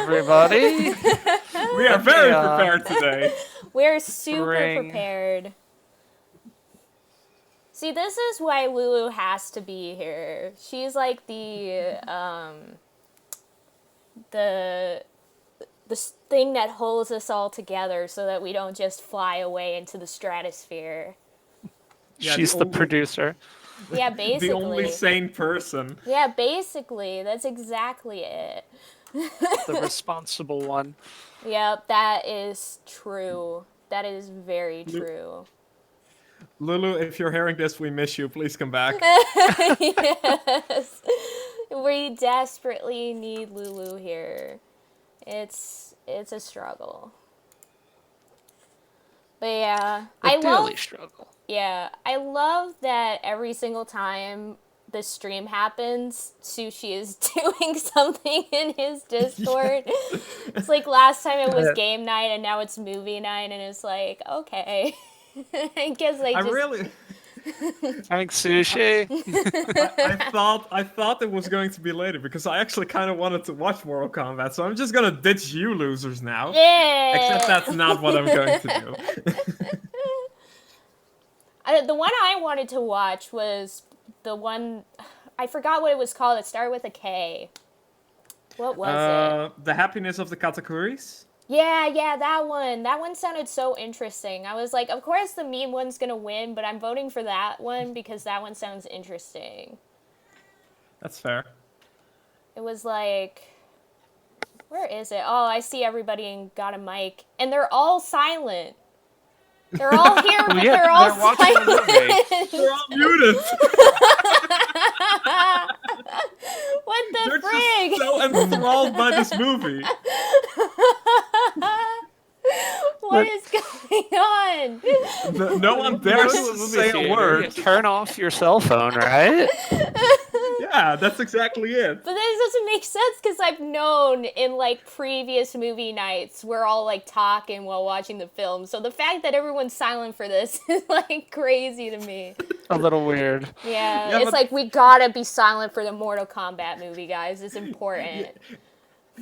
everybody. We are very prepared today. We're super Bring- prepared. See, this is why Lulu has to be here. She's like the thing that holds us all together so that we don't just fly away into the stratosphere. Yeah, She's the producer. Yeah, The basically. only sane person. Yeah, basically. That's exactly it. The responsible one. Yep, that is true. That is very true. Lulu, if you're hearing this, we miss you. Please come back. Yes. We desperately need Lulu here. It's a struggle. But yeah, A daily struggle. I love that every single time the stream happens, Sushi is doing something in his Discord. It's like last time it was game night and now it's movie night, and it's like, okay. I guess I just... really... Thanks, Sushi. I thought it was going to be later because I actually kind of wanted to watch Mortal Kombat, so I'm just gonna ditch you losers now. Yeah. Except that's not what I'm going to do. The one I wanted to watch was the one, I forgot what it was called. It started with a K. What was it? The Happiness of the Katakuris? Yeah, that one. That one sounded so interesting. I was like, of course the meme one's gonna win, but I'm voting for that one because that one sounds interesting. That's fair. It was like, where is it? Oh, I see everybody and got a mic, and they're all silent. They're all here, but they're all watching the movie. They're all muted. What the They're frig? just so enthralled by this movie. What is going on? No one dares to say a word. You turn off your cell phone, right? Yeah, that's exactly it. But this doesn't make sense because I've known in like previous movie nights we're all like talking while watching the film. So the fact that everyone's silent for this is like crazy to me. A little weird. Yeah, Yeah, it's but- like we gotta be silent for the Mortal Kombat movie, guys. It's important.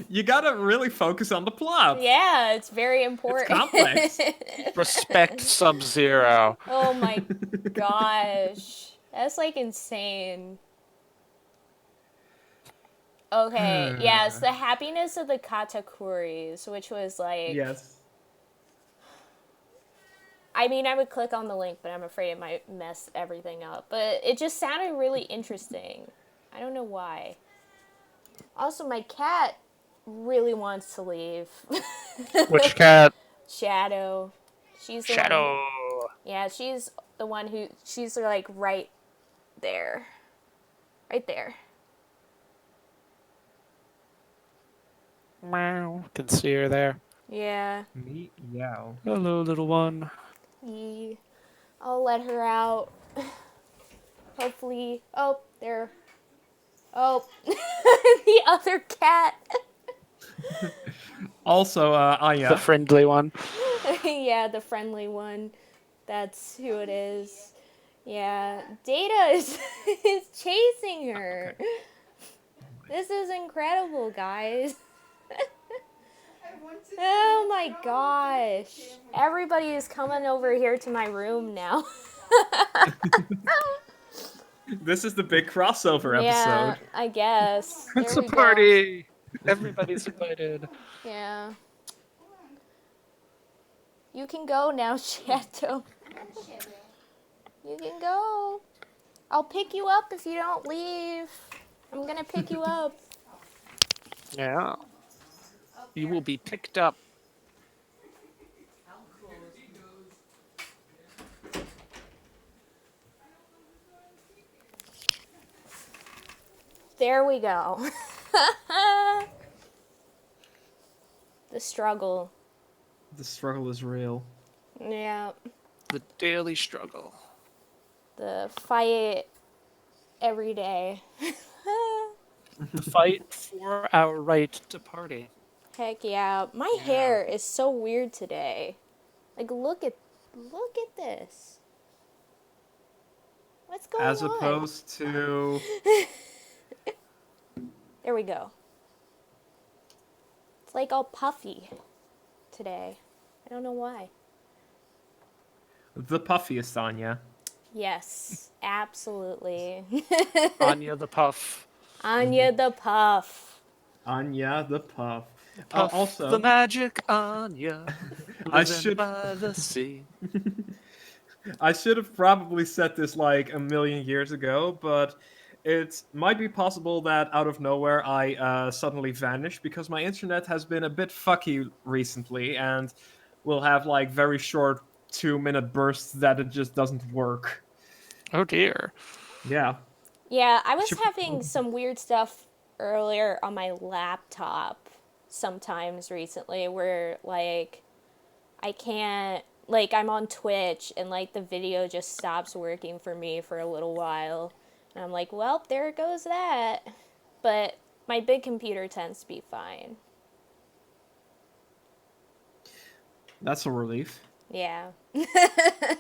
You gotta really focus on the plot. Yeah, it's very important. It's complex. Respect Sub-Zero. Oh my gosh. That's like insane. Okay, yes, the happiness of the Katakuris, which was like... Yes. I mean, I would click on the link, but I'm afraid it might mess everything up. But it just sounded really interesting. I don't know why. Also, my cat really wants to leave. Which cat? Shadow. She's the Shadow. One, yeah, she's the one who... She's like right there. Right there. Meow. Can see her there. Yeah. Meow. Hello, little one. I'll let her out. Hopefully. Oh, there. Oh, the other cat. Also, Aya. The friendly one. Yeah, the friendly one. That's who it is. Yeah, Data is chasing her. Okay. This is incredible, guys. Oh my gosh. Everybody is coming over here to my room now. This is the big crossover Yeah, episode. I guess. It's There a we go. party. Everybody's invited. Yeah. You can go now, Shadow. You can go. I'll pick you up if you don't leave. I'm gonna pick you up. Yeah. You will be picked up. There we go. The struggle. The struggle is real. Yeah. The daily struggle. The fight every day. The fight for our right to party. Heck yeah. My hair is so weird today. Like look at this. What's going As on? opposed to... There we go. It's like all puffy today. I don't know why. The puffiest Anya. Yes, absolutely. Anya the Puff. Anya the Puff. Anya the puff. Puff the Also, magic Anya, I living should by the sea. I should have probably said this like a million years ago, but it might be possible that out of nowhere I suddenly vanished because my internet has been a bit fucky recently and will have like very short 2-minute bursts that it just doesn't work. Oh dear. Yeah. Yeah, I I was should having some weird stuff earlier on my laptop sometimes recently where like I can't like I'm on Twitch and like the video just stops working for me for a little while. And I'm like, well, there goes that. But my big computer tends to be fine. That's a relief. Yeah. The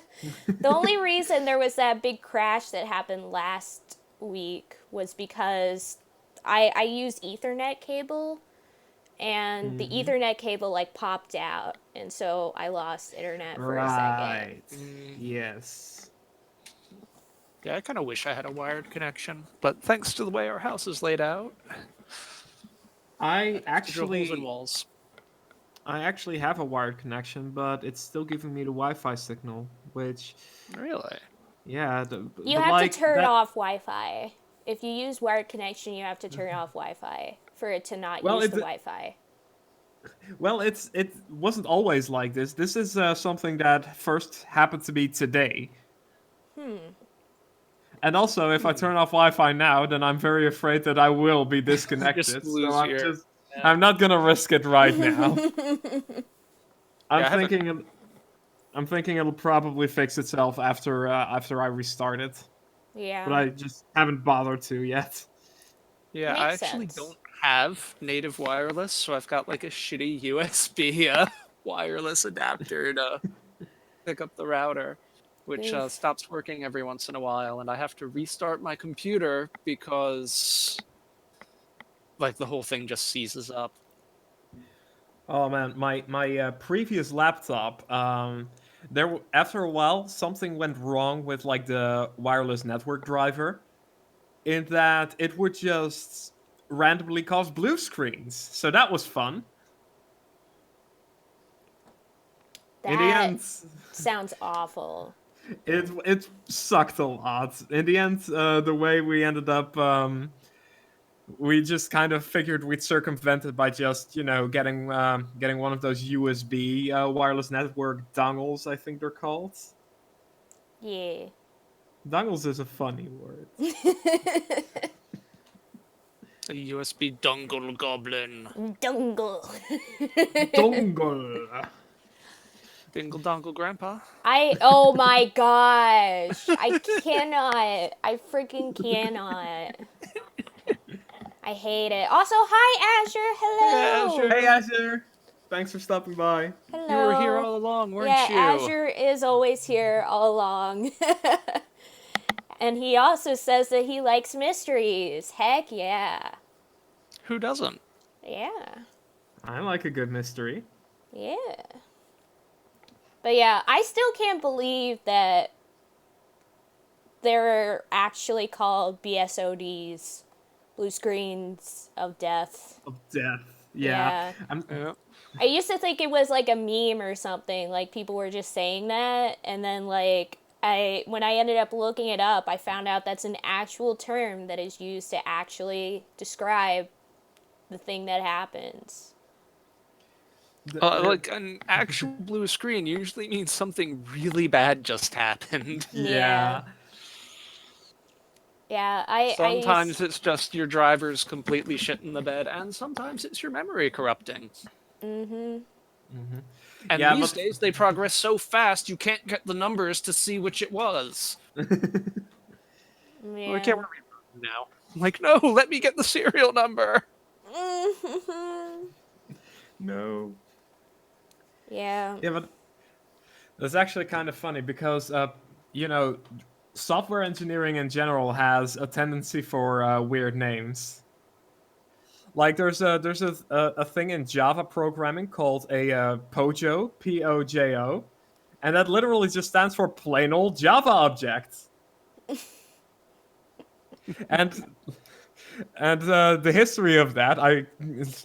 only reason there was that big crash that happened last week was because I use Ethernet cable and the Mhm. Ethernet cable like popped out and so I lost internet for a second. Right. Yes. Yeah, I kind of wish I had a wired connection, but thanks to the way our house is laid out, I I have to drill holes in actually walls. I actually have a wired connection, but it's still giving me the Wi-Fi signal, which Really? yeah, You but have to like turn that. off Wi-Fi. If you use wired connection, you have to turn off Wi-Fi for it to not Well, use the Wi-Fi. it wasn't always like this. This is something that first happened to me today. And also, if I turn off Wi-Fi now, then I'm very afraid that I will be Just disconnected. So lose your. Yeah. I'm not gonna risk it right now. I'm Yeah, I haven't. thinking, I'm thinking it'll probably fix itself after I restart it, but Yeah, I just haven't bothered to yet. Yeah, I makes actually sense. don't have native wireless, so I've got like a shitty USB wireless adapter to pick up the router, which Oof. stops working every once in a while, and I have to restart my computer because like the whole thing just seizes up. Oh man, my previous laptop, after a while something went wrong with like the wireless network driver, in that it would just randomly cause blue screens. So that was fun. In the That end, sounds awful. it sucked a lot. In the end, the way we ended up, we just kind of figured we'd circumvent it by just getting one of those USB wireless network dongles. I think they're called. Yeah. Dongles is a funny word. A USB dongle goblin. Dungle. Dongle. Dingle dongle grandpa. Oh my gosh. I cannot. I freaking cannot. I hate it. Also, hi Azure. Yeah, Hello. Hey Azure. Azure, thanks for stopping by. You were here Hello. all along, Yeah, weren't you? Azure is always here all along. And he also says that he likes mysteries. Heck yeah. Who doesn't? Yeah. I like a good mystery. Yeah. But yeah, I still can't believe that they're actually called BSODs, blue screens of death. Of death. Yeah. Yeah. I'm, Yeah. I used to think it was like a meme or something, like people were just saying that, and then like when I ended up looking it up, I found out that's an actual term that is used to actually describe the thing that happens. Like an actual blue screen usually means something really bad just happened. Yeah. yeah. Yeah, I Sometimes used it's just your driver's completely shit in the bed, and sometimes it's your memory corrupting. mm-hmm. Hmm. And Yeah, these but days they progress so fast you can't get the numbers to see which it was. Well, I Yeah. can't remember now. I'm like, no, let me get the serial number. no. Yeah. Yeah, but that's actually kind of funny because you know, software engineering in general has a tendency for weird names. Like there's a thing in Java programming called a POJO, POJO, and that literally just stands for plain old Java object. And the history of that, I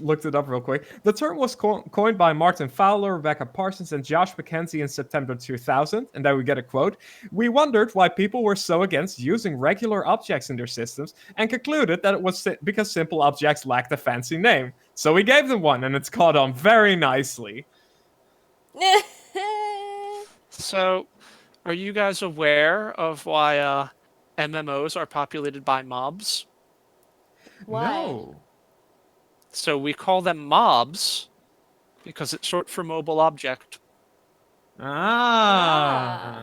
looked it up real quick. The term was coined by Martin Fowler, Rebecca Parsons, and Josh McKenzie in September 2000. And then we get a quote. We wondered why people were so against using regular objects in their systems and concluded that it was because simple objects lacked a fancy name. So we gave them one, and it's caught on very nicely. So, are you guys aware of why MMOs are populated by mobs? Why? No. So we call them mobs because it's short for mobile object. Ah.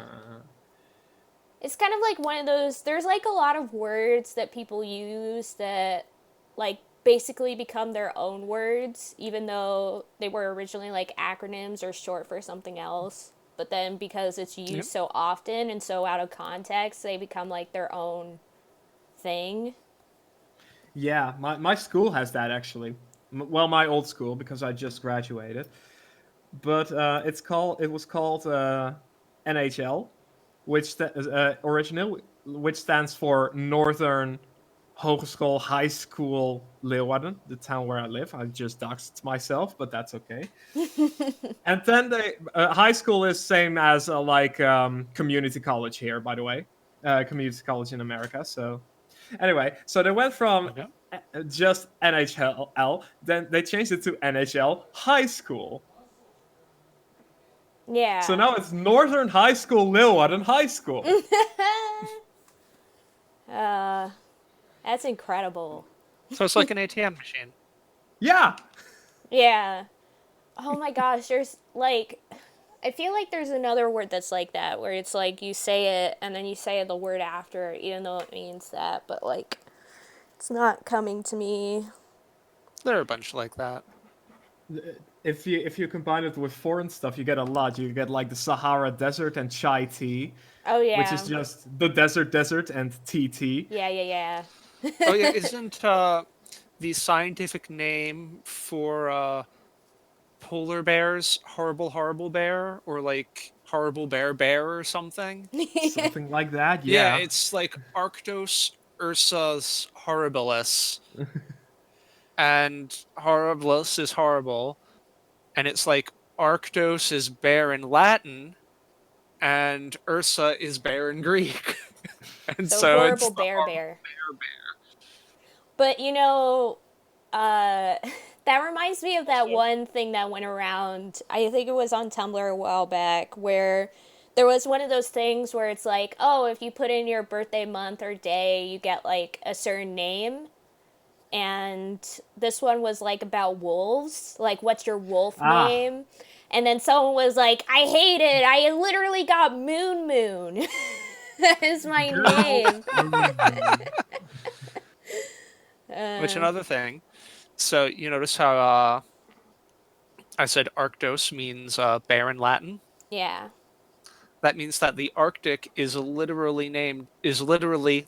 It's kind of like one of those, there's like a lot of words that people use that like basically become their own words, even though they were originally like acronyms or short for something else. But then because it's used Yep. so often and so out of context, they become like their own thing. Yeah, my school has that actually. Well, my old school because I just graduated. But it was called NHL, original, which stands for Northern Hogeschool High School Leeuwarden, the town where I live. I just doxed myself, but that's okay. And then high school is same as community college here, by the way, community college in America. So anyway, so they went from Okay. just NHL, then they changed it to NHL High School. Yeah. So now it's Northern High School Leeuwarden High School. That's incredible. So it's like an ATM machine. Yeah. Yeah. Oh my gosh, there's like, I feel like there's another word that's like that, where it's like you say it and then you say the word after, even though it means that, but like, it's not coming to me. There are a bunch like that. If you combine it with foreign stuff, you get a lot. You get like the Sahara Desert and chai tea, Oh yeah. which is just the desert and tea. Yeah, yeah, yeah. Oh yeah, isn't the scientific name for polar bears horrible bear or like horrible bear or something? Something like that. Yeah, Yeah. it's like Arctos ursus horribilis. And horribilis is horrible. And it's like Arctos is bear in Latin and Ursa is bear in Greek. And So so horrible it's the bear horrible bear. bear. But you know, that reminds me of that one thing that went around. I think it was on Tumblr a while back, where there was one of those things where it's like, oh, if you put in your birthday month or day, you get like a certain name. And this one was like about wolves, like what's your wolf name? And then someone was like, I hate it. I literally got Moon. That is my name. Which another thing. So you notice how I said Arctos means bear in Latin? Yeah. That means that the Arctic is literally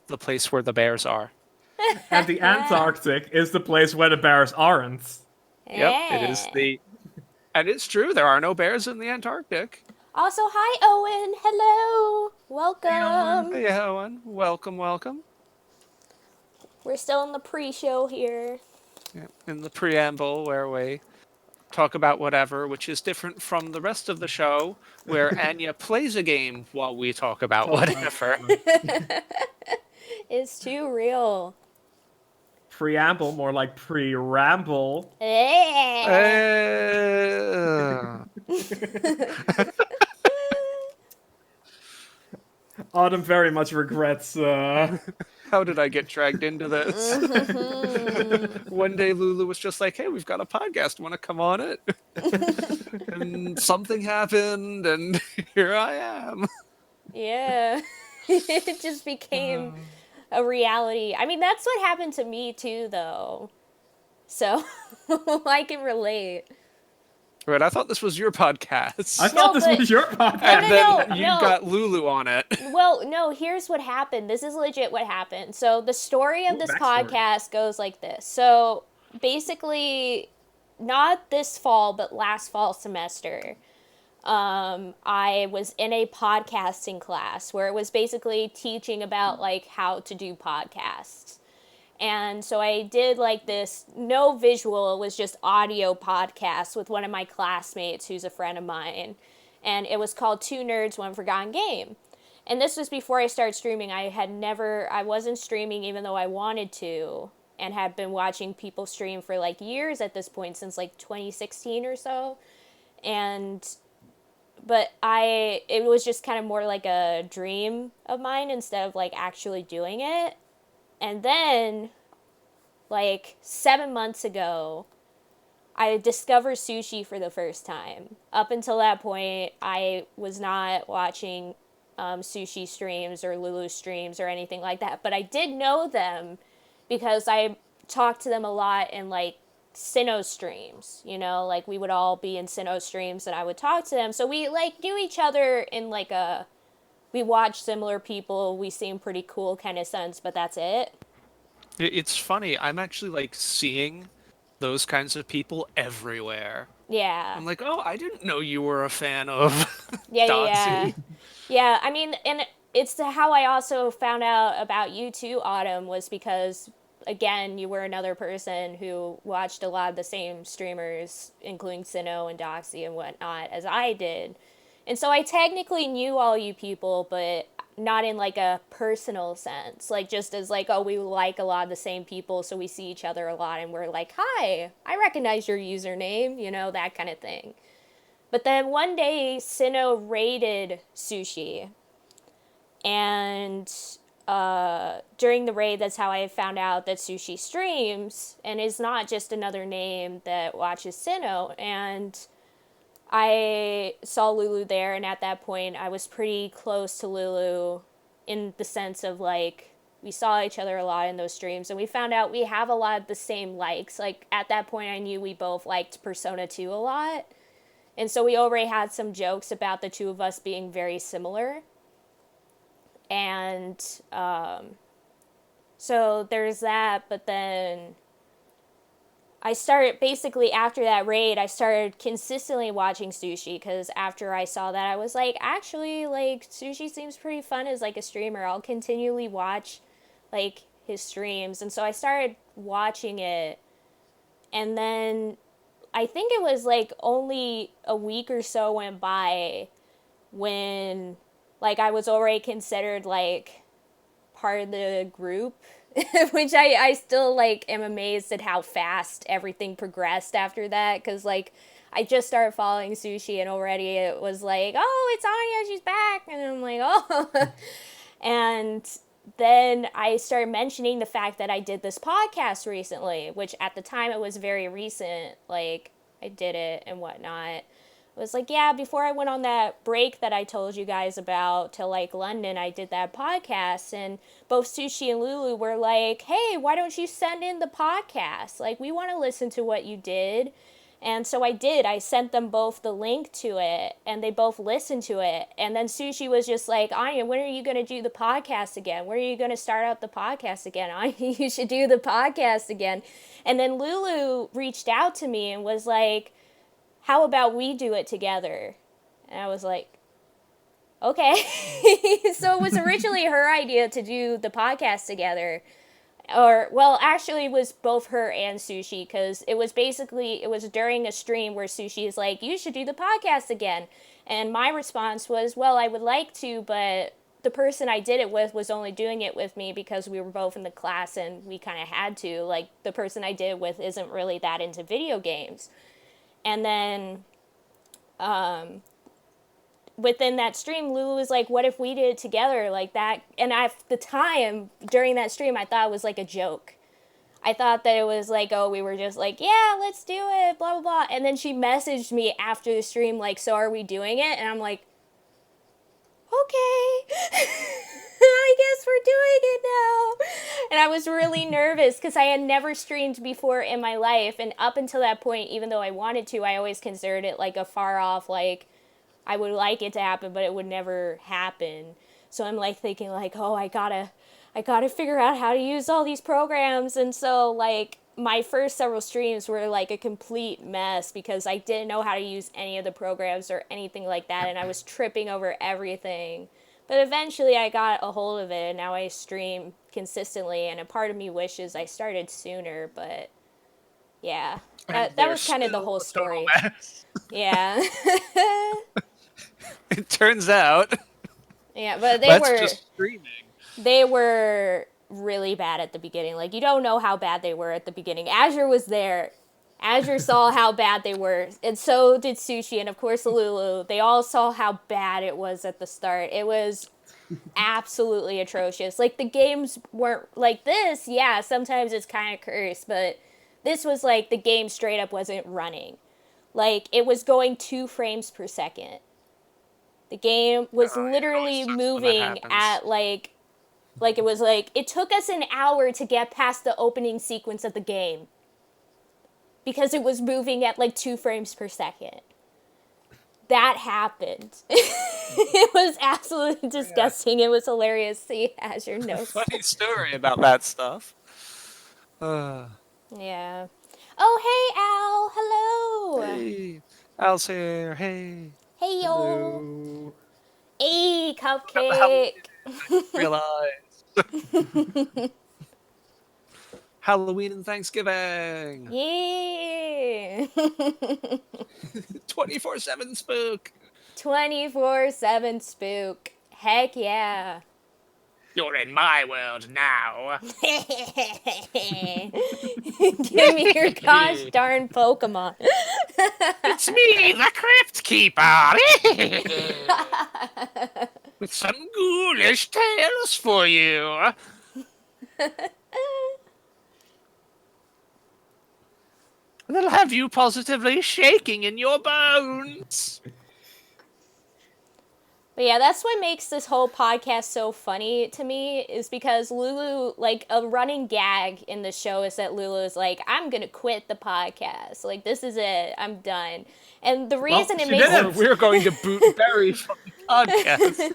the place where the bears are. And the Antarctic is the place where the bears aren't. Yep, it is and it's true, there are no bears in the Antarctic. Also, hi, Owen. Hello. Welcome. Hey, Owen. Welcome. We're still in the pre-show here. Yeah, in the preamble where we talk about whatever, which is different from the rest of the show, where Anya plays a game while we talk about whatever. It's too real. Preamble, more like pre-ramble. Autumn very much regrets. How did I get dragged into this? One day Lulu was just like, hey, we've got a podcast. Want to come on it? And something happened, and here I am. Yeah. It just became a reality. I mean, that's what happened to me too, though. So I can relate. Right, I thought this was your podcast. I thought this but- was your podcast. And then no, you no. got Lulu on it. Well, no, here's what happened. This is legit what happened. So the story of this backstory. podcast goes like this. So basically, not this fall, but last fall semester, I was in a podcasting class where it was basically teaching about like how to do podcasts. And so I did like this no visual, it was just audio podcast with one of my classmates who's a friend of mine. And it was called Two Nerds, One Forgotten Game. And this was before I started streaming. I wasn't streaming even though I wanted to, and had been watching people stream for like years at this point, since like 2016 or so. And it was just kind of more like a dream of mine instead of like actually doing it. And then, like 7 months ago, I discovered sushi for the first time. Up until that point, I was not watching sushi streams or Lulu streams or anything like that. But I did know them because I talked to them a lot in like Sinnoh streams. Like we would all be in Sinnoh streams and I would talk to them. So we like knew each other in like we watch similar people, we seem pretty cool kind of sense, but that's it. It's funny. I'm actually like seeing those kinds of people everywhere. Yeah. I'm like, oh, I didn't know you were a fan of Yeah, yeah, yeah. Dotsy. Yeah, I mean, and it's how I also found out about you too, Autumn, was because, again, you were another person who watched a lot of the same streamers, including Sinnoh and Doxy and whatnot, as I did. And so I technically knew all you people, but not in like a personal sense. Like just as like, oh, we like a lot of the same people, so we see each other a lot and we're like, hi, I recognize your username, that kind of thing. But then one day, Sinnoh raided Sushi, and during the raid, that's how I found out that Sushi streams and is not just another name that watches Sinnoh. And I saw Lulu there, and at that point, I was pretty close to Lulu in the sense of like, we saw each other a lot in those streams, and we found out we have a lot of the same likes. Like, at that point, I knew we both liked Persona 2 a lot. And so we already had some jokes about the two of us being very similar. And so there's that. But then I started, basically after that raid, I started consistently watching Sushi. Because after I saw that, I was like, actually, like, Sushi seems pretty fun as, like, a streamer. I'll continually watch, like, his streams. And so I started watching it. And then I think it was like only a week or so went by when like I was already considered like part of the group, which I still like am amazed at how fast everything progressed after that, because like I just started following Sushi and already it was like, oh, it's Anya, she's back, and I'm like, oh. And then I started mentioning the fact that I did this podcast recently, which at the time it was very recent. Like, I did it and whatnot. It was like, yeah, before I went on that break that I told you guys about to like London, I did that podcast. And both Sushi and Lulu were like, hey, why don't you send in the podcast? Like, we want to listen to what you did. And so I did. I sent them both the link to it, and they both listened to it. And then Sushi was just like, Anya, when are you going to do the podcast again? When are you going to start out the podcast again? Anya, you should do the podcast again. And then Lulu reached out to me and was like, how about we do it together? And I was like, okay. So it was originally her idea to do the podcast together. Or, well, actually it was both her and Sushi, because it was during a stream where Sushi is like, you should do the podcast again. And my response was, well, I would like to, but the person I did it with was only doing it with me because we were both in the class and we kind of had to. Like, the person I did it with isn't really that into video games. And then within that stream, Lulu was like, what if we did it together like that? And at the time, during that stream, I thought it was like a joke. I thought that it was like, oh, we were just like, yeah, let's do it, blah, blah, blah. And then she messaged me after the stream, like, so are we doing it? And I'm like, okay, I guess we're doing it now. And I was really nervous because I had never streamed before in my life. And up until that point, even though I wanted to, I always considered it like a far off, like, I would like it to happen, but it would never happen. So I'm like thinking like, oh, I gotta figure out how to use all these programs. And so like my first several streams were like a complete mess because I didn't know how to use any of the programs or anything like that, and I was tripping over everything. But eventually I got a hold of it, and now I stream consistently, and a part of me wishes I started sooner, but yeah. And That they're was kind of the still whole a total story. mess. Yeah. It turns out Yeah, but that's just streaming. they were really bad at the beginning. Like, you don't know how bad they were at the beginning. Azure was there. Azure saw how bad they were, and so did Sushi, and of course Lulu. They all saw how bad it was at the start. It was absolutely atrocious. Like, the games weren't like this. Yeah, sometimes it's kind of cursed, but this was like the game straight up wasn't running. Like, it was going 2 frames per second. The game was It always literally sucks when that moving happens. at like it was like it took us an hour to get past the opening sequence of the game because it was moving at like 2 frames per second. That happened. It was absolutely disgusting. It was hilarious. See Azure notes. Funny story about that stuff. Uh, Yeah. Oh, hey, Al. Hello. hey, Al's here. Hey, Hey, yo. Hello. Hey, remember Halloween? Cupcake. I just realized Halloween and Thanksgiving. Yeah. 24/7 spook. 24/7 spook. Heck yeah. You're in my world now. Give me your gosh darn Pokemon. It's me, the Crypt Keeper. With some ghoulish tales for you. They'll have you positively shaking in your bones. But yeah, that's what makes this whole podcast so funny to me is because Lulu, like, a running gag in the show is that Lulu is like, I'm gonna quit the podcast. Like, this is it. I'm done. And the reason it she makes did Or it. we're going to boot Barry from the podcast.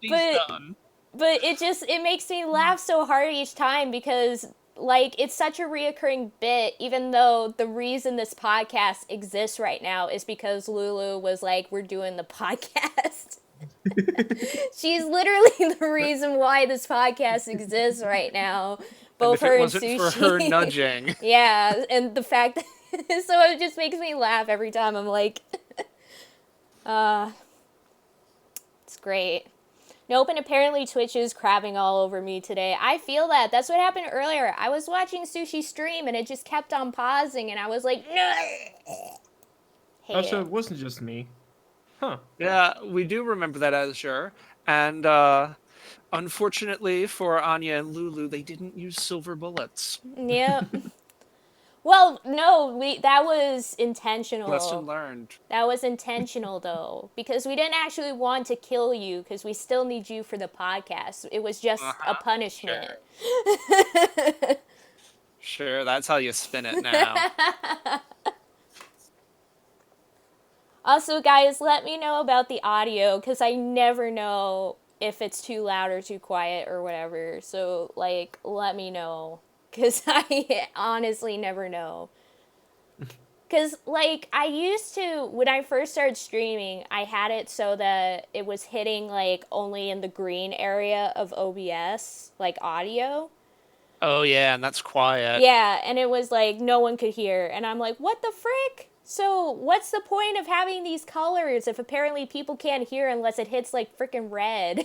He's but done. but it makes me laugh so hard each time because like it's such a reoccurring bit, even though the reason this podcast exists right now is because Lulu was like, we're doing the podcast. She's literally the reason why this podcast exists right now. And Both if her it and wasn't for her Sushi. nudging, Yeah, and the fact that so it just makes me laugh every time. I'm like, it's great. Nope, and apparently Twitch is crabbing all over me today. I feel that. That's what happened earlier. I was watching Sushi stream and it just kept on pausing, and I was like, no. Oh, Hate so it. it wasn't just me. Huh. yeah, we do remember that Azure. And unfortunately for Anya and Lulu, they didn't use silver bullets. Yep. Well, no, that was Lesson intentional. learned. That was intentional though, because we didn't actually want to kill you because we still need you for the podcast. It was just a punishment. Sure. Sure, that's how you spin it now. Also, guys, let me know about the audio because I never know if it's too loud or too quiet or whatever. So, like, let me know because I honestly never know. Because, like, I used to, when I first started streaming, I had it so that it was hitting, like, only in the green area of OBS, like, audio. Oh yeah, and that's quiet. Yeah, and it was like no one could hear. And I'm like, what the frick? So, what's the point of having these colors if apparently people can't hear unless it hits like freaking red?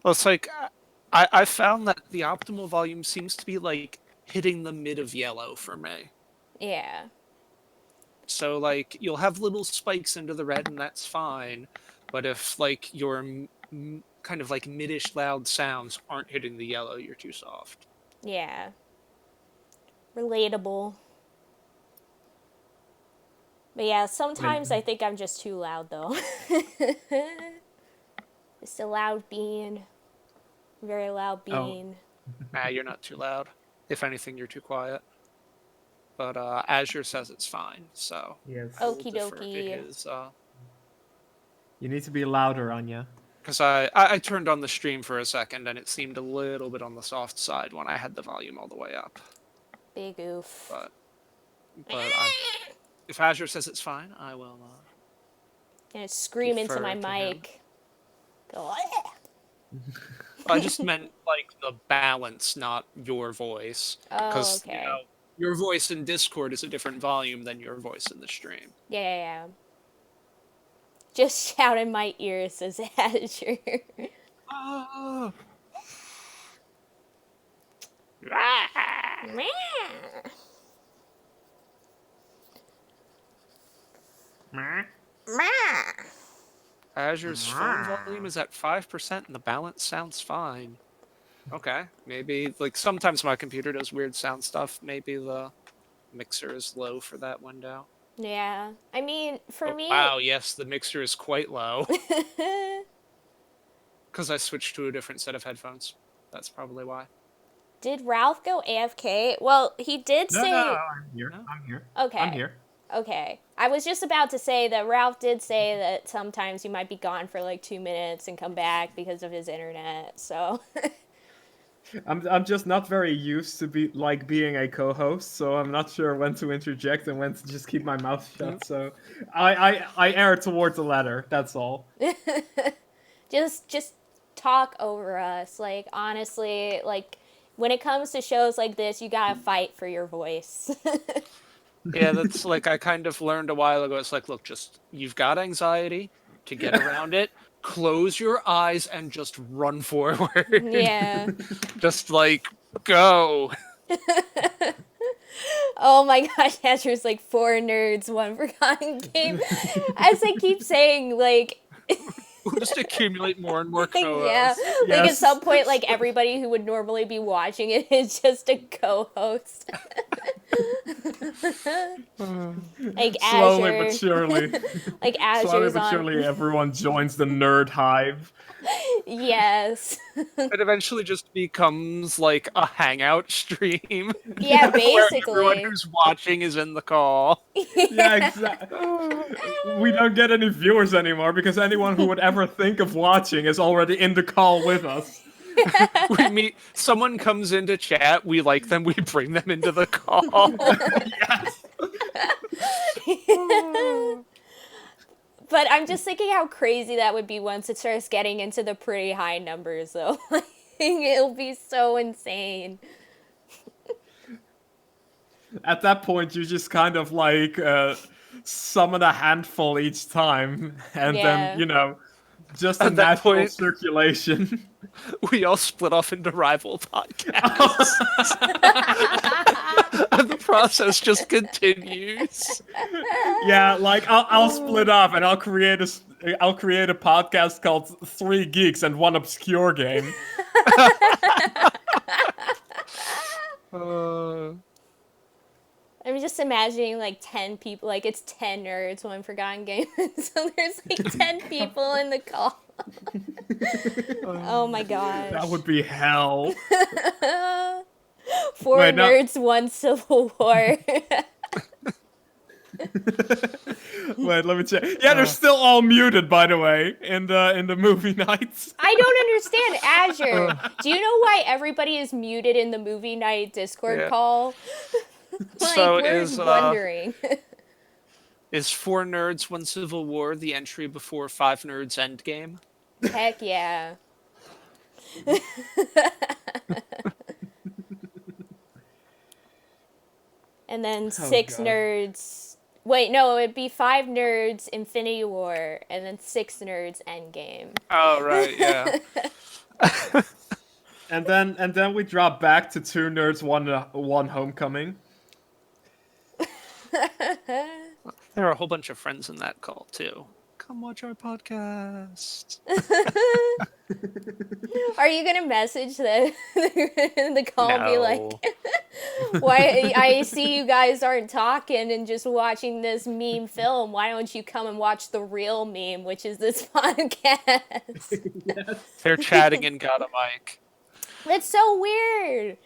Well, it's like I found that the optimal volume seems to be like hitting the mid of yellow for me. Yeah. So like you'll have little spikes into the red, and that's fine. But if like your kind of like midish loud sounds aren't hitting the yellow, you're too soft. Yeah. Relatable. But yeah, sometimes I think I'm just too loud though. Just a loud bean. Very loud Oh. bean. You're not too loud. If anything, you're too quiet. But Azure says it's fine, so Yes. I will Okie defer to dokie. his. You need to be louder, Anya. Because I turned on the stream for a second, and it seemed a little bit on the soft side when I had the volume all the way up. Big oof. But if Azure says it's fine, I will And scream into defer my to him. mic. Go, I just meant like the balance, not your voice. oh, Because okay. your voice in Discord is a different volume than your voice in the stream. Yeah. Just shout in my ear, says Azure. Oh. Azure's phone volume is at 5% and the balance sounds fine. Okay, maybe, like, sometimes my computer does weird sound stuff. Maybe the mixer is low for that window. Yeah. I mean, for me... Wow, yes, the mixer is quite low. Because I switched to a different set of headphones. That's probably why. Did Ralph go AFK? Well, he did No, say... I'm here. No? I'm here. Okay. I'm here. Okay. I was just about to say that Ralph did say that sometimes you might be gone for like 2 minutes and come back because of his internet, so... I'm just not very used to being a co-host, so I'm not sure when to interject and when to just keep my mouth shut. So I err toward the latter. That's all. just talk over us. Like, honestly, like, when it comes to shows like this, you gotta fight for your voice. Yeah, that's like I kind of learned a while ago. It's like, look, just you've got anxiety to get around it. Close your eyes and just run forward. Yeah. Just like go. Oh my gosh, Azure's like 4 nerds, 1 forgotten game. As I keep saying, like... We'll just accumulate more and more co-hosts. Yeah, like at Yes. some point, like everybody who would normally be watching it is just a co-host. Like Slowly Azure, but surely. like Slowly Azure's but on. surely, everyone joins the nerd hive. Yes. It eventually just becomes like a hangout stream. Yeah, Where everyone basically. who's watching is in the call. Yeah, exactly. We don't get any viewers anymore because anyone who would ever think of watching is already in the call with us. We meet, someone comes into chat, we like them, we bring them into the call. Yes. But I'm just thinking how crazy that would be once it starts getting into the pretty high numbers, though. Like, it'll be so insane. At that point, you just kind of like summon a handful each time, and Yeah. then just a At that natural point- circulation. We all split off into rival podcasts. And the process just continues. Yeah, like I'll split up and I'll create a podcast called 3 Geeks and 1 Obscure Game. I'm just imagining like 10 people, like it's 10 nerds, 1 forgotten game. So there's like 10 people in the call. Oh my gosh. That would be hell. 4 Wait, no. nerds, 1 civil war. Wait, let me check. Yeah, they're still all muted, by the way, in the movie nights. I don't understand, Azure. Do you know why everybody is muted in the movie night Discord Yeah. call? Like, So we're is, wondering. Is 4 Nerds 1 Civil War the entry before 5 Nerds Endgame? Heck yeah. And then 6 God. nerds. Wait, no, it'd be 5 nerds Infinity War, and then 6 nerds Endgame. Oh, right, yeah. And then we drop back to 2 nerds, 1 homecoming. There are a whole bunch of friends in that call, too. Come watch our podcast. Are you gonna message the call and be No. like, why I see you guys aren't talking and just watching this meme film, why don't you come and watch the real meme, which is this podcast? They're chatting and got a mic. That's so weird.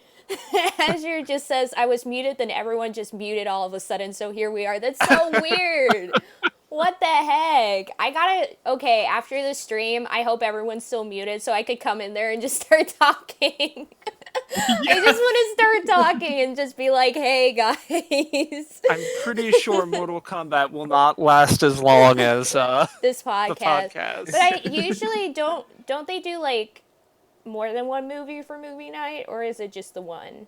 Azure just says, I was muted, then everyone just muted all of a sudden, so here we are. That's so weird. What the heck? Okay, after the stream, I hope everyone's still muted so I could come in there and just start talking. I just want Yes. to start talking and just be like, hey guys. I'm pretty sure Mortal Kombat will not last as long as This the podcast. But podcast. I usually don't they do like more than one movie for movie night, or is it just the one?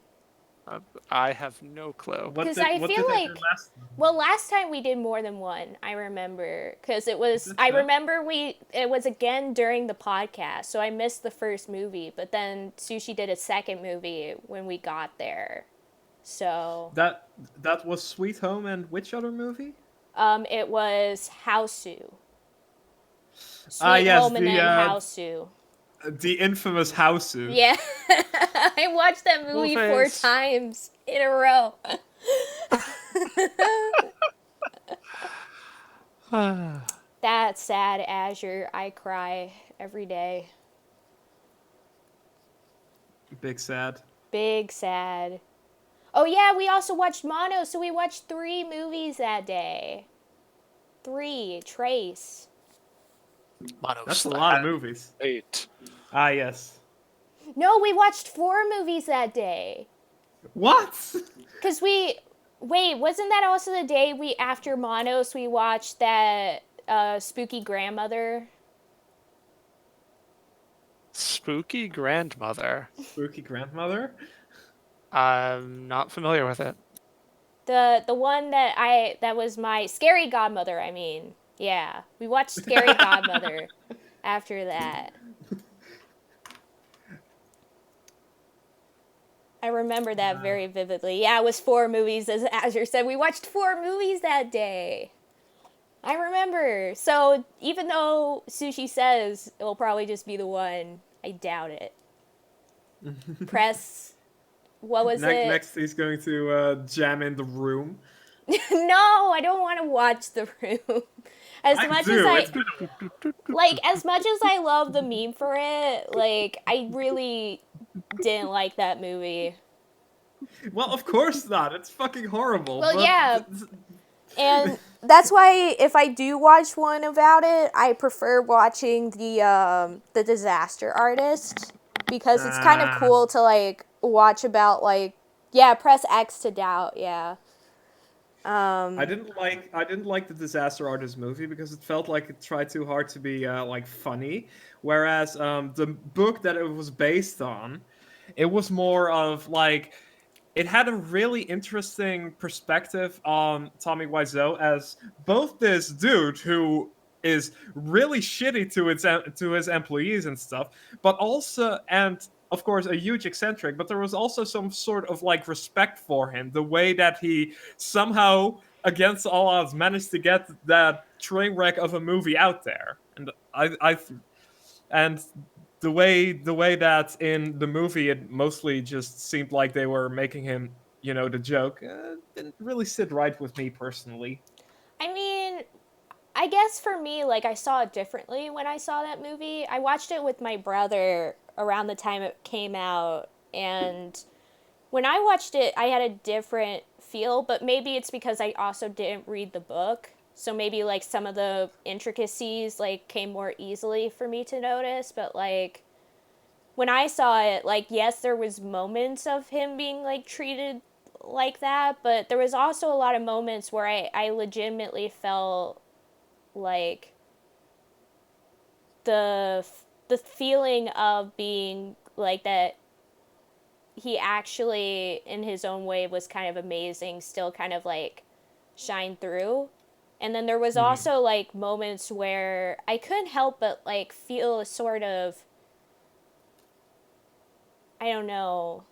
I have no clue. Because I What feel did they do like, last time? well, last time we did more than one. I remember because Is it I so? remember it was again during the podcast, so I missed the first movie. But then Sushi did a second movie when we got there. So, That was Sweet Home and which other movie? it was Houseu, Ah, Sweet yes, Home, and then Houseu. the infamous Hausu. Yeah, I watched that Full movie 4 face. times in a row. That's sad, Azure. I cry every day. Big sad. Big sad. Oh yeah, we also watched Mono, so we watched 3 movies that day. 3. Trace. Mono That's a lot of Slap. movies. 8. Ah, yes. No, we watched 4 movies that day. What? Cause wait, wasn't that also the day after Monos we watched that spooky grandmother? Spooky Grandmother. Spooky grandmother? I'm not familiar with it. The one that was my scary godmother, I mean. Yeah. We watched Scary Godmother after that. I remember that very vividly. Yeah, it was 4 movies, as Azure said. We watched 4 movies that day. I remember. So even though Sushi says it will probably just be the one, I doubt it. Press. What was it? Next, he's going to jam in The Room. No, I don't want to watch The Room. As I much do. as It's good. as much as I love the meme for it, like I really didn't like that movie. Well, of course not. It's fucking horrible. Well, but yeah. And that's why if I do watch one about it, I prefer watching the Disaster Artist because it's kind of cool to like watch about like press X to doubt, yeah. I didn't like the Disaster Artist movie because it felt like it tried too hard to be like funny, whereas the book that it was based on, it was more of like it had a really interesting perspective on Tommy Wiseau as both this dude who is really shitty to his employees and stuff, but also and of course a huge eccentric, but there was also some sort of like respect for him, the way that he somehow against all odds managed to get that train wreck of a movie out there. And and the way that in the movie it mostly just seemed like they were making him, the joke, didn't really sit right with me personally. I mean, I guess for me, like, I saw it differently when I saw that movie. I watched it with my brother around the time it came out, and when I watched it, I had a different feel, but maybe it's because I also didn't read the book. So maybe, like, some of the intricacies, like, came more easily for me to notice, but, like, when I saw it, like, yes, there was moments of him being, like, treated like that, but there was also a lot of moments where I legitimately felt like the feeling of being like that he actually in his own way was kind of amazing still kind of like shined through. And then there was also like moments where I couldn't help but like feel a sort of, I don't know,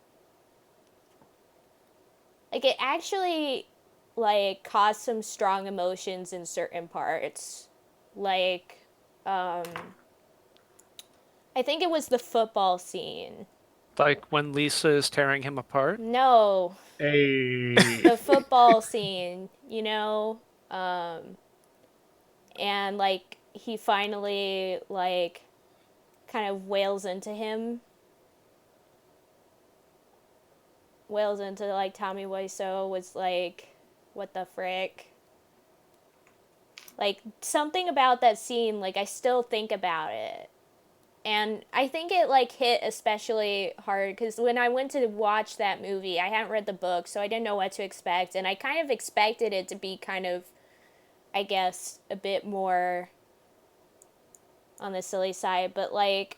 like it actually like caused some strong emotions in certain parts, like um I think it was the football scene. Like when Lisa is tearing him apart. No, Hey. the football scene, you know? Um, and like he finally like kind of wails into him. Wails into like Tommy Wiseau was like, what the frick? Like something about that scene, like I still think about it. And I think it like hit especially hard because when I went to watch that movie, I hadn't read the book, so I didn't know what to expect, and I kind of expected it to be kind of, I guess, a bit more on the silly side. But like,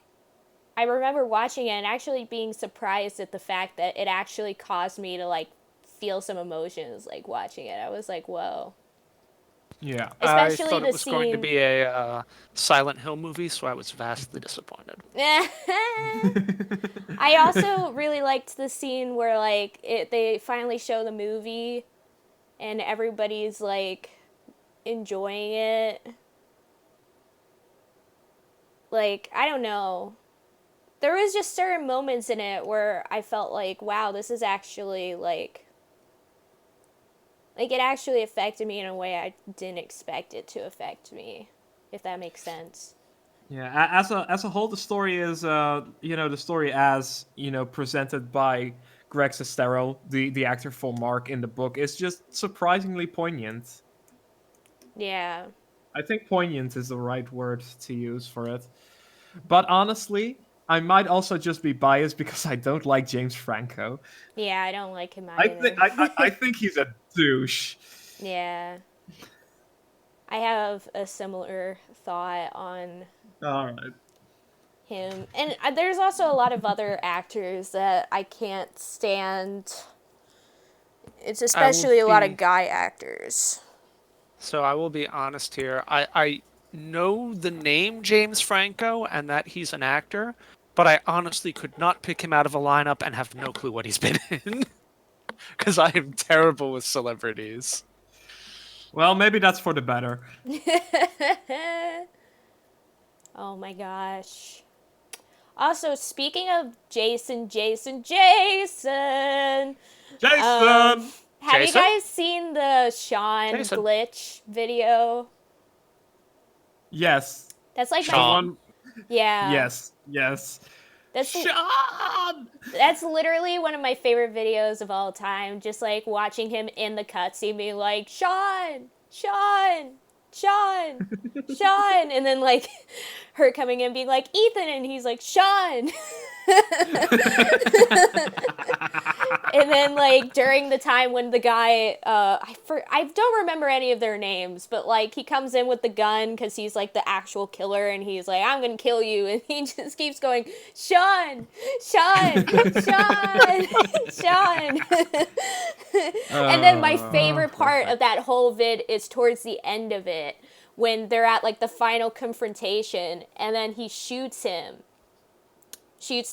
I remember watching it and actually being surprised at the fact that it actually caused me to like feel some emotions like watching it. I was like, whoa. Yeah. I Especially thought it the was going to scene. be a Silent Hill movie, so I was vastly disappointed. I also really liked the scene where like they finally show the movie and everybody's like enjoying it. Like, I don't know. There was just certain moments in it where I felt like, wow, this is actually like it actually affected me in a way I didn't expect it to affect me, if that makes sense. Yeah, as a whole, the story is the story as presented by Greg Sestero, the actor for Mark in the book, is just surprisingly poignant. Yeah. I think poignant is the right word to use for it. But honestly, I might also just be biased because I don't like James Franco. Yeah, I don't like him I think either. I think he's a douche. Yeah. I have a similar thought on All right, him. And there's also a lot of other actors that I can't stand. It's I will especially a lot of be guy actors. I will be honest here. I know the name James Franco and that he's an actor, but I honestly could not pick him out of a lineup and have no clue what he's been in because I am terrible with celebrities. well maybe that's for the better. Oh my gosh. Also, speaking of Jason, um, Jason. have you Jason? guys seen the Sean Jason. glitch video? Yes, That's like the my Sean? one. yeah. Yes. That's Sean. that's literally one of my favorite videos of all time. Just like watching him in the cutscene being like, Sean, Sean, and then like her coming in being like Ethan, and he's like Sean, and then like during the time when the guy I don't remember any of their names, but like he comes in with the gun because he's like the actual killer, and he's like I'm gonna kill you, and he just keeps going Sean, Sean. And then my favorite part of Perfect. that whole vid is towards the end of it when they're at like the final confrontation, and then he shoots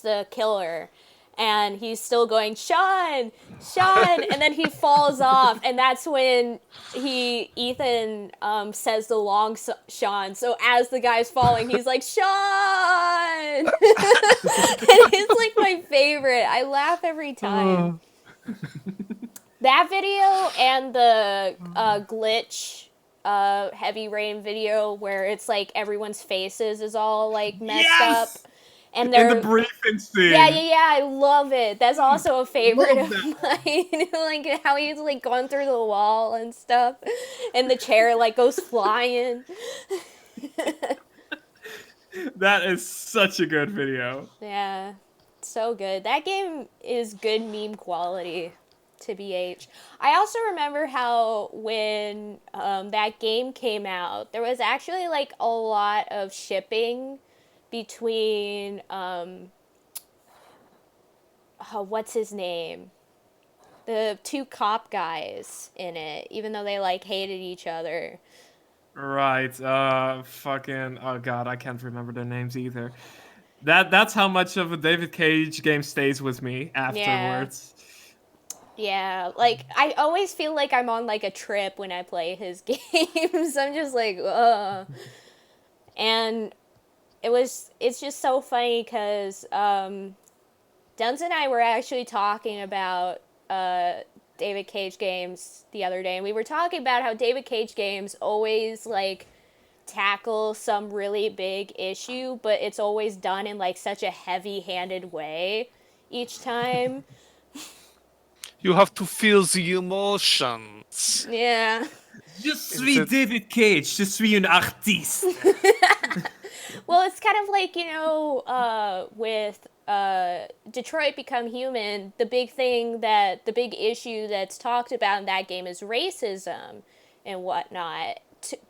the killer, and he's still going Sean, and then he falls off, and that's when Ethan says the long Sean. So as the guy's falling, he's like Sean, and it's like my favorite. I laugh every time. That video and the glitch heavy rain video where it's like everyone's faces is all like messed up, Yes. and In the they're briefing yeah, scene. yeah, yeah. I love it. That's also a favorite Love of that. mine. Like how he's like going through the wall and stuff, and the chair like goes flying. That is such a good video. Yeah, so good. That game is good meme quality, to BH. I also remember how when that game came out, there was actually like a lot of shipping between what's his name, the two cop guys in it, even though they like hated each other. Right. Fucking. Oh god, I can't remember their names either. That's how much of a David Cage game stays with me Yeah. afterwards. Yeah, like I always feel like I'm on like a trip when I play his games. I'm just like, ugh. And it's just so funny because Duns and I were actually talking about David Cage games the other day, and we were talking about how David Cage games always like tackle some really big issue, but it's always done in like such a heavy-handed way each time. You have to feel the emotions. Yeah. Je suis into David Cage. Je suis un artiste. Well, it's kind of like, with Detroit Become Human, the big issue that's talked about in that game is racism and whatnot.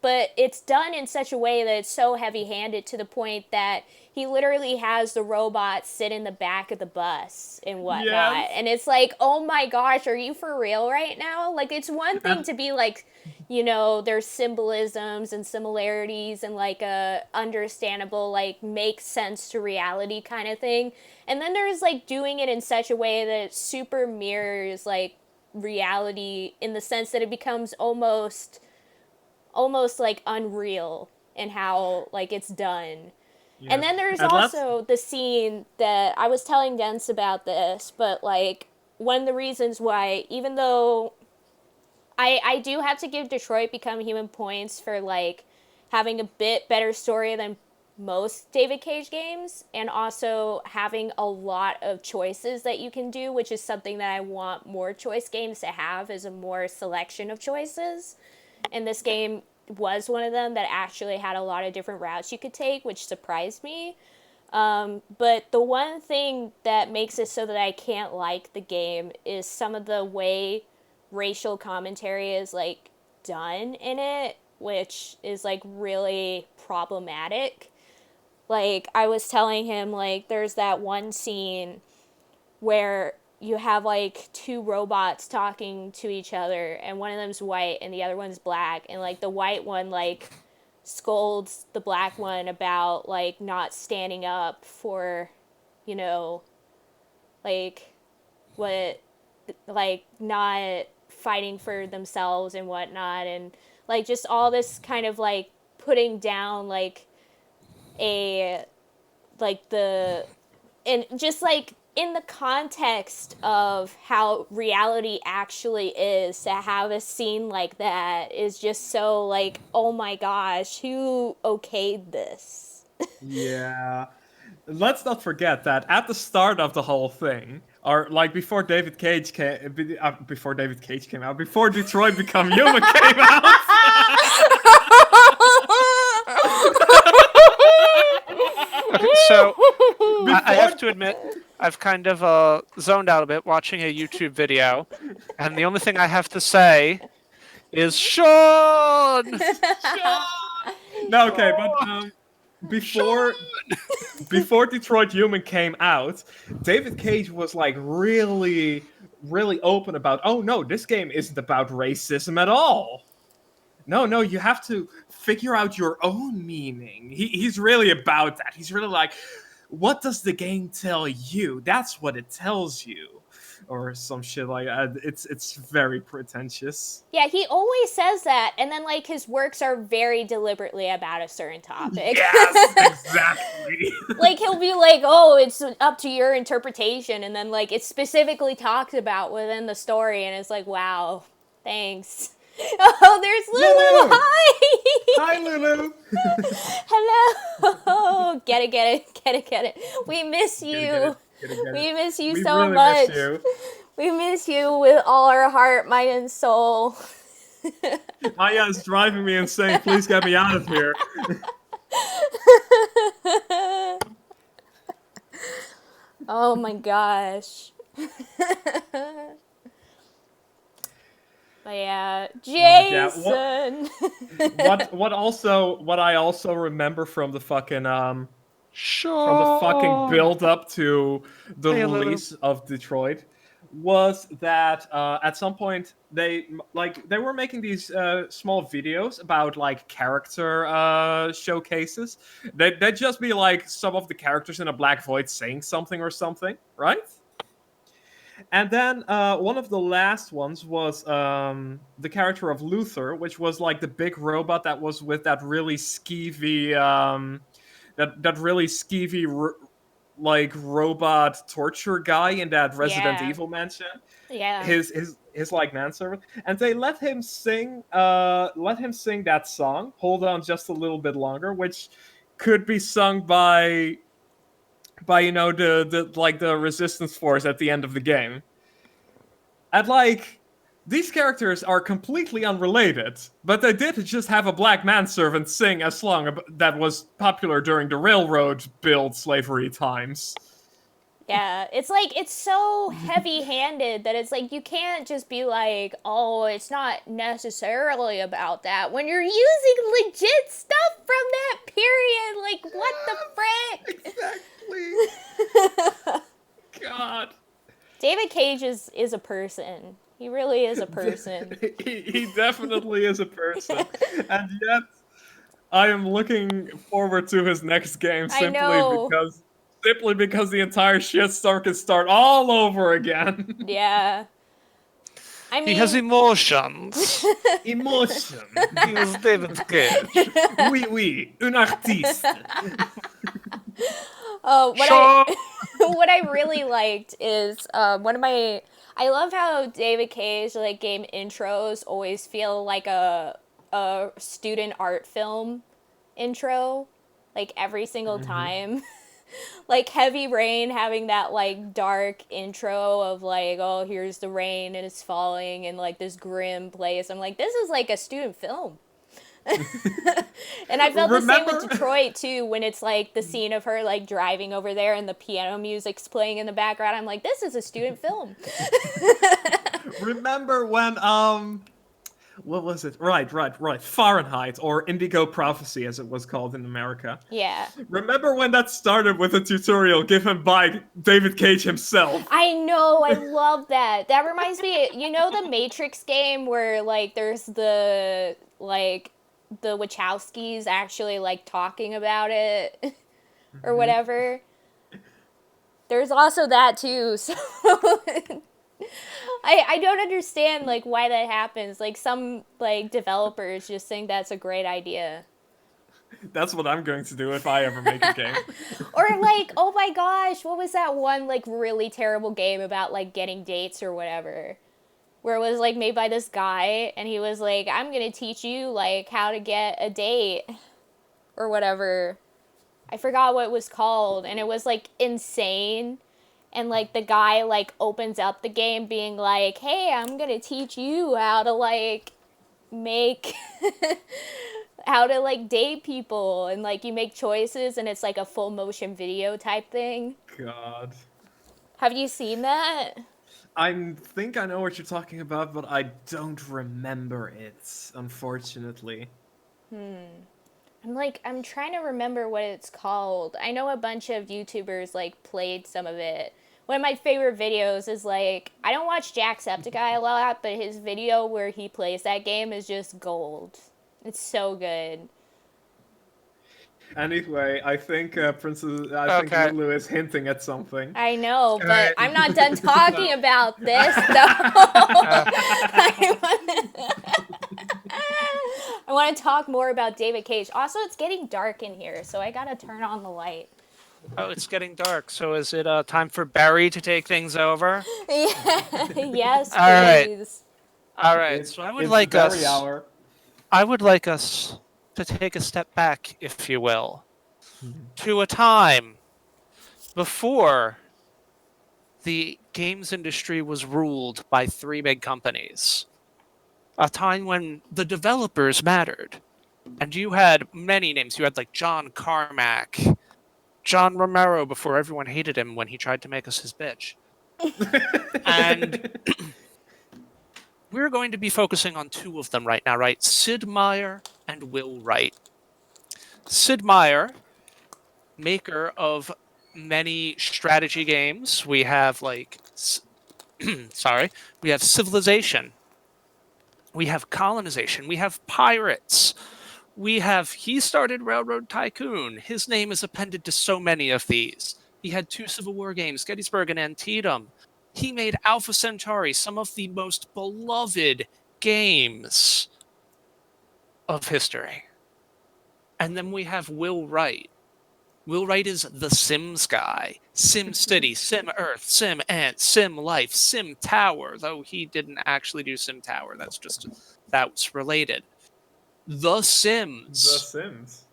But it's done in such a way that it's so heavy handed to the point that he literally has the robot sit in the back of the bus and whatnot. Yes. And it's like, oh my gosh, are you for real right now? Like, it's one thing And to be like, there's symbolisms and similarities and like a understandable, like, makes sense to reality kind of thing. And then there's like doing it in such a way that it super mirrors like reality in the sense that it becomes almost like unreal in how like it's done. And yes. then there's And let's also the scene that I was telling Dents about this, but like one of the reasons why, even though I do have to give Detroit Become Human points for like having a bit better story than most David Cage games, and also having a lot of choices that you can do, which is something that I want more choice games to have, is a more selection of choices. And this game was one of them that actually had a lot of different routes you could take, which surprised me. But the one thing that makes it so that I can't like the game is some of the way racial commentary is like done in it, which is like really problematic. Like I was telling him, like there's that one scene where you have like two robots talking to each other, and one of them's white and the other one's black, and like the white one like scolds the black one about like not standing up for, you know, like what, like not fighting for themselves and whatnot, and like just all this kind of like putting down like a like the and just like in the context of how reality actually is, to have a scene like that is just so like, oh my gosh, who okayed this? Yeah. Let's not forget that at the start of the whole thing, or like before David Cage came out, before Detroit Become Human came out. okay. So I Before have to admit, I've kind of zoned out a bit watching a YouTube video, and the only thing I have to say is Sean, no, okay, but Sean, before Sean. before Detroit Human came out, David Cage was like really, really open about, oh no, this game isn't about racism at all. No, no, you have to figure out your own meaning. He's really about that. He's really like, what does the game tell you? That's what it tells you. Or some shit like that. It's very pretentious. Yeah, he always says that, and then like his works are very deliberately about a certain topic. Yes, exactly. Like he'll be like, "Oh, it's up to your interpretation," and then like it's specifically talked about within the story, and it's like, "Wow, thanks." Oh, there's Lulu. Lulu! Hi. Hi, Lulu! Hello. Get it, get it, get it, get it. We miss Get it, you. get it, get it, get We it. miss you We so really much. miss you. We miss you with all our heart, mind, and soul. Aya is driving me insane. Please get me out of here. Oh my gosh. But yeah, Yeah, Jason. what I also remember from the fucking Sean. build up to the Hey, Lulu. release of Detroit was that at some point they were making these small videos about like character showcases. They'd just be like some of the characters in a black void saying something or something, right? And then one of the last ones was the character of Luther, which was like the big robot that was with that really skeevy, that really skeevy like robot torture guy in that Resident Yeah. Evil mansion. Yeah. His like manservant, and they let him sing that song. Hold on, just a little bit longer, which could be sung by the like the resistance force at the end of the game. And like these characters are completely unrelated, but they did just have a black manservant sing a song that was popular during the railroad build slavery times. Yeah, it's like it's so heavy-handed that it's like you can't just be like, "Oh, it's not necessarily about that" when you're using legit stuff from that period. Like, what the Exactly. God. David Cage is a person. He really is a person. He definitely is a person. And yet, I am looking forward to his next game I know. simply because the entire shitstorm can start all over again. Yeah. I He has mean, emotions. Emotion. He was David Cage. Oui, oui, un artiste. what Sure. I what I really liked is one of my. I love how David Cage like game intros always feel like a student art film intro, like every single time. Like Heavy Rain having that like dark intro of like, oh, here's the rain and it's falling in like this grim place. I'm like, this is like a student film. And I felt the same with Remember? Detroit too, when it's like the scene of her like driving over there and the piano music's playing in the background. I'm like, this is a student film. Remember when what was it? Right. Fahrenheit, or Indigo Prophecy as it was called in America. Yeah. Remember when that started with a tutorial given by David Cage himself? I know, I love that. That reminds me, you know the Matrix game where like there's the Wachowskis actually like talking about it or whatever. There's also that too. So I don't understand like why that happens. Like some like developers just think that's a great idea. That's what I'm going to do if I ever make a game. Or like, oh my gosh, what was that one like really terrible game about like getting dates or whatever? Where it was like made by this guy and he was like, I'm gonna teach you like how to get a date or whatever. I forgot what it was called, and it was like insane. And like the guy like opens up the game being like, hey, I'm gonna teach you how to like make how to like date people, and like you make choices and it's like a full motion video type thing. God. Have you seen that? I think I know what you're talking about, but I don't remember it, unfortunately. I'm trying to remember what it's called. I know a bunch of YouTubers like played some of it. One of my favorite videos is like, I don't watch Jacksepticeye a lot, but his video where he plays that game is just gold. It's so good. Anyway, I think I think Okay. Lulu is hinting at something. I know, but Alright. I'm not done talking about this though. I want to talk more about David Cage. Also, it's getting dark in here, so I gotta turn on the light. Oh, it's getting dark. So is it time for Barry to take things over? Yes, All right. please. All right. So It's very hour. I would like us to take a step back, if you will, to a time before the games industry was ruled by three big companies. A time when the developers mattered. And you had many names. You had like John Carmack, John Romero before everyone hated him when he tried to make us his bitch. And we're going to be focusing on two of them right now, right? Sid Meier and Will Wright. Sid Meier, maker of many strategy games. We have like we have Civilization. We have Colonization. We have Pirates. He started Railroad Tycoon. His name is appended to so many of these. He had two Civil War games, Gettysburg and Antietam. He made Alpha Centauri, some of the most beloved games of history. And then we have Will Wright. Will Wright is the Sims guy. Sim City, Sim Earth, Sim Ant, Sim Life, Sim Tower, though he didn't actually do Sim Tower. That was related. The The Sims. Sims.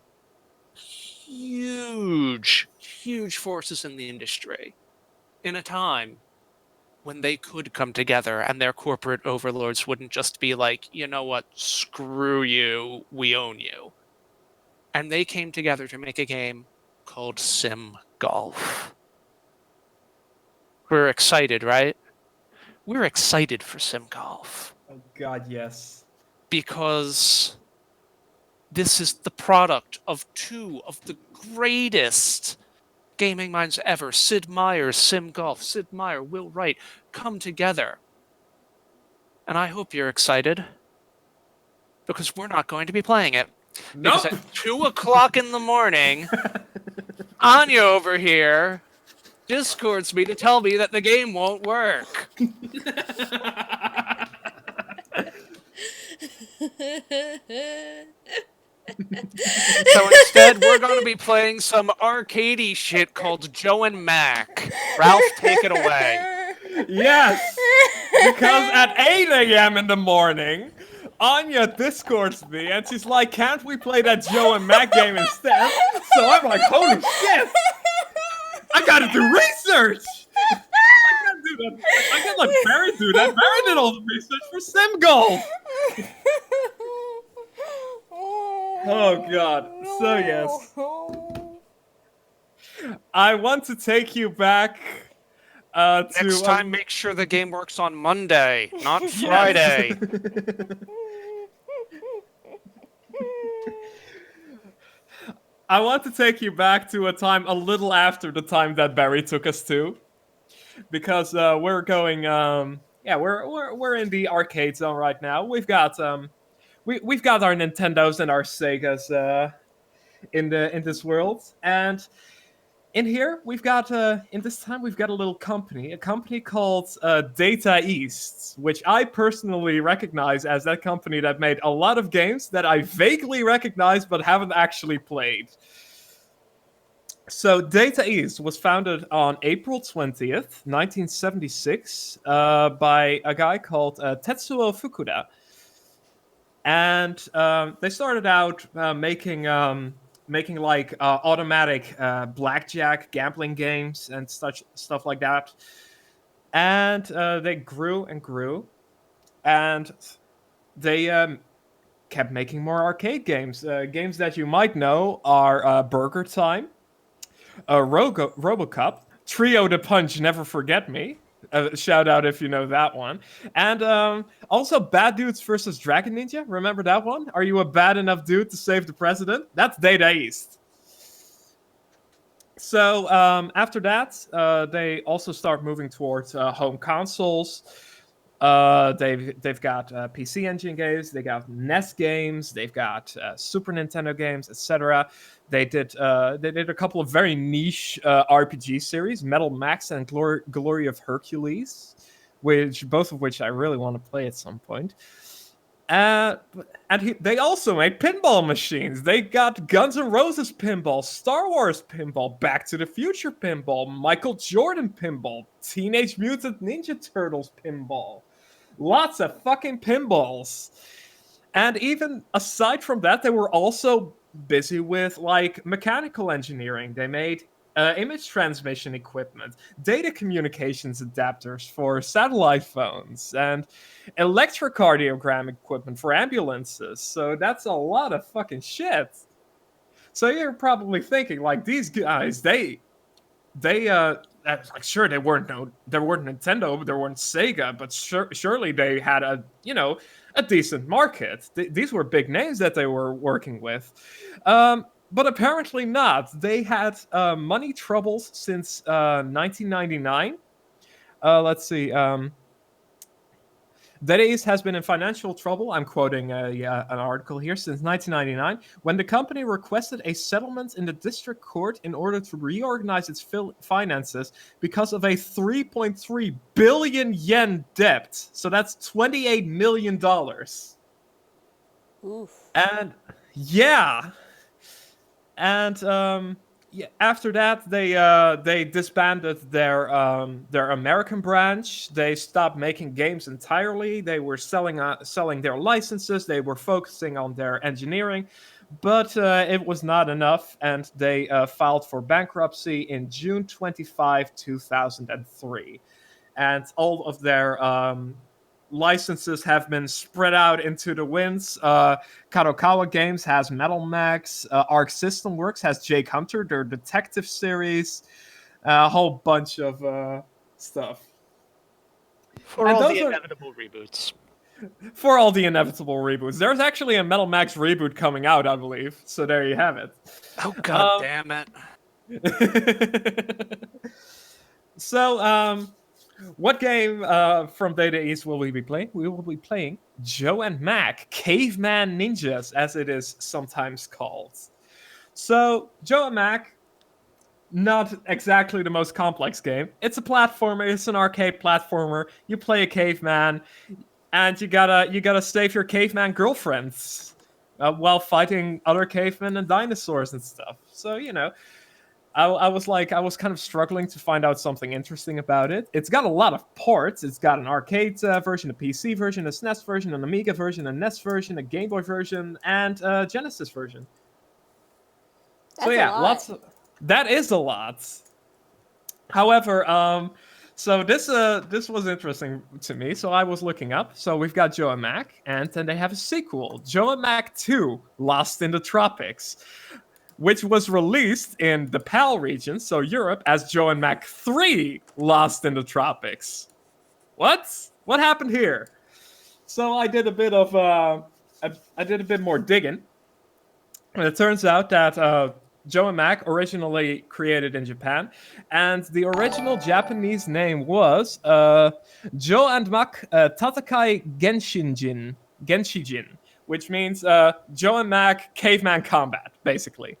Huge forces in the industry in a time when they could come together and their corporate overlords wouldn't just be like, you know what, screw you, we own you. And they came together to make a game called Sim Golf. We're excited, right? We're excited for Sim Golf Oh God, yes. because this is the product of two of the greatest gaming minds ever. Sid Meier's Sim Golf, Sid Meier, Will Wright, come together. And I hope you're excited because we're not going to be playing it. Because Nope. at 2 o'clock in the morning, Anya over here discords me to tell me that the game won't work. So instead, we're going to be playing some arcadey shit called Joe and Mac. Ralph, take it away. Yes, because at 8 a.m. in the morning, Anya discords me and she's like, "Can't we play that Joe and Mac game instead?" So I'm like, "Holy shit! I gotta do research. I can't do that. I can't let Barry do that. Barry did all the research for Sim Golf." Oh God. So yes, I want to take you back Next to time, make sure the game works on Monday, not yes. Friday. I want to take you back to a time a little after the time that Barry took us to, because we're going. Yeah, we're in the arcade zone right now. We've got our Nintendos and our Segas in this world, and in here we've got in this time we've got a company called Data East, which I personally recognize as that company that made a lot of games that I vaguely recognize but haven't actually played. So Data East was founded on April 20th, 1976, by a guy called Tetsuo Fukuda. And they started out making like automatic blackjack gambling games and such stuff like that. And they grew and grew, and they kept making more arcade games. Games that you might know are Burger Time, RoboCop, Trio the Punch, Never Forget Me. Shout out if you know that one. And also Bad Dudes versus Dragon Ninja. Remember that one? Are you a bad enough dude to save the president? That's Data East. So after that, they also start moving towards home consoles. They've got PC Engine games, they got NES games, they've got Super Nintendo games, etc. They did a couple of very niche RPG series, Metal Max and Glory of Hercules, which both of which I really want to play at some point. They also made pinball machines. They got Guns N' Roses pinball, Star Wars pinball, Back to the Future pinball, Michael Jordan pinball, Teenage Mutant Ninja Turtles pinball. Lots of fucking pinballs. And even aside from that, they were also busy with like mechanical engineering. They made image transmission equipment, data communications adapters for satellite phones, and electrocardiogram equipment for ambulances. So that's a lot of fucking shit. So you're probably thinking, like, these guys, like, sure, there weren't Nintendo, there weren't Sega, but surely they had a decent market. These were big names that they were working with. But apparently not. They had money troubles since 1999. Let's see. Dedeis has been in financial trouble. I'm quoting an article here since 1999, when the company requested a settlement in the district court in order to reorganize its finances because of a 3.3 billion yen debt. So that's $28 million. Oof. And yeah, and yeah, after that they disbanded their American branch. They stopped making games entirely. They were selling their licenses. They were focusing on their engineering, but it was not enough, and they filed for bankruptcy in June 25, 2003. and all of their licenses have been spread out into the winds. Kadokawa Games has Metal Max. Arc System Works has Jake Hunter, their detective series. A whole bunch of stuff. For And all the those are inevitable reboots. for all the inevitable reboots. There's actually a Metal Max reboot coming out, I believe. So there you have it. Oh god damn it. So, what game from Data East will we be playing? We will be playing Joe and Mac, Caveman Ninjas, as it is sometimes called. So, Joe and Mac, not exactly the most complex game. It's a platformer. It's an arcade platformer. You play a caveman, and you gotta save your caveman girlfriends while fighting other cavemen and dinosaurs and stuff. So I was kind of struggling to find out something interesting about it. It's got a lot of ports. It's got an arcade version, a PC version, a SNES version, an Amiga version, a NES version, a Game Boy version, and a Genesis version. So That's a yeah, lot. that is a lot. However, so this was interesting to me. So I was looking up. So we've got Joe and Mac, and then they have a sequel, Joe and Mac 2: Lost in the Tropics, which was released in the PAL region, so Europe, as Joe and Mac 3: Lost in the Tropics. What? What happened here? So I did a bit of I did a bit more digging, and it turns out that Joe and Mac originally created in Japan, and the original Japanese name was Joe and Mac Tatakai Genshijin, which means Joe and Mac Caveman Combat, basically.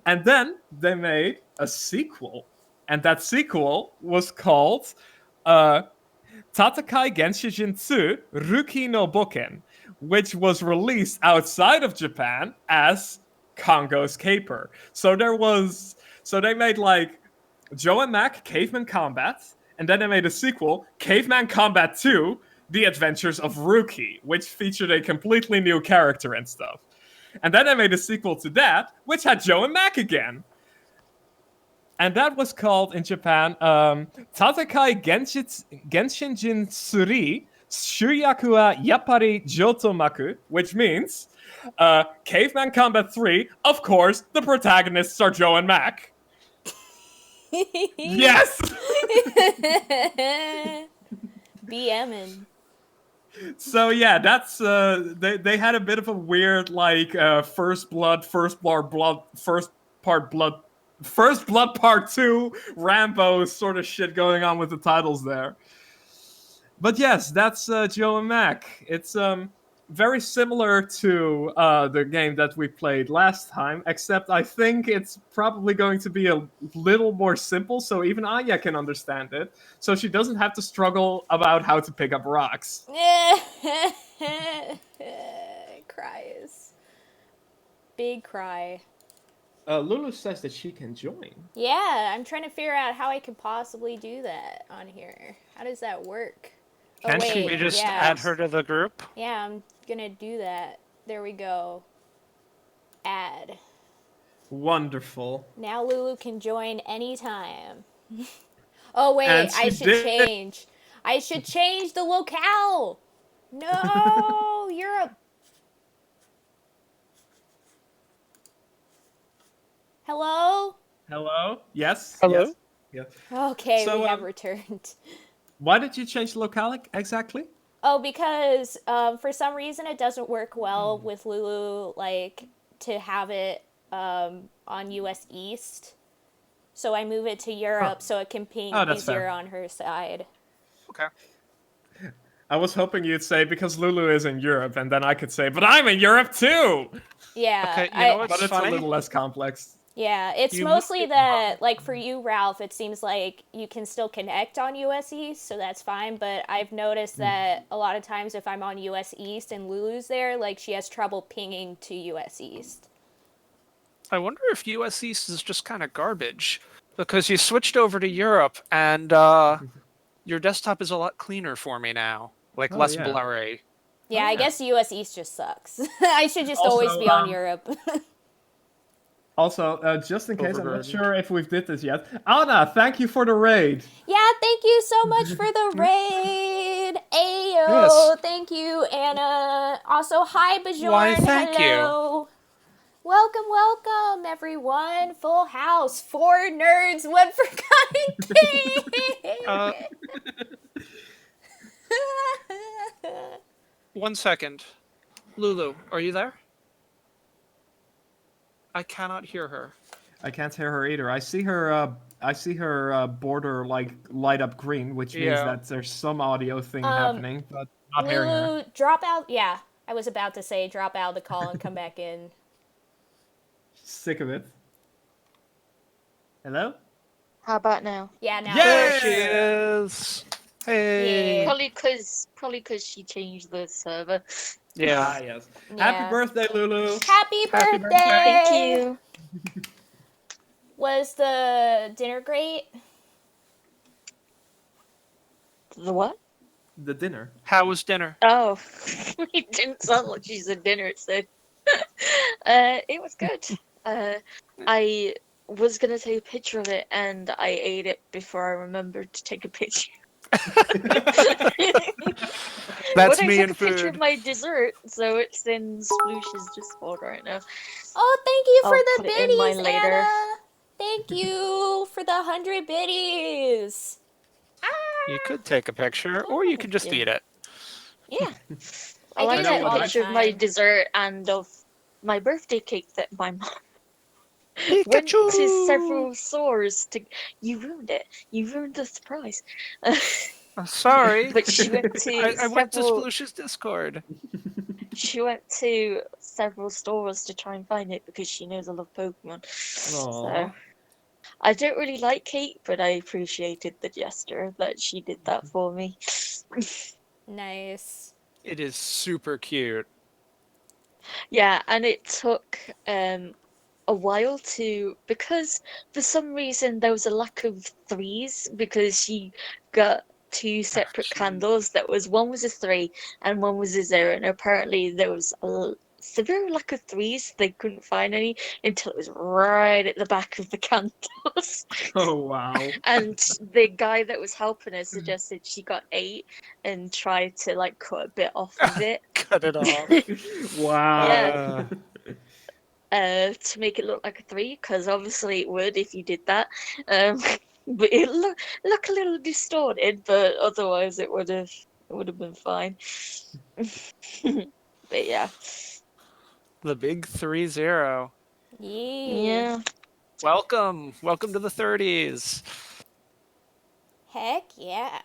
And then they made a sequel, and that sequel was called uh, Tatakai Genshijin 2 Ruki no Boken, which was released outside of Japan as Congo's Caper. So they made like Joe and Mac Caveman Combat, and then they made a sequel, Caveman Combat 2 The Adventures of Ruki, which featured a completely new character and stuff. And then I made a sequel to that, which had Joe and Mac again. And that was called in Japan Tatakai Genshinjin Suri Shuryaku wa Yappari Jotomaku, which means Caveman Combat 3, of course, the protagonists are Joe and Mac. Yes! BMing. So yeah, that's they had a bit of a weird like first blood part 2 Rambo sort of shit going on with the titles there. But yes, that's Joe and Mac. It's very similar to the game that we played last time, except I think it's probably going to be a little more simple, so even Anya can understand it, so she doesn't have to struggle about how to pick up rocks. Cries. Big cry. Lulu says that she can join. Yeah, I'm trying to figure out how I could possibly do that on here. How does that work? Can oh, she? wait. We just yeah. add her to the group. Yeah, I'm gonna do that. There we go. Add. Wonderful. Now Lulu can join anytime. Oh, wait, And I she should did. change. I should change the locale. No, Europe. Hello? Hello? Yes? Hello? Yes. Okay, So, we have returned. Why did you change the locale exactly? Oh, because for some reason it doesn't work well with Lulu, like, to have it on US East. So I move it to Europe so it can ping Oh, that's easier fair. on her side. Okay. I was hoping you'd say because Lulu is in Europe, and then I could say, but I'm in Europe too! Yeah, Okay, you know what's But it's funny? a little less complex. yeah, it's You mostly moved it that, like, for you, Ralph, it seems like you can still connect on US East, so that's fine, but I've noticed that a lot of times if I'm on US East and Lulu's there, like, she has trouble pinging to US East. I wonder if US East is just kind of garbage because you switched over to Europe and your desktop is a lot cleaner for me now, like Oh, less yeah. blurry. Yeah, Oh, I yeah. guess US East just sucks. I should just always Also, be on Europe. Also, just in case, I'm not Overburdened. sure if we've did this yet. Anna, thank you for the raid. Yeah, thank you so much for the raid. Yes. Ayo, thank you, Anna. Also, hi, Why, Bajorn. thank you. Hello. Welcome, welcome, everyone. Full house. 4 nerds, 1 forgotten Uh, king. 1 second. Lulu, are you there? I cannot hear her. I can't hear her either. I see her. Border like light up green, which means Yeah. that there's some audio thing happening, but not hearing her. Lulu, drop out. Yeah, I was about to say drop out of the call and come back in. Sick of it. Hello? How about now? Yeah, now it There Yay! she works. is. Hey. Yeah. Probably cause she changed the server. Yeah. Yes. Yeah. Happy birthday, Lulu. Happy Happy birthday! birthday. Thank you. Was the dinner great? The what? The dinner. How was dinner? Oh, it didn't sound like she said dinner. It said, it was good. I was gonna take a picture of it, and I ate it before I remembered to take a picture. That's But I me took and a picture of food. my dessert, so it's in Sploosh's Discord right now. Oh, thank you for I'll the put it in mine biddies, later. Anna. Thank you for the 100 biddies. You could take a picture, or you could just Yeah. eat it. Yeah. I I do like that to all take a the picture of my time. dessert and of my birthday cake that my mom went to Pikachu! several stores to. You ruined it. You ruined the surprise. Sorry. But she went to I went to several. Sploosh's Discord. She went to several stores to try and find it because she knows I love Pokemon. Aww. So I don't really like cake, but I appreciated the gesture that she did that for me. Nice. It is super cute. Yeah, and it took a while to, because for some reason there was a lack of threes because she got two separate She- candles. That was, one was a 3 and one was a 0, and apparently there was a severe lack of threes. They couldn't find any until it was right at the back of the candles. Oh wow. And the guy that was helping her suggested she got 8 and tried to like cut a bit off of it. Cut it off. Wow. To make it look like a 3, because obviously it would if you did that. But it look a little distorted, but otherwise it would have been fine. But yeah, The big 3-0. Yeah. Welcome. Welcome to the 30s. Heck yeah.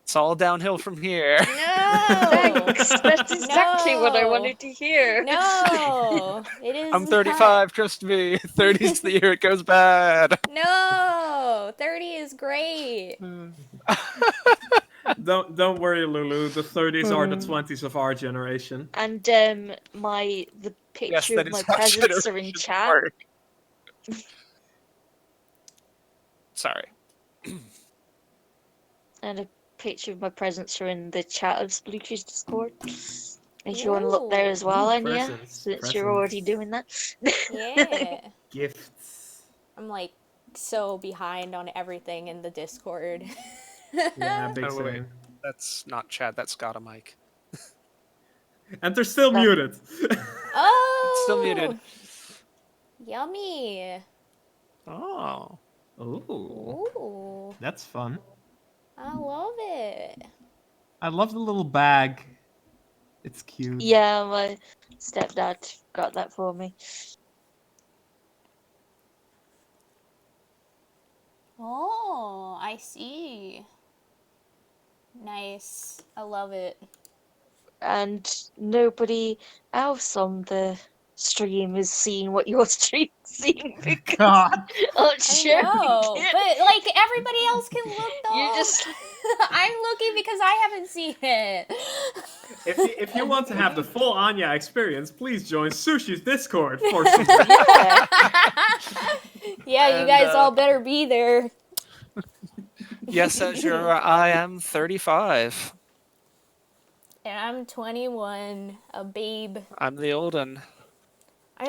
It's all downhill from here. No. Thanks. That's exactly what I No. wanted to hear. No. It is I'm not. 35, trust me. 30's the year it goes bad. No. 30 is great. Don't worry, Lulu. The 30s are the Hmm. 20s of our generation. And the Yes, picture that of my is our presents are in generation. chat. Sorry. And a picture of my presents are in the chat of Spluky's Discord. If you want to look there as well, Ooh, Anya, presents, since you're already doing that. Yeah. Gifts. I'm like so behind on everything in the Discord. Yeah, big Oh, wait. same. That's not Chad, that's got a mic. And they're still That- muted. Oh. It's still muted. Yummy. Oh. Ooh, Ooh. that's fun. I love it. I love the little bag. It's cute. Yeah, my stepdad got that for me. Oh, I see. Nice. I love it. And nobody else on the stream is seeing what your stream's seeing because God. I'm I sharing know, it. but like everybody else can look though. You just I'm looking because I haven't seen it. If you want to have the full Anya experience, please join Sushi's Discord for some. yeah. Yeah, you And, guys all better be there. Yes, Azure, I am 35. And I'm 21, a babe. I'm the old one.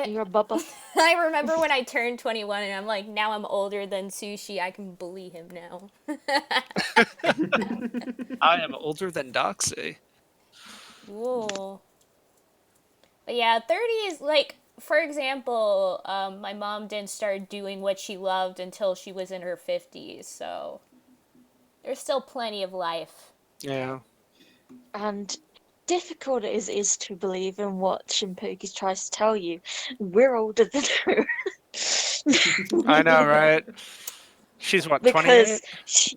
You're a bubba. I remember when I turned 21 and I'm like, now I'm older than Sushi. I can bully him now. I am older than Doxy. Whoa. But yeah, 30 is like, for example, my mom didn't start doing what she loved until she was in her 50s, so there's still plenty of life. Yeah. And difficult it is to believe in what Shinpoki tries to tell you. We're older than her. I know, right? She's what, Because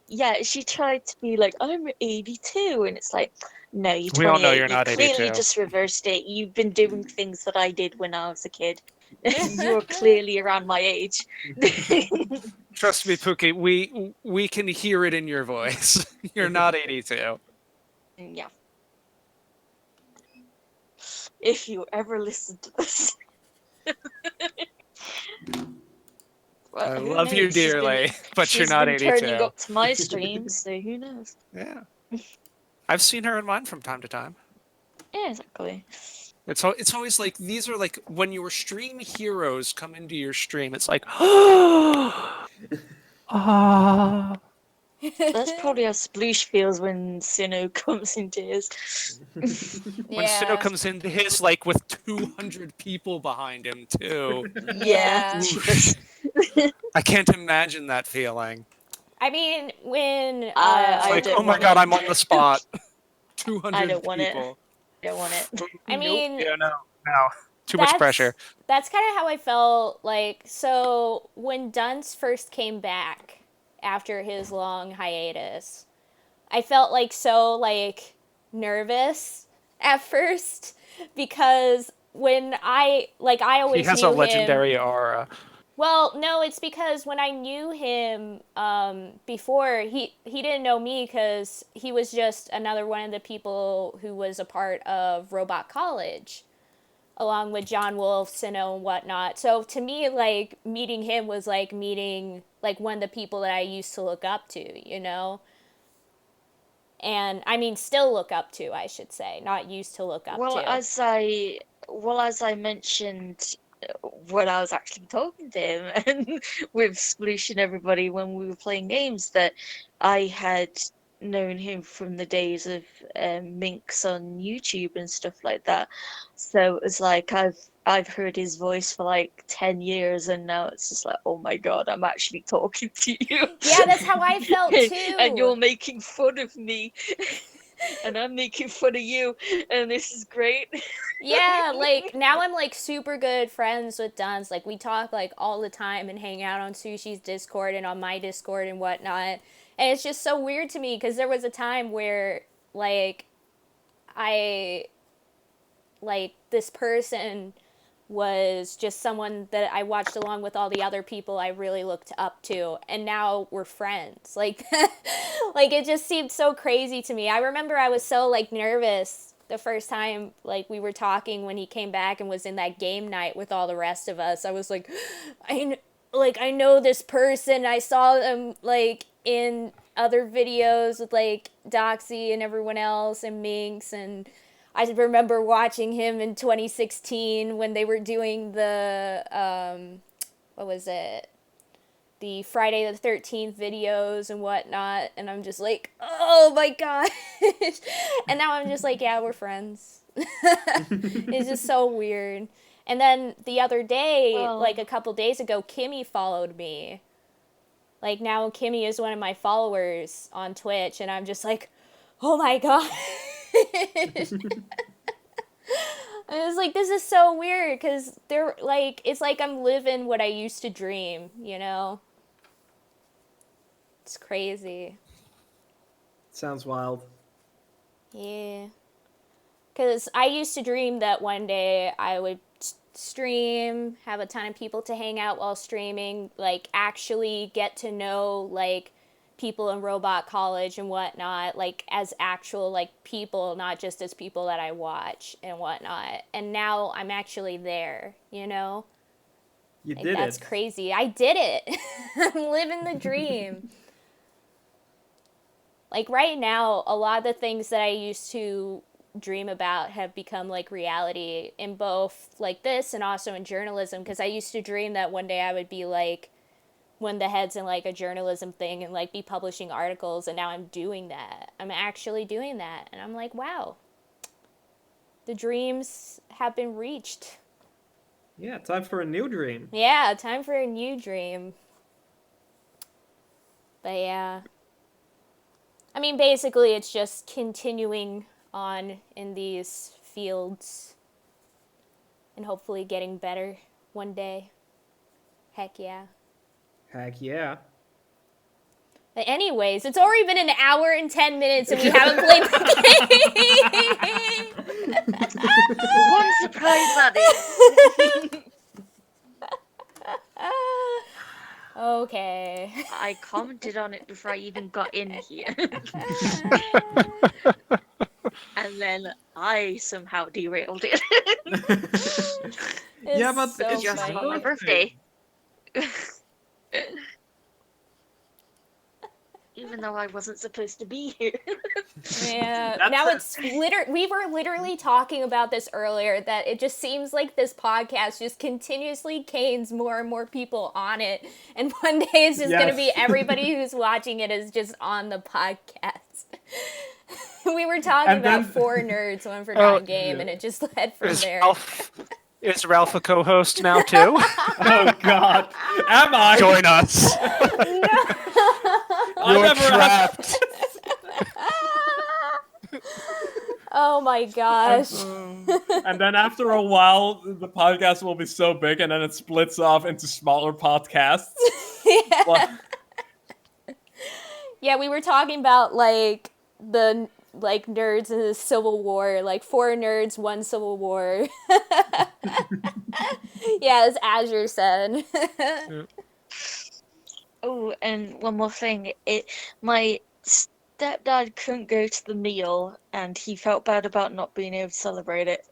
28? she tried to be like, I'm 82, and it's like, no, you're We all know 28. you're You've not clearly 82. just reversed it. You've been doing things that I did when I was a kid. You're clearly around my age. Trust me, Pookie, we can hear it in your voice. You're not 82. Yeah. If you ever listen to this. Well, I who love you knows? dearly, but you're She's not been turning 82. up to my streams, so who knows? Yeah. I've seen her in mine from time to time. Yeah, exactly. It's always like these are like when your stream heroes come into your stream, it's like ah. That's probably how Sploosh feels when Sinnoh comes into his. When Sinnoh Yeah. comes into his like with 200 people behind him too. Yeah, Yeah. she does. I can't imagine that feeling. I mean, when It's I like, don't oh my want god, it. I'm on the spot. I 200 don't want it. people. I don't want it. I Nope. mean, Yeah, no. No. Too much that's pressure. that's kind of how I felt like so when Dunce first came back after his long hiatus. I felt like so like nervous at first because when I He always has a knew him. legendary aura. Well, no, it's because when I knew him before, he didn't know me because he was just another one of the people who was a part of Robot College, along with John Wolfe, Sinnoh, and whatnot. So to me, like meeting him was like meeting like one of the people that I used to look up to, you know. And I mean, still look up to, I should say, not used to look up Well, to. as I mentioned when I was actually talking to him and with Sploosh and everybody when we were playing games, that I had known him from the days of Minx on YouTube and stuff like that. So it's like I've heard his voice for like 10 years, and now it's just like, oh my god, I'm actually talking to you. Yeah, that's how I felt And too. you're making fun of me. And I'm making fun of you, and this is great. Yeah, like now I'm like super good friends with Duns. Like we talk like all the time and hang out on Sushi's Discord and on my Discord and whatnot. And it's just so weird to me because there was a time where like I like this person was just someone that I watched along with all the other people I really looked up to, and now we're friends. Like like it just seemed so crazy to me. I remember I was so like nervous the first time like we were talking when he came back and was in that game night with all the rest of us. I was like I know this person. I saw them like in other videos with like Doxy and everyone else and Minx, and I remember watching him in 2016 when they were doing the what was it? The Friday the 13th videos and whatnot, and I'm just like, oh my god. And now I'm just like, yeah, we're friends. It's just so weird. And then the other day, like a Well, couple days ago, Kimmy followed me. Like now Kimmy is one of my followers on Twitch, and I'm just like, oh my god. And it's like this is so weird because they're like it's like I'm living what I used to dream, you know? It's crazy. Sounds wild. Yeah. Because I used to dream that one day I would stream, have a ton of people to hang out while streaming, like actually get to know like people in Robot College and whatnot, like as actual like people, not just as people that I watch and whatnot. And now I'm actually there, you know? You Like did that's it. crazy. I did it. I'm living the dream. Like right now, a lot of the things that I used to dream about have become like reality in both like this and also in journalism, because I used to dream that one day I would be like one of the heads in like a journalism thing and like be publishing articles, and now I'm doing that. I'm actually doing that, and I'm like, wow, the dreams have been reached. Yeah, time for a new dream. Yeah, time for a new dream. But yeah, I mean, basically it's just continuing on in these fields and hopefully getting better one day. Heck yeah. Heck yeah. But anyways, it's already been an hour and 10 minutes and we haven't played the game. One surprise that is. Okay. I commented on it before I even got in here. And then I somehow derailed it. Yeah, but so it's Just funny. on my birthday. birthday. Even though I wasn't supposed to be here. Yeah. That's Now a- it's we were literally talking about this earlier, that it just seems like this podcast just continuously gains more and more people on it. And one day it's just going to be Yes. everybody who's watching it is just on the podcast. We were talking And about then- 4 nerds, one forgotten game, yeah. and it just led from Is there. Ralph a co-host now too? Oh God, am I? Join us. I You're never had- trapped. Oh my gosh. And then after a while, the podcast will be so big, and then it splits off into smaller podcasts. Well, Yeah, we were talking about like the like nerds in the Civil War, like 4 nerds, 1 Civil War. Yeah, as Azure said. Oh, and one more thing. My stepdad couldn't go to the meal, and he felt bad about not being able to celebrate it.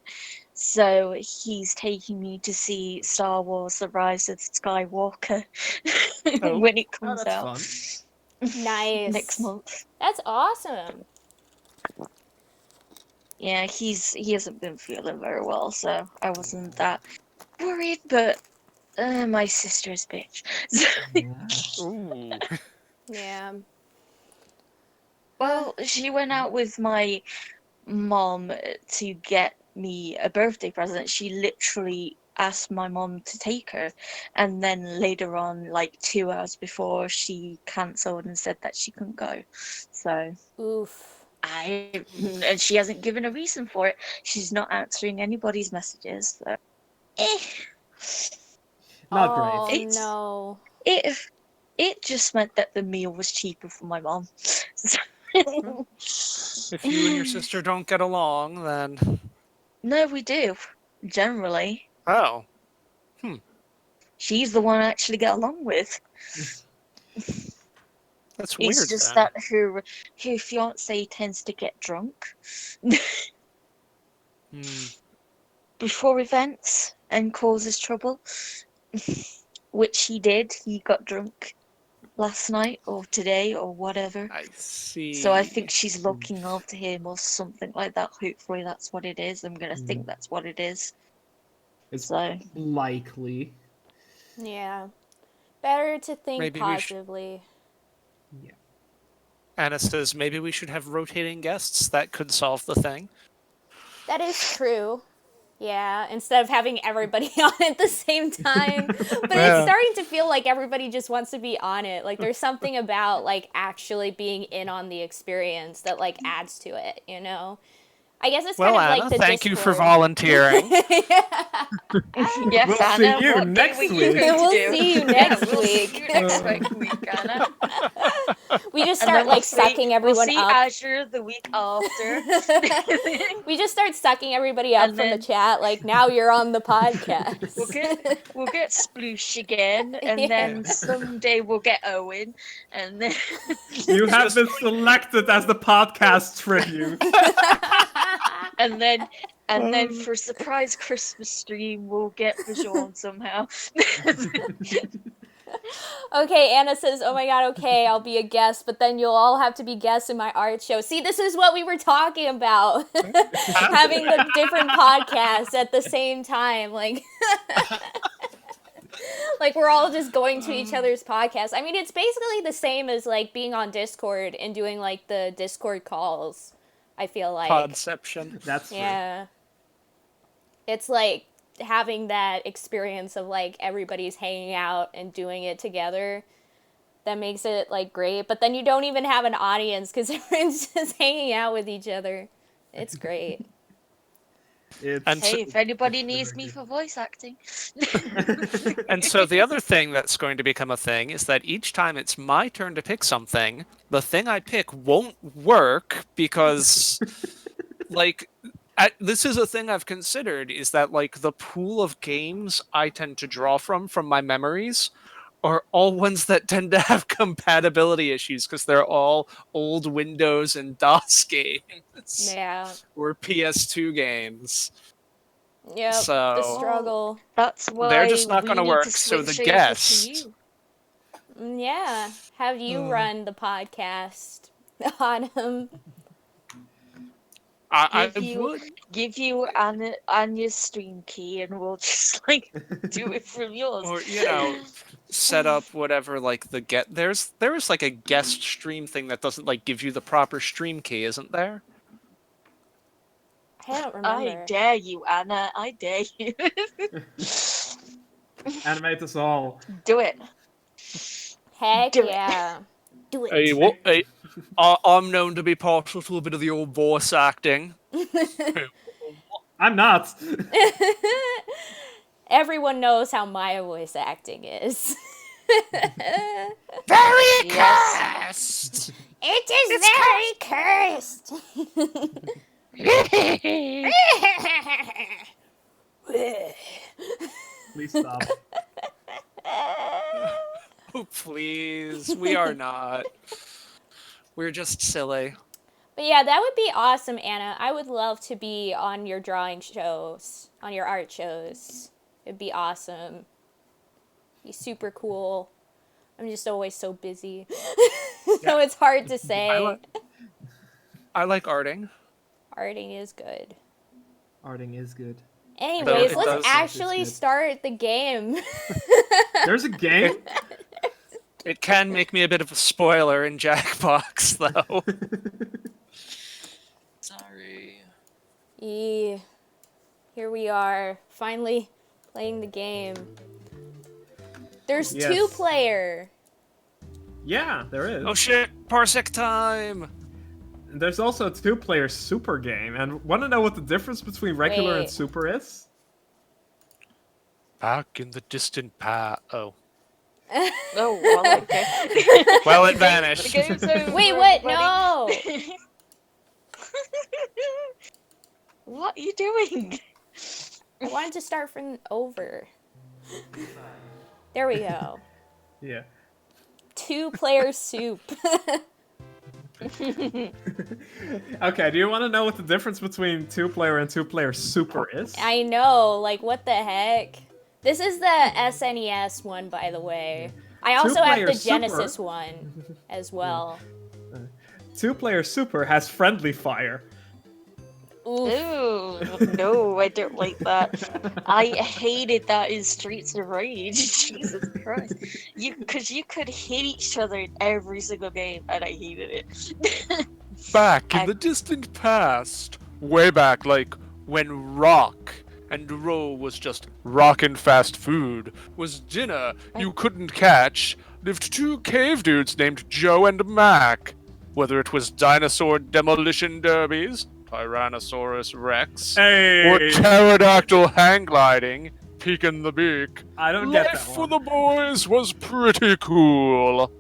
So he's taking me to see Star Wars: The Rise of Skywalker Oh. when it oh, comes that's out fun. Nice. next month. That's awesome. Yeah, he hasn't been feeling very well, so I wasn't that worried. But my sister's a bitch. Ooh. Yeah. Well, she went out with my mom to get me a birthday present. She literally asked my mom to take her, and then later on, like 2 hours before, she cancelled and said that she couldn't go. So Oof. and she hasn't given a reason for it. She's not answering anybody's messages. So, Not Oh great. It's- no. it just meant that the meal was cheaper for my mom. If you and your sister don't get along, then No, we do. Generally, oh, she's the one I actually get along with. that's weird. It's just then. that her fiance tends to get drunk Hmm. before events and causes trouble, which he did. He got drunk last night or today or whatever. I see. So I think she's looking after him or something like that. Hopefully that's what it is. I'm gonna think that's what it is. It's So likely. Yeah. Better to think Maybe we should- positively. Yeah. Anna says maybe we should have rotating guests. That could solve the thing. That is true. Yeah, instead of having everybody on at the same time. But Yeah. it's starting to feel like everybody just wants to be on it. Like there's something about like actually being in on the experience that like adds to it, you know? I guess it's Well, kind of Anna, like the thank you for Discord. volunteering. yes, We'll Anna, see you what day next were you week. going to We'll do? see you Yeah, next we'll see week. you next week, Anna. We just And start then we'll like sucking everyone we'll see up. Azure the week after. We just start sucking everybody up And from the then- chat. Like now you're on the podcast. We'll get Sploosh again, and then someday we'll get Owen, and then You have been selected as the podcast tribute. and then for surprise Christmas stream we'll get Bajon somehow. Okay, Anna says, oh my god, okay, I'll be a guest, but then you'll all have to be guests in my art show. See, this is what we were talking about. Having the different podcasts at the same time. Like, like we're all just going to each other's podcasts. I mean, it's basically the same as like being on Discord and doing like the Discord calls, I feel like. Podception. That's true. Yeah. It's like having that experience of like everybody's hanging out and doing it together that makes it like great, but then you don't even have an audience because everyone's just hanging out with each other. It's great. And so, Hey, if anybody needs me for voice acting. and so the other thing that's going to become a thing is that each time it's my turn to pick something, the thing I pick won't work because, like, this is a thing I've considered, is that, like, the pool of games I tend to draw from my memories are all ones that tend to have compatibility issues because they're all old Windows and DOS games Yeah. or PS2 games. Yep. So The struggle. That's why they're just not we going to need work. to So the switch over to guest, you. Yeah. Have you run the podcast on him? I Give you- would. Give you Anya's stream key, and we'll just like do it from yours. Or set up whatever, like the get. There is like a guest stream thing that doesn't like give you the proper stream key, isn't there? I don't I remember. dare you, Anna. I dare you. Animate us all. Do it. Heck Do it. yeah. Do it. Hey, what? Hey, I'm known to be partial to a bit of the old voice acting. I'm not. Everyone knows how my voice acting is. Very Yes. cursed. It is very cursed. Please stop. Oh, please, we are not. We're just silly. But yeah, that would be awesome, Anna. I would love to be on your drawing shows, on your art shows. It'd be awesome. Be super cool. I'm just always so busy. So it's hard to say. I like arting. Arting is good. Arting is good. Anyways, it let's does- actually it's good. start the game. There's a game? It can make me a bit of a spoiler in Jackbox, though. Sorry. Yeah. Here we are, finally playing the game. There's Yes. 2-player. Yeah, there is. Oh shit! Parsec time. There's also a 2-player super game. And want to know what the difference between regular and Wait. super is? Back in the distant past. Oh. Oh, well, okay. Well, it The vanished. game's over, Wait, what? buddy. No! What are you doing? I wanted to start from over. There we go. Yeah. 2-player soup. Okay, do you want to know what the difference between 2-player and 2-player super is? I know, like, what the heck? This is the SNES one, by the way. I also have 2-player the super. Genesis one as well. 2-player super has friendly fire. Oof. Ooh, no, I don't like that. I hated that in Streets of Rage. Jesus Christ. Because you could hit each other in every single game, and I hated it. Back in I- the distant past. Way back, like, when rock and roll was just rockin' fast food, was dinner you couldn't catch, lived 2 cave dudes named Joe and Mac. Whether it was dinosaur demolition derbies, Tyrannosaurus Rex, Hey! or pterodactyl hang gliding, peeking the beak, I don't get life that for one. the boys was pretty cool.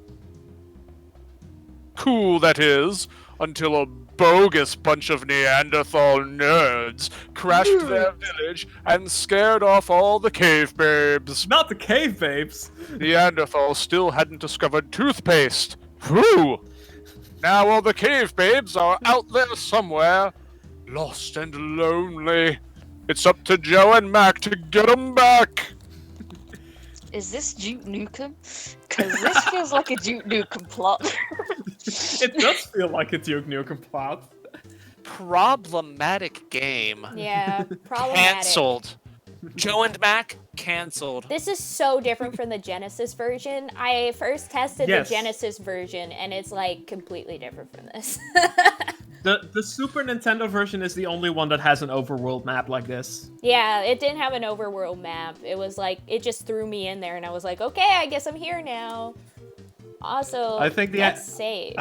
Cool, that is, until a bogus bunch of Neanderthal nerds crashed their village and scared off all the cave babes. Not the cave babes. Neanderthals still hadn't discovered toothpaste. Whew! Now all the cave babes are out there somewhere, lost and lonely. It's up to Joe and Mac to get 'em back. is this Duke Nukem? Because this feels like a Duke Nukem plot. It does feel like a Duke Nukem plot. Problematic game. Yeah, problematic. Cancelled. Joe and Mac, cancelled. This is so different from the Genesis version. I first tested Yes. the Genesis version, and it's like completely different from this. The Super Nintendo version is the only one that has an overworld map like this. Yeah, it didn't have an overworld map. It was like, it just threw me in there, and I was like, okay, I guess I'm here now. Also, I think the let's save.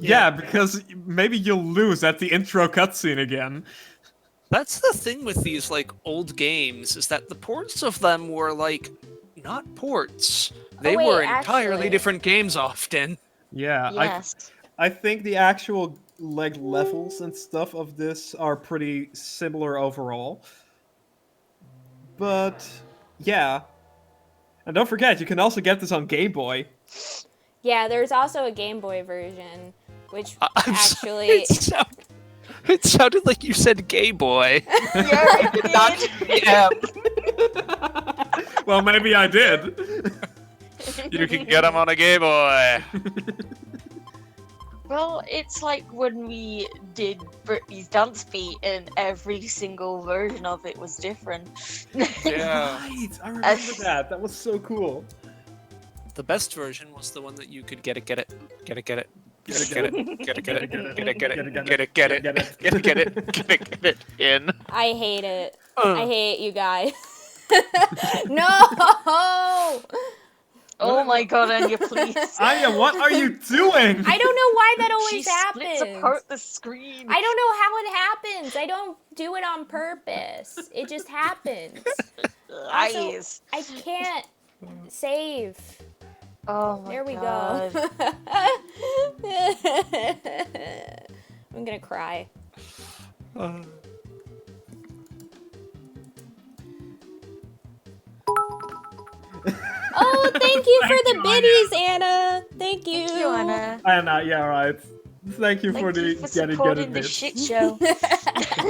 yeah, because maybe you'll lose at the intro cutscene again. That's the thing with these like old games, is that the ports of them were like not ports. They wait, were entirely actually- different games often. Yeah, Yes. I think the actual like levels and stuff of this are pretty similar overall. But yeah. And don't forget, you can also get this on Game Boy. Yeah, there's also a Game Boy version, which I'm actually... sorry, it sounded like you said gay boy. Yeah, it Not did. yeah. Well, maybe I did. You can get them on a gay boy. Well, it's like when we did Britney's dance beat, and every single version of it was different. Yeah. Right, I remember that. That was so cool. The best version was the one that you could get it. Get it, Get it, get it, get it, get it, get it, get it, get it, get it, get it, get it, get it, get it in. I hate it. Uh. I hate you guys. No! Oh my god, Anya, please. Anya, what are you doing? I don't know why that She always splits happens. apart the screen. I don't know how it happens. I don't do it on purpose. It just happens. Also, Eyes. I can't save. Oh my There we god. go. I'm gonna cry. Oh, thank you for the biddies, Anna. Thank you. Thank you, Anna. Anna, yeah, right. Thank you for Thank you the for getting supporting good the bits. shit show.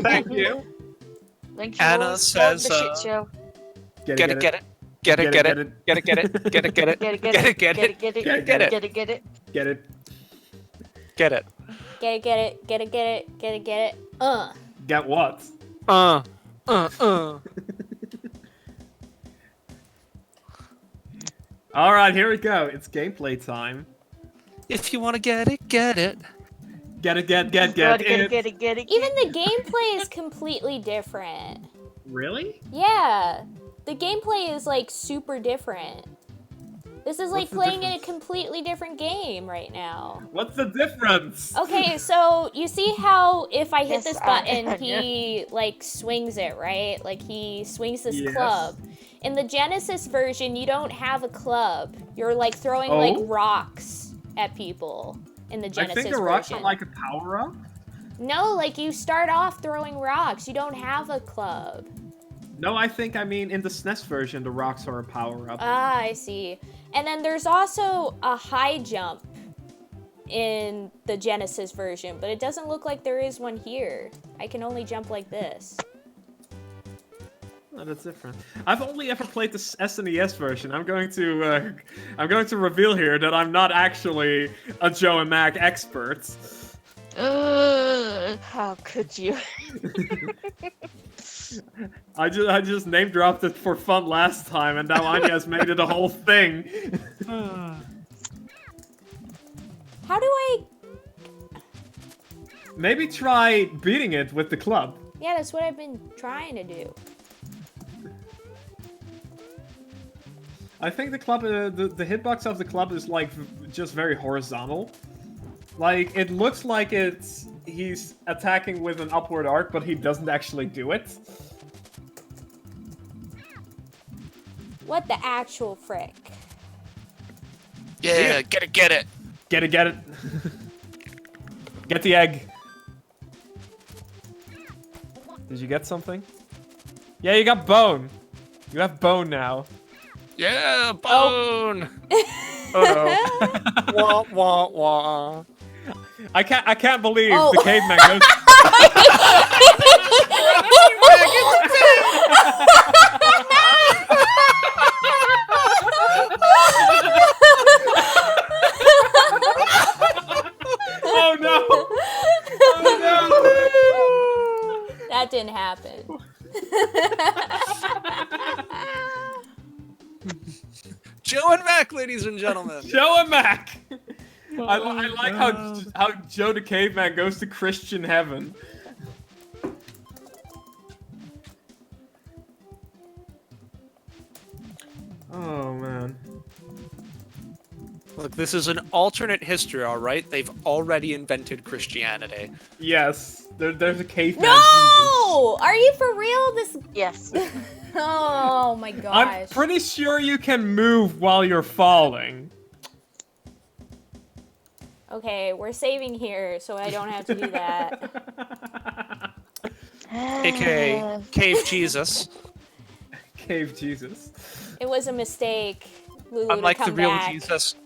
Thank you. Thank you Anna for supporting says, the shit show. Get it, get it, get it, get it, get it, get it, get it, get it, Get it, get it, get it, get it, get it, get get it, it, get it, get it. Get it. get it. Get it, get it, get it, get it, get it. Get what? Uh. Alright, here we go. It's gameplay time. If you want to get it, get it. Get it, get Gotta get it, get it, get it. Even the gameplay is completely different. Really? Yeah, the gameplay is like super different. This is like What's the playing in a difference? completely different game right now. What's the difference? Okay, so you see how if I hit Yes, this I button, can, he like swings it, right? Like he swings this Yes. club. In the Genesis version, you don't have a club. You're like throwing Oh? like rocks at people in the I Genesis think the rocks version. are like a power-up. No, like you start off throwing rocks. You don't have a club. No, I mean in the SNES version, the rocks are a power-up. Ah, I see. And then there's also a high jump in the Genesis version, but it doesn't look like there is one here. I can only jump like this. Oh, that's different. I've only ever played the SNES version. I'm going to reveal here that I'm not actually a Joe and Mac expert. How could you? I just name dropped it for fun last time, and now Anya's made it a whole thing. How do I... Maybe try beating it with the club. Yeah, that's what I've been trying to do. I think the club, the hitbox of the club is like just very horizontal. Like it looks like he's attacking with an upward arc, but he doesn't actually do it. What the actual frick? Yeah, get it, get it. Get it, get it. Get the egg. Did you get something? Yeah, you got bone. You have bone now. Yeah, bone. Oh no. Wah wah wah. I can't believe Oh. the caveman goes. Joe and Mac, ladies and gentlemen. Joe and Mac. I Oh, like God. how Joe the caveman goes to Christian heaven. Oh man. Look, this is an alternate history, all right? They've already invented Christianity. Yes, there's a caveman. No! Are you for real? This. Yes. Oh my gosh. I'm pretty sure you can move while you're falling. Okay, we're saving here, so I don't have to do that. AKA Cave Jesus. Cave Jesus. It was a mistake, Lulu, Unlike to the come real back. Jesus,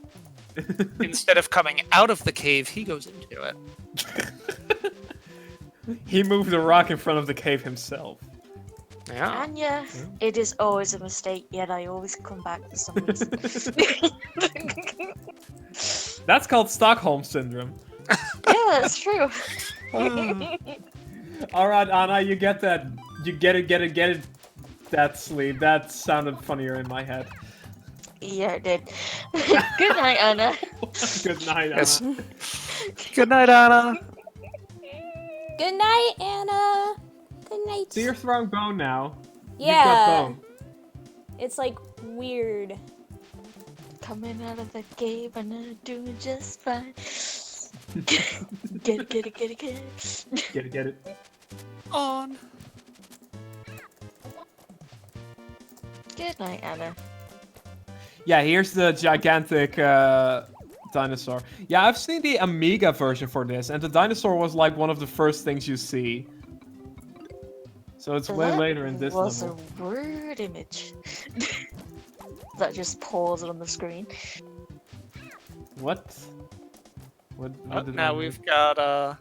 instead of coming out of the cave, he goes into it. He moved the rock in front of the cave himself. Yeah. Anya, it is always a mistake, yet I always come back for some reason. That's called Stockholm syndrome. Yeah, that's true. All right, Anna, you get that. You get it. That sleep. That sounded funnier in my head. Yeah, it did. Good night, Anna. Good night, Anna. Yes. Good night, Anna. Good night, Anna. Good night. So you're throwing bone now. Yeah. You've got bone. It's like weird. Coming out of the cave and I'm doing just fine. Get it. Get it. On. Good night, Anna. Yeah, here's the gigantic dinosaur. Yeah, I've seen the Amiga version for this, and the dinosaur was like one of the first things you see. So it's way That later in this was level. a word image. That just paused on the screen. What? What did I Now do? we've got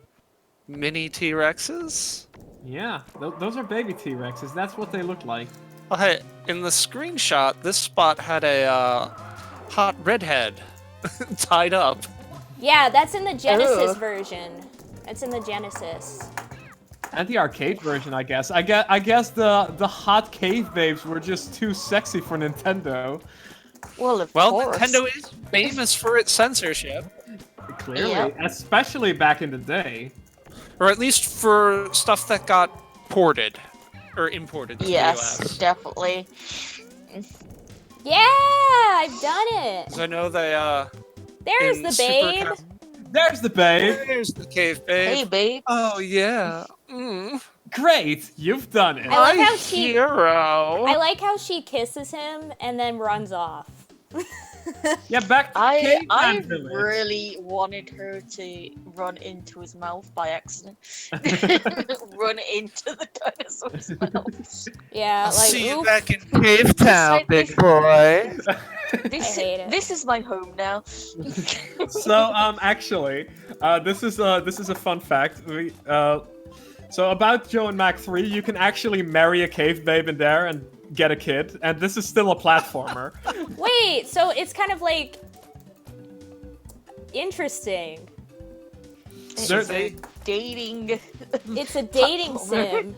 mini T-Rexes. Yeah, those are baby T-Rexes. That's what they look like. Oh, hey, in the screenshot, this spot had a hot redhead tied up. Yeah, that's in the Genesis Ugh. version. That's in the Genesis. And the arcade version, I guess. I guess the hot cave babes were just too sexy for Nintendo. Well, of Well, course. Nintendo is famous for its censorship, Clearly, Yep. especially back in the day. or at least for stuff that got ported or imported to the Yes, US. definitely. Yeah, I've done it. 'Cause I know they There's in the Super babe. Cas- There's the babe. There's the cave babe. Hey, babe. Oh yeah. Mm. Great, you've done it. I like My how she- hero. I like how she kisses him and then runs off. Yeah, back to I caveman village. really wanted her to run into his mouth by accident. Run into the dinosaur's mouth. Yeah, I'll like see you oof. back in Cave Town, like big this- boy. This, I hate it. this is my home now. So actually, this is a fun fact. So about Joe and Mac 3, you can actually marry a cave babe in there and get a kid, and this is still a platformer. Wait, so it's kind of like interesting. It's There- a dating. It's a dating Platformer. sim.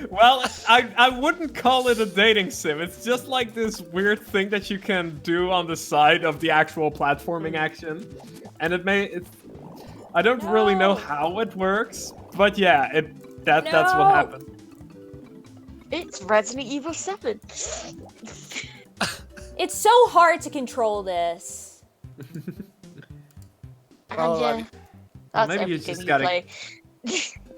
Well, I wouldn't call it a dating sim. It's just like this weird thing that you can do on the side of the actual platforming action, and I don't really know No. how it works, but yeah, that's what No. happened. It's Resident Evil 7. It's so hard to control this. And Well, yeah, that's maybe you everything just you gotta- play.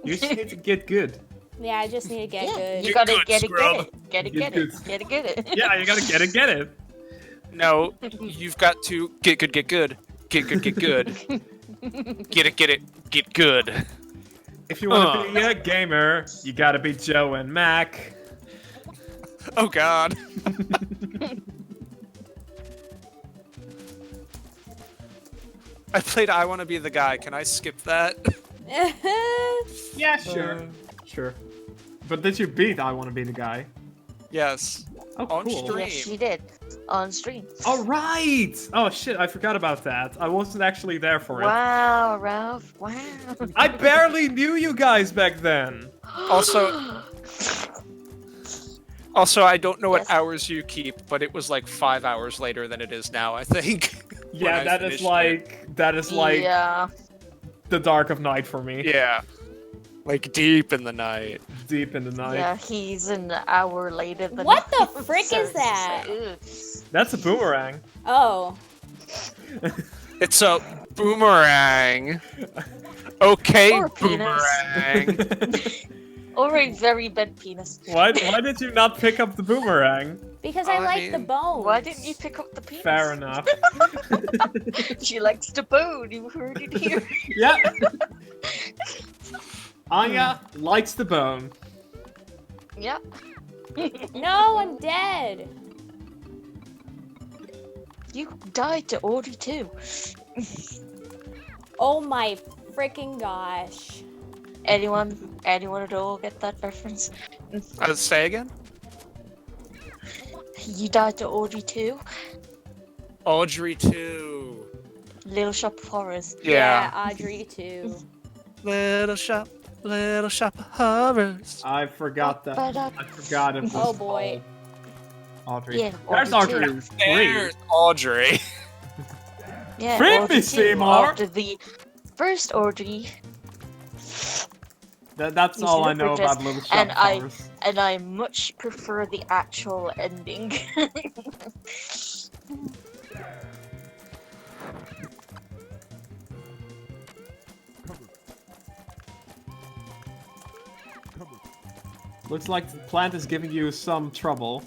You just need to get good. Yeah, I just need to get Yeah, good. you Get gotta good, get scrub. it. Get it. Get Get it. good. Get it. Get it. Yeah, you gotta get it. No, you've got to get good, get good. Get good, get good. Get it, get good. If you want to be a gamer, you gotta be Joe and Mac. Oh god. I played I Wanna Be the Guy. Can I skip that? Yeah, sure. But did you beat I Want to Be the Guy? Yes. Oh, On cool. stream. Yes, she did. On stream. All right. Oh shit, I forgot about that. I wasn't actually there for it. Wow, Ralph. Wow. I barely knew you guys back then. Also- Also, I don't know what Yes. hours you keep, but it was like 5 hours later than it is now, I think. when Yeah, I that is finished it. like Yeah. the dark of night for me. Yeah. Like deep in the night. Deep in the night. Yeah, he's an hour later than What I the am, frick so is it's just that? like, ugh. That's a boomerang. Oh. It's a boomerang. Okay, Or a penis. boomerang. Or a very bent penis. Why did you not pick up the boomerang? Because Oh, I I like the mean, bones. Why didn't you pick up the penis? Fair enough. She likes to bone, you heard it here. Yeah. Anya likes the bone. Yeah. No, I'm dead. You died to Audrey too. Oh my freaking gosh. Anyone at all get that reference? Say again? You died to Audrey too? Audrey 2. Little Shop of Horrors. Yeah. Audrey too. Little shop of horrors. I forgot that. I forgot it was Oh boy. called Audrey. Yeah, There's Audrey Audrey. too. There's Audrey. Yeah, Freak me, Audrey too, Seymour! after the first Audrey, That's He's all I super know just- about Little Shop and of I- Horrors. and I much prefer the actual ending. Looks like the plant is giving you some trouble.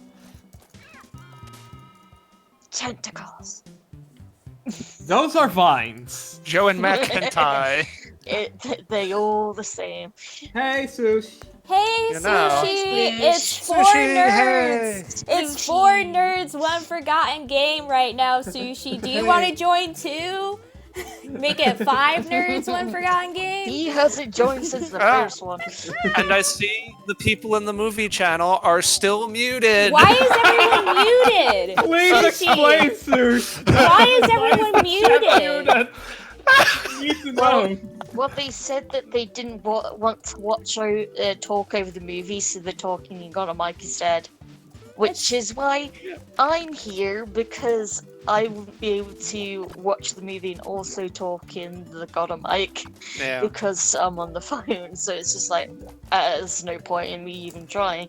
Tentacles. Those are vines. Joe and McIntyre. They all the same. Hey, Sush. Hey, You know. Sushi! It's four Sushi, nerds! hey. It's four nerds, one forgotten game right now, Sushi. Do you want to join too? Make it 5 nerds, one forgotten game? He hasn't joined since the Ah. first one. And I see the people in the movie channel are still muted. Why is everyone muted? Please Sushi, explain, Sush. why is everyone muted? I need to know. Well, they said that they didn't want to watch talk over the movie, so they're talking and got a mic instead. Which is why I'm here, because I wouldn't be able to watch the movie and also talk in the got a mic, Yeah. because I'm on the phone, so it's just like, there's no point in me even trying.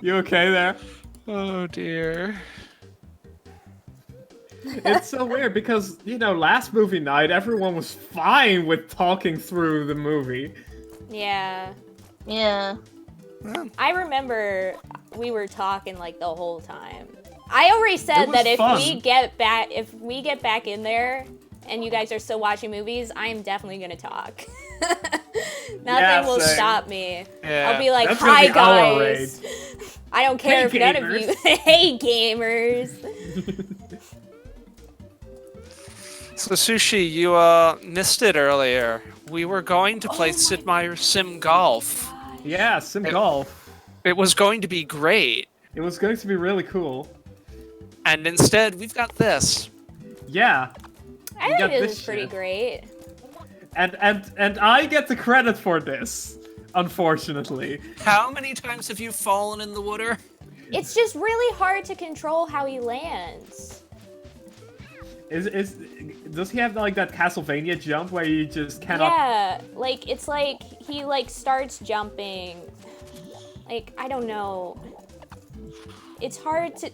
You okay there? Oh dear. It's so weird because, last movie night, everyone was fine with talking through the movie. Yeah. Yeah. I remember we were talking like the whole time. I already said was that if fun. we get back in there and you guys are still watching movies, I am definitely gonna talk. Nothing will same. stop me. Yeah. I'll be like, That's gonna "Hi be our guys." I don't care Hey, if none of you. Hey gamers. So Sushi, you missed it earlier. We were going to play Sid Meier's Sim Golf. Yeah, Sim Golf. It was going to be great. It was going to be really cool. And instead, we've got this. Yeah. I got think this this is pretty shit. great. And I get the credit for this, unfortunately. How many times have you fallen in the water? It's just really hard to control how he lands. Does he have like that Castlevania jump where you just cannot? Yeah, like it's like he like starts jumping. Like I don't know. It's hard to.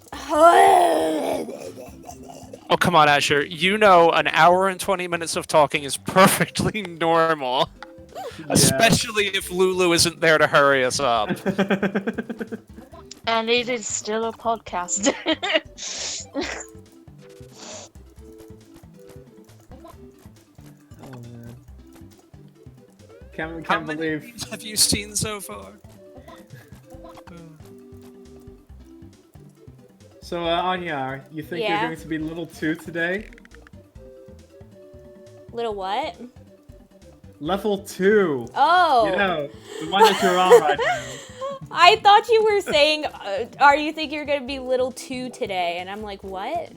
Oh, come on, Asher. You know an hour and 20 minutes of talking is perfectly normal. Especially if Lulu isn't there to hurry us up. And it is still a podcast. Oh man. Can't How many believe. movies have you seen so far? So Anya, you think Yeah. you're going to be little 2 today? Little what? Level 2. Oh. The one that you're on right now. I thought you were saying, are you think you're gonna be little 2 today? And I'm like, what?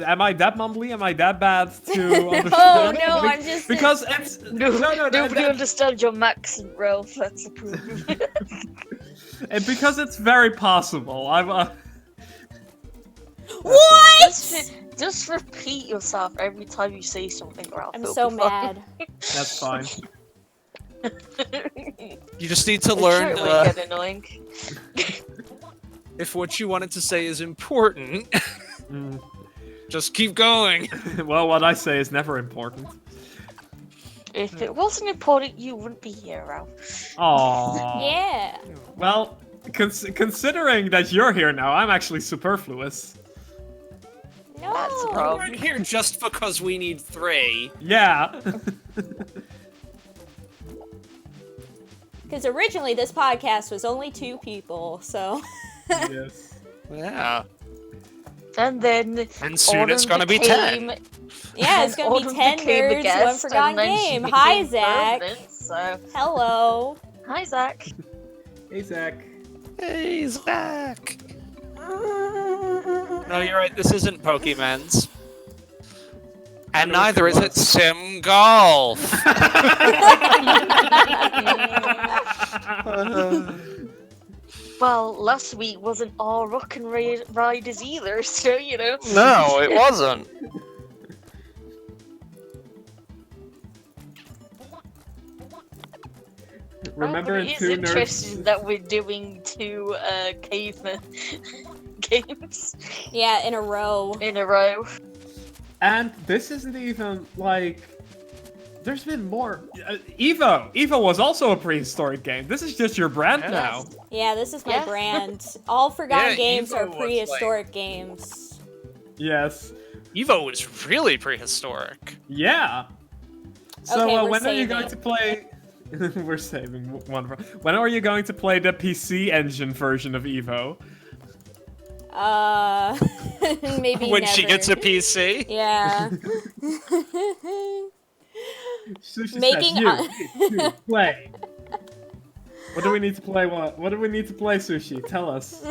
Am I that mumbly? Am I that bad to understand? Oh no, I'm just Because it's Nobody understands your accent, Ralph. That's the problem. and because it's very possible. What? Just repeat yourself every time you say something, Ralph. I'm It'll so be fine. mad. That's fine. You just need to I'm learn sure it will get annoying. if what you wanted to say is important. Mm. Just keep going. Well, what I say is never important. If it wasn't important, you wouldn't be here, Ralph. Aww. Yeah. Well, considering that you're here now, I'm actually superfluous. No. That's a We're problem. not here just because we need 3. Yeah. Because originally this podcast was only 2 people, so. Yes. Yeah. And then And soon it's Autumn gonna be became- 10. Yeah, it's gonna be Autumn 10 became a nerds, one guest, forgotten and then she game. Hi, became Zach. permanent, so Hello. hi, Zach. Hey, Zach. Hey, Zach. No, you're right. This isn't Pokemon's. And I know neither what is it it Sim Golf. Well, last week wasn't all rock and riders either, so you know. No, it wasn't. Remember But it is two interesting nerds. that we're doing 2 caveman games Yeah, in a row. in a row. And this isn't even like. There's been more. Evo. Evo was also a prehistoric game. This is just your brand Yeah. now. Yeah, this is my Yeah. brand. All forgotten Yeah, games Evo are was prehistoric games. Yes. Evo was really prehistoric. Yeah. So Okay, we're when are you going saving. to play? We're saving. Wonderful. When are you going to play the PC engine version of Evo? Maybe When never. she gets a PC. Yeah. Sushi Making says you need to play. What do we need to play? What do we need to play, Sushi? Tell us.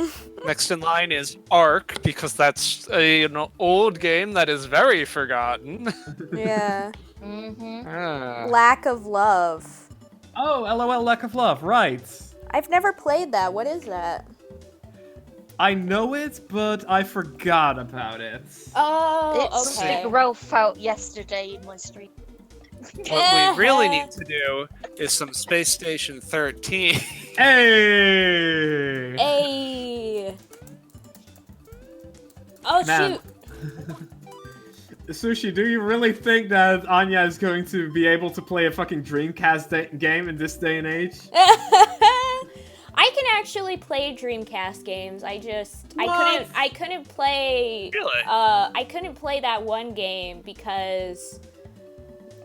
Next in line is Ark, because that's an old game that is very forgotten. Yeah. Mm-hmm. Ah. Lack of love. Oh, LOL, lack of love. Right. I've never played that. What is that? I know it, but I forgot about it. Oh, It's okay. something Ralph out yesterday in my stream. What we really need to do is some Space Station 13. Hey! Hey. Oh Man. shoot. Sushi, do you really think that Anya is going to be able to play a fucking Dreamcast game in this day and age? I can actually play Dreamcast games. I What? couldn't play Really? I couldn't play that one game because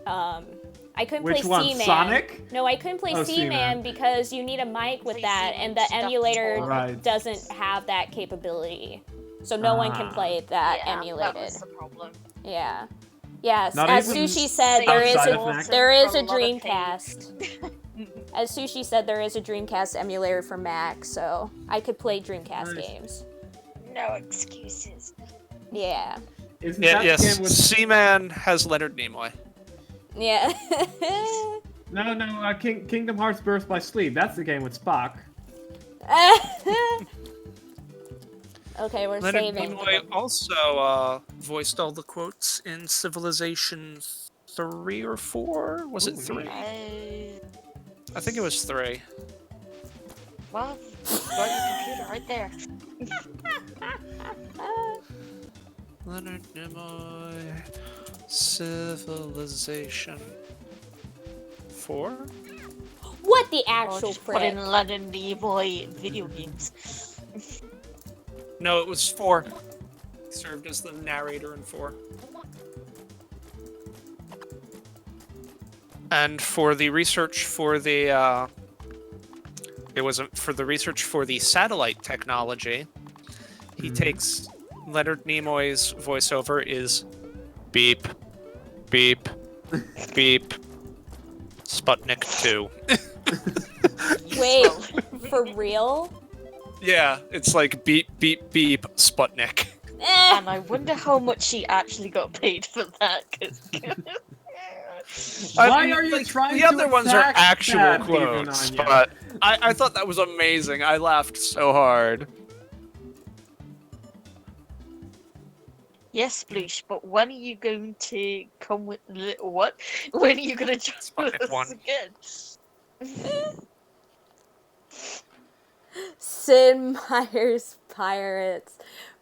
I couldn't Which play one, Seaman. Sonic? No, I couldn't play Oh, Seaman Seaman. because you need a mic with Play that, Seaman and the stuff emulator for- Right. doesn't have that capability. So no one can Ah. play that Yeah, emulated. that was the problem. Yeah. Yes, Not as even Sushi said, there is outside a of Mac? there is a From a lot of pain. Dreamcast. As Sushi said, there is a Dreamcast emulator for Mac, so I could play Dreamcast Nice. games. No excuses. Yeah. Isn't Yeah, that the yes. game with... Seaman has Leonard Nimoy. Yeah. No, Kingdom Hearts Birth by Sleep. That's the game with Spock. Okay, we're Leonard saving. Nimoy also voiced all the quotes in Civilization 3 or 4? Was it Ooh, 3? neat. I think it was 3. Well, got your computer right there. Leonard Nimoy, Civilization 4? What the Or actual just put in frick? Leonard Nimoy video games. No, it was 4. He served as the narrator in 4. And for the research for the, it was for the research for the satellite technology, he takes Leonard Nimoy's voiceover is beep, beep, beep, Sputnik 2. Wait, for real? Yeah, it's like beep, beep, beep, Sputnik. Eh. And I wonder how much she actually got paid for that. Why are you like, trying the to other ones are attack actual that, even quotes, Anya? but I thought that was amazing. I laughed so hard. Yes, Sploosh, but when are you going to come with what? When are you going to join us One. again? Sid Meier's Pirates.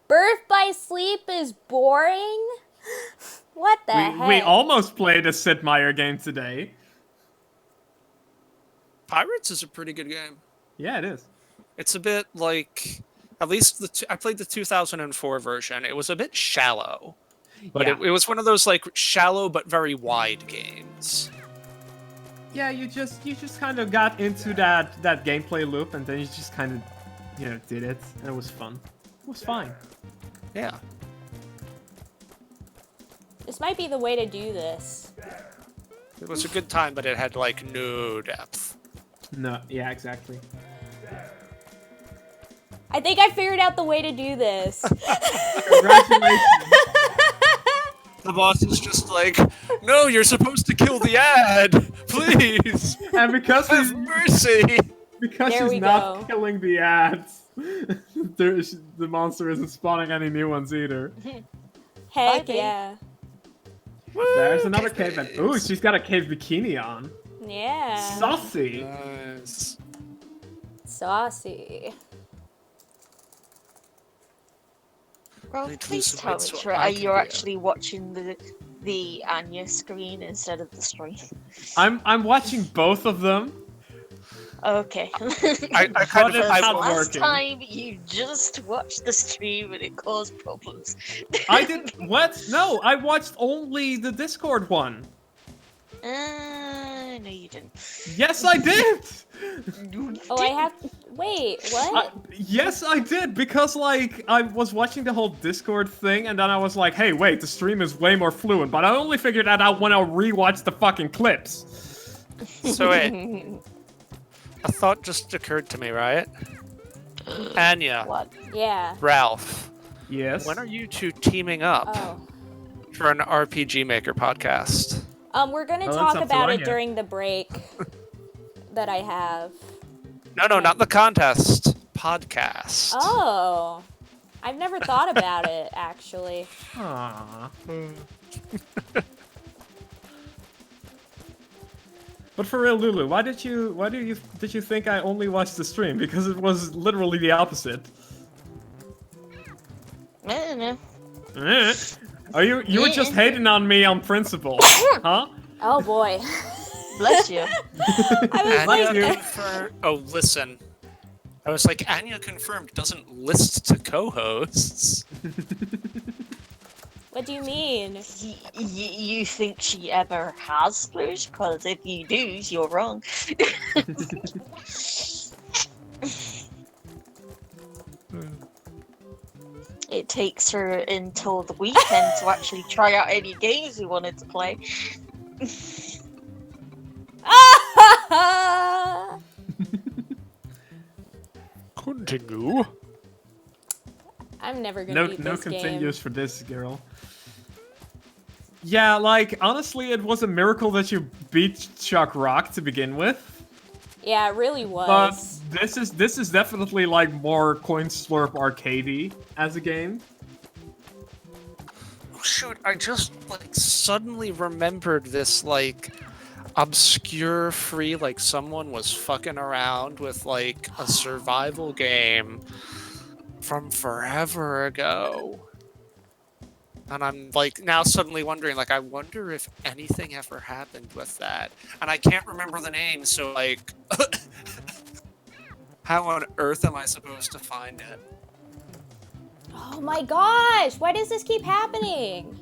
Birth by Sleep is boring? What the heck? We almost played a Sid Meier game today. Pirates is a pretty good game. Yeah, it is. It's a bit like, at least I played the 2004 version. It was a bit shallow, but Yeah. it was one of those like shallow but very wide games. Yeah, you just kind of got into that gameplay loop, and then you just kind of, did it, and it was fun. It was fine. Yeah. This might be the way to do this. It was a good time, but it had like no depth. No, yeah, exactly. I think I figured out the way to do this. Congratulations. The boss is just like, no, you're supposed to kill the ad, please. And because Have mercy. because There she's we not go. killing the ads, the monster isn't spawning any new ones either. Heck Bye, yeah. There's another cave. Ooh, she's got a cave bikini on. Yeah. Saucy. Nice. Saucy. Well, Need to please lose some tell weight me, so Trey, I can you're be actually watching the Anya screen instead of the stream. I'm watching both of them. Okay. I kind But of it's I not will- Last working. time you just watched the stream and it caused problems. I did what? No, I watched only the Discord one. No, you didn't. Yes, I did. Oh, I have. Wait, what? Yes, I did, because, like, I was watching the whole Discord thing, and then I was like, hey, wait, the stream is way more fluent, but I only figured that out when I rewatched the fucking clips. So wait, a thought just occurred to me, right? Anya, What? Yeah. Ralph, Yes. when are you two teaming up Oh. for an RPG Maker podcast? We're gonna Well, that's talk up to about it Anya. during the break that I have. No, not the contest. Podcast. Oh. I've never thought about it, actually. Aww. But for real, Lulu, why did you think I only watched the stream? Because it was literally the opposite. I don't know. Eh? Are you were just hating on me on principle, huh? Oh boy. Bless you. I was Anya like, confirmed. Oh, listen. I was like, Anya confirmed doesn't list to co-hosts. what do you mean? You think she ever has Sploosh? Because if you do, you're wrong. It takes her until the weekend to actually try out any games we wanted to play. Continue. I'm never gonna beat No this game. continues for this girl. Yeah, like honestly, it was a miracle that you beat Chuck Rock to begin with. Yeah, it really But was. this is definitely like more coin slurp arcadey as a game. Oh shoot! I just like suddenly remembered this like obscure free like someone was fucking around with like a survival game from forever ago. And I'm like now suddenly wondering like I wonder if anything ever happened with that. And I can't remember the name, so like how on earth am I supposed to find it? Oh my gosh! Why does this keep happening?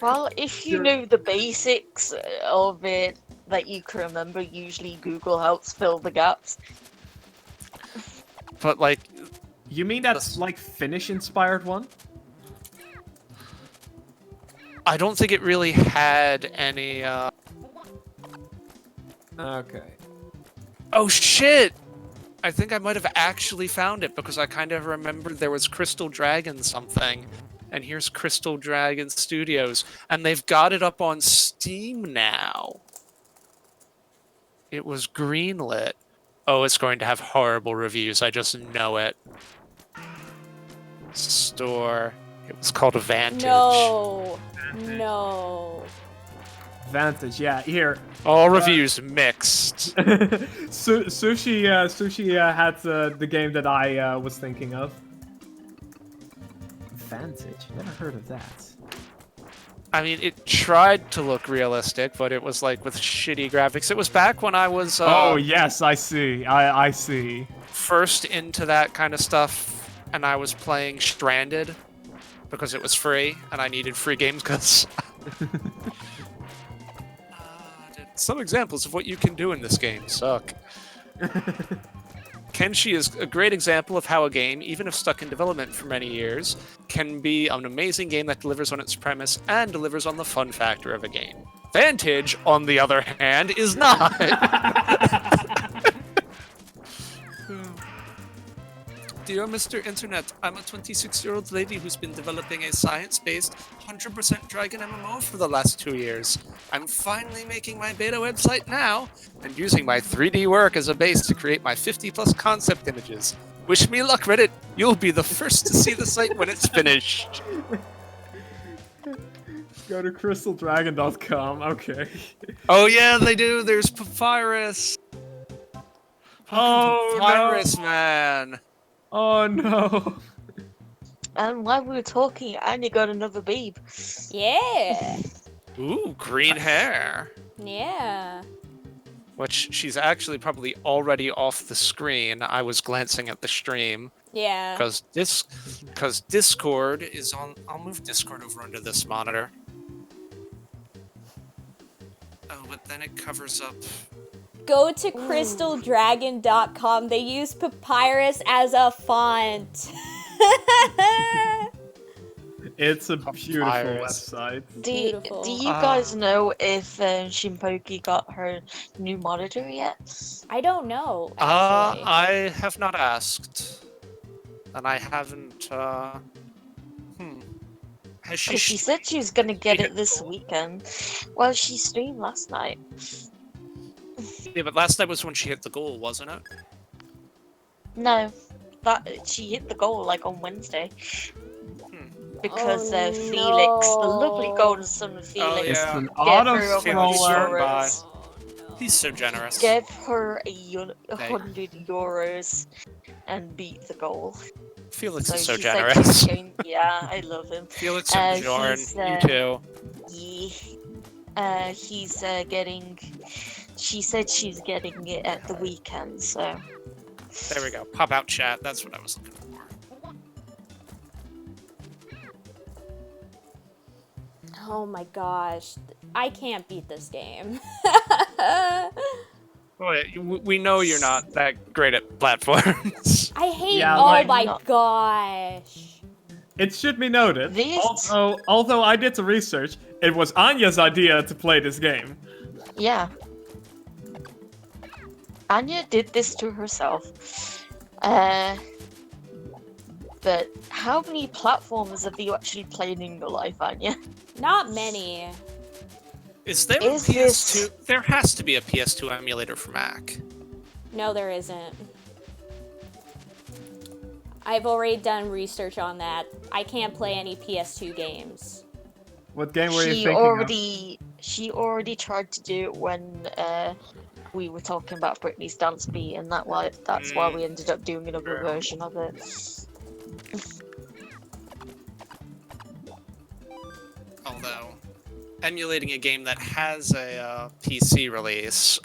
Well, if you Sure. know the basics of it that you can remember, usually Google helps fill the gaps. But like You mean that's like Finnish inspired one? I don't think it really had any Okay. Oh shit! I think I might have actually found it because I kind of remembered there was Crystal Dragon something. And here's Crystal Dragon Studios. And they've got it up on Steam now. It was greenlit. Oh, it's going to have horrible reviews. I just know it. Store. It was called Vantage. No. No. Vantage, yeah. Here, All reviews mixed. Sushi had the game that I was thinking of. Vantage, never heard of that. I mean, it tried to look realistic, but it was like with shitty graphics. It was back when I was Oh yes, I see. I see. first into that kind of stuff, and I was playing Stranded because it was free, and I needed free games because. Some examples of what you can do in this game suck. Kenshi is a great example of how a game, even if stuck in development for many years, can be an amazing game that delivers on its premise and delivers on the fun factor of a game. Vantage, on the other hand, is not. Dear Mr. Internet, I'm a 26-year-old lady who's been developing a science-based, 100% Dragon MMO for the last 2 years. I'm finally making my beta website now, and using my 3D work as a base to create my 50-plus concept images. Wish me luck, Reddit. You'll be the first to see the site when it's finished. Go to crystaldragon.com. Okay. Oh yeah, they do. There's Papyrus. Oh, Papyrus, no. man. Oh no. And while we were talking, Anya got another babe. Yeah. Ooh, green hair. Yeah. Which she's actually probably already off the screen. I was glancing at the stream Yeah. because Discord is on. I'll move Discord over onto this monitor. Oh, but then it covers up. Go to crystaldragon.com. They use papyrus as a font. It's a beautiful Papyrus. website. Beautiful. Do you guys know if Shimpoki got her new monitor yet? I don't know, actually. I have not asked, and I haven't. Has she? Because she said she was gonna get it this weekend. Well, she streamed last night. Yeah, but last night was when she hit the goal, wasn't it? No, that she hit the goal like on Wednesday. Because Oh, Felix, the lovely no. golden son of Felix, Oh, yeah. It's an gave auto her Felix scroller. Bye. Oh, no. He's so generous. gave her 100 euros and beat the goal. Felix is so she said generous. she's going- yeah, I love him. Felix and Bjorn, he's, you too. He's getting. She said she's getting it at the weekend, so. There we go. Pop out chat. That's what I was looking for. Oh my gosh. I can't beat this game. We know you're not that great at platforms. I hate. Yeah, Oh like- my gosh. It should be noted, This- although I did the research, it was Anya's idea to play this game. Yeah. Anya did this to herself. But how many platforms have you actually played in your life, Anya? Not many. Is there Is a PS2? this- There has to be a PS2 emulator for Mac. No, there isn't. I've already done research on that. I can't play any PS2 games. What game were you thinking She already tried to do it when we were talking about Britney's Dance Beat, and that's why we ended up doing another version of it. Although, emulating a game that has a PC release.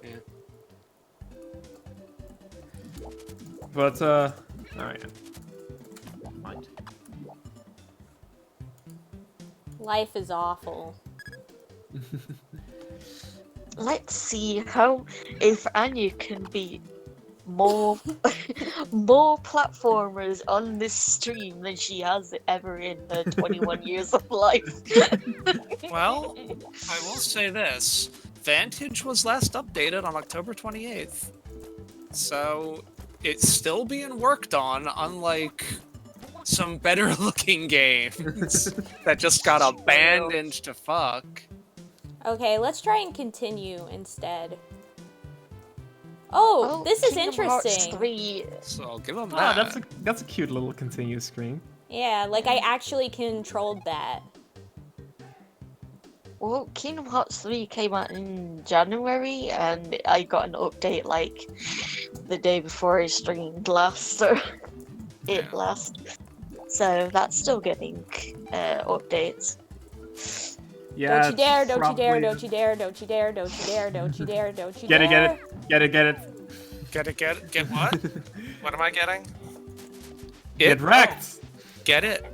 Yeah. But, alright. Mind. Life is awful. Let's see if Anya can beat more more platformers on this stream than she has ever in her 21 years of life. Well, I will say this. Vantage was last updated on October 28th. So it's still being worked on, unlike some better looking games that just got abandoned to fuck. Okay, let's try and continue instead. Oh, this is Kingdom Hearts interesting. 3. So I'll give them Oh, that. that's a cute little continue screen. Yeah, like I actually controlled that. Well, Kingdom Hearts 3 came out in January, and I got an update like the day before I streamed last, or it last. So that's still getting updates. Yeah. Don't you dare, don't you dare, probably- don't you dare, don't you dare, don't you dare, don't you dare, don't you Get it, dare. get it, get it, get it. Get what? What am I getting? Get wrecked. Get it?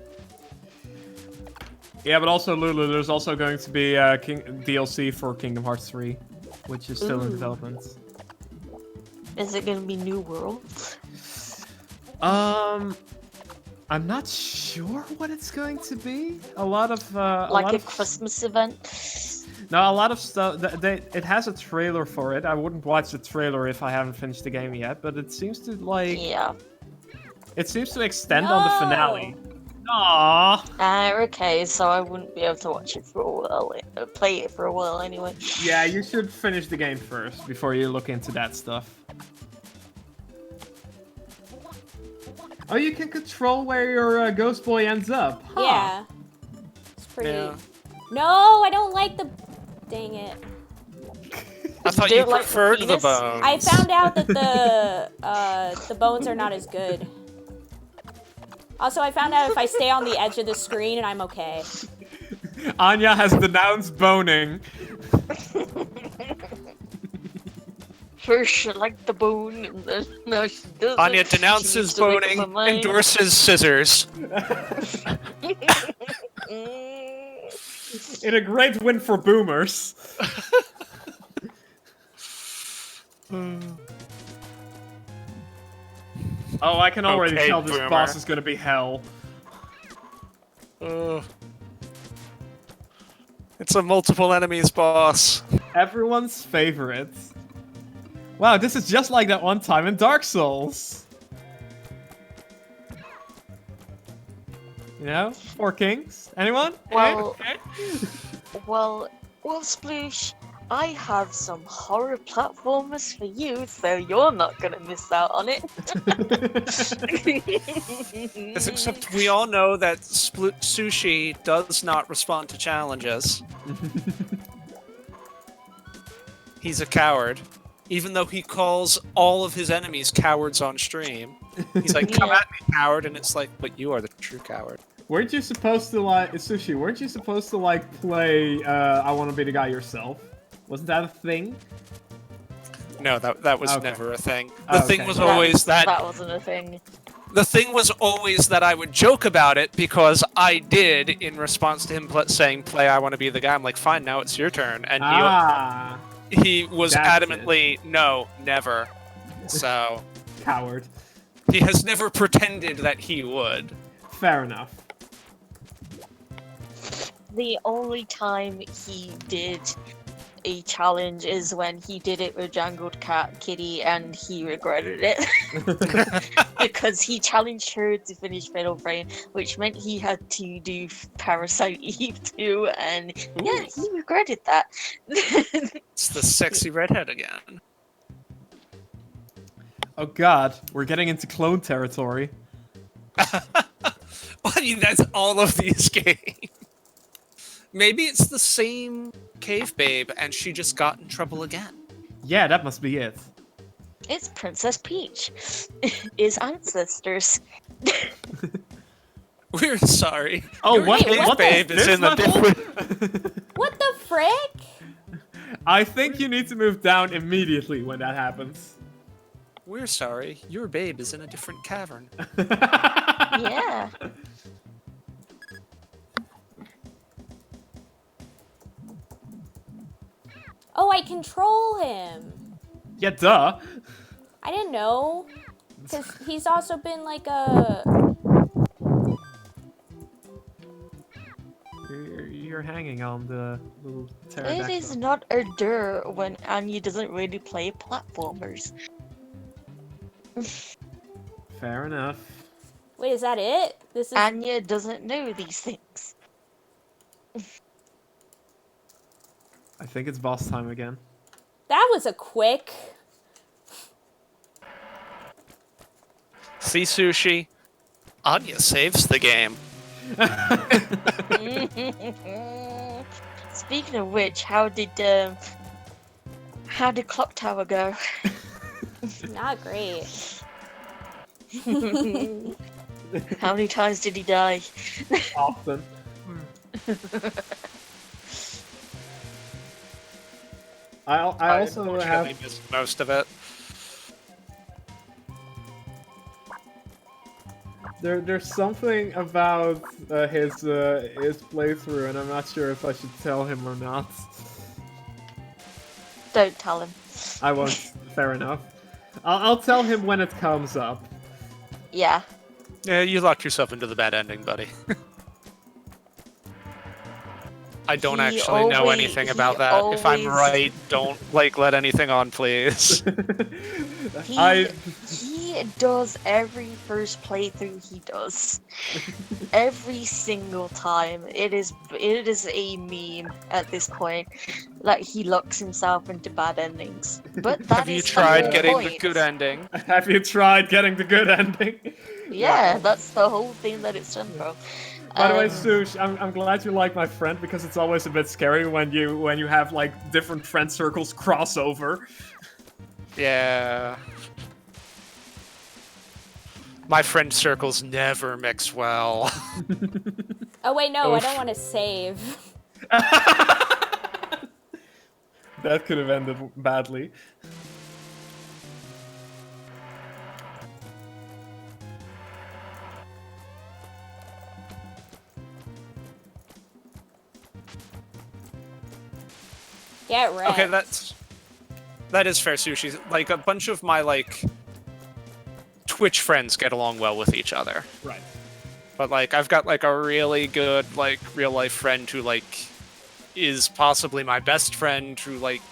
Yeah, but also Lulu, there's also going to be DLC for Kingdom Hearts 3, which is still in Ooh. development. Is it gonna be New World? I'm not sure what it's going to be. A lot of Like a Christmas event? No, a lot of stuff. It has a trailer for it. I wouldn't watch the trailer if I haven't finished the game yet, but it seems to Yeah. It seems to extend on the No! finale. Aww. Okay, so I wouldn't be able to watch it for a while, play it for a while anyway. Yeah, you should finish the game first before you look into that stuff. Oh, you can control where your ghost boy ends up. Huh. Yeah. It's pretty. Yeah. No, I don't like the. Dang it. I thought Do you you like the preferred the penis? bones. I found out that the bones are not as good. Also, I found out if I stay on the edge of the screen and I'm okay. Anya has denounced boning. First she liked the bone, and then now she doesn't. Anya She denounces needs to make up boning, her mind. endorses scissors. In a great win for boomers. Oh, I can already Okay, tell this boomer. boss is gonna be hell. It's a multiple enemies boss. Everyone's favorite. Wow, this is just like that one time in Dark Souls. You know? Four Kings? Anyone? Well- Anyone? Well, Sploosh, I have some horror platformers for you, so you're not gonna miss out on it. Yes, except we all know that Sushi does not respond to challenges. He's a coward. Even though he calls all of his enemies cowards on stream. He's like, come Yeah. at me, coward, and it's like, but you are the true coward. Weren't you supposed to like Sushi? Weren't you supposed to like play I Want to Be the Guy yourself? Wasn't that a thing? No, that was Okay. never a thing. Oh, The thing okay. was always that That wasn't a thing. the thing was always that I would joke about it because I did in response to him saying, "Play, I want to be the guy." I'm like, "Fine, now it's your turn," and he was that's adamantly, "No, never." So Coward. he has never pretended that he would. Fair enough. The only time he did a challenge is when he did it with Jangled Kitty and he regretted it. Because he challenged her to finish Fatal Frame, which meant he had to do Parasite Eve too, and yeah, he regretted that. It's the sexy redhead again. Oh god, we're getting into clone territory. I mean, that's all of these games. Maybe it's the same cave babe, and she just got in trouble again. Yeah, that must be it. It's Princess Peach. Is ancestors. We're sorry. Oh, Your what? cave what the- babe is This in the must- different. What the frick? I think you need to move down immediately when that happens. We're sorry. Your babe is in a different cavern. Yeah. Oh, I control him. Yeah, duh. I didn't know. Because he's also been like a. You're you're hanging on the little It pterodactyl. is not a dur when Anya doesn't really play platformers. Fair enough. Wait, is that it? This is. Anya doesn't know these things. I think it's boss time again. That was a quick. See, Sushi? Anya saves the game. Speaking of which, how did Clock Tower go? Not great. How many times did he die? Often. I also have. unfortunately missed most of it. There's something about his playthrough, and I'm not sure if I should tell him or not. Don't tell him. I won't. Fair enough. I'll tell him when it comes up. Yeah. Yeah, you locked yourself into the bad ending, buddy. I don't He actually know always- anything he about that. If I'm always- right, don't let anything on, please. He does every first playthrough he does. Every single time. It is a meme at this point that he locks himself into bad endings. But that Have you is tried whole getting the point. good ending? Have you tried getting the good ending? Yeah, that's the whole thing that it's done for. By the way, Sush, I'm glad you like my friend because it's always a bit scary when you have like different friend circles cross over. Yeah. My friend circles never mix well. Oh wait, no, I Oof. don't want to save. That could have ended badly. Get wrecked. Okay, that is fair, Sushi. Like a bunch of my like Twitch friends get along well with each other. Right. But like I've got like a really good like real life friend who like is possibly my best friend who like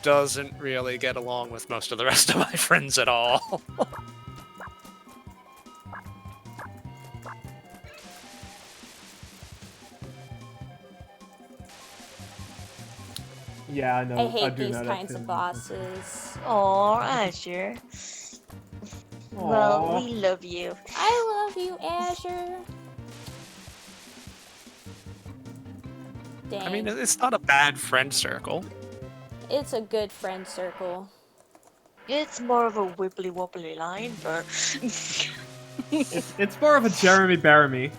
doesn't really get along with most of the rest of my friends at all. Yeah, I know. I hate do these know that kinds too. of bosses. Aw, Azure. Well, we love you. I love you, Azure. Dang. I mean, it's not a bad friend circle. It's a good friend circle. It's more of a wibbly wobbly line, but It's more of a Jeremy Baramy.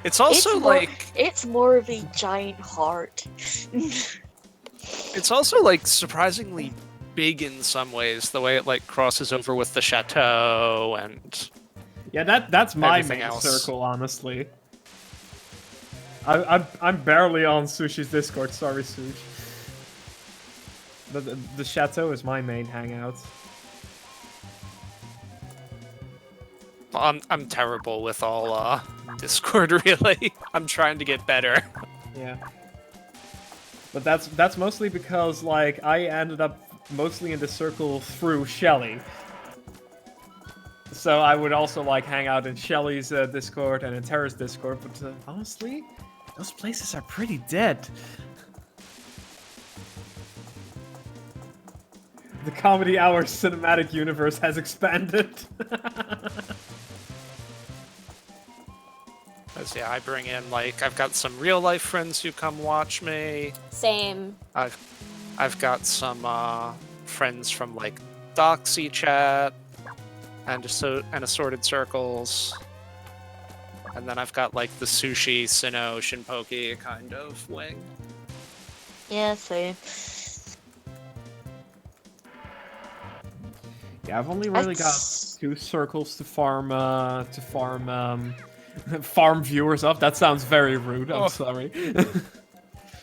It's also like it's more of a giant heart. it's also like surprisingly big in some ways. The way it like crosses over with the chateau and Yeah, that's my Everything main else. circle, honestly. I'm barely on Sushi's Discord. Sorry, Sush. The chateau is my main hangout. I'm terrible with all Discord really. I'm trying to get better. Yeah. But that's mostly because like I ended up mostly in the circle through Shelly. So I would also like hang out in Shelly's Discord and in Terra's Discord, but honestly, those places are pretty dead. The Comedy Hour cinematic universe has expanded. Cause yeah, I bring in like I've got some real life friends who come watch me. Same. I've got some friends from like Doxy chat and assorted circles. And then I've got like the sushi, Sinnoh, Shinpoki kind of wing. Yeah, same. Yeah, I've only really got That's- 2 circles to farm farm viewers up. That sounds very rude. I'm Oh. sorry.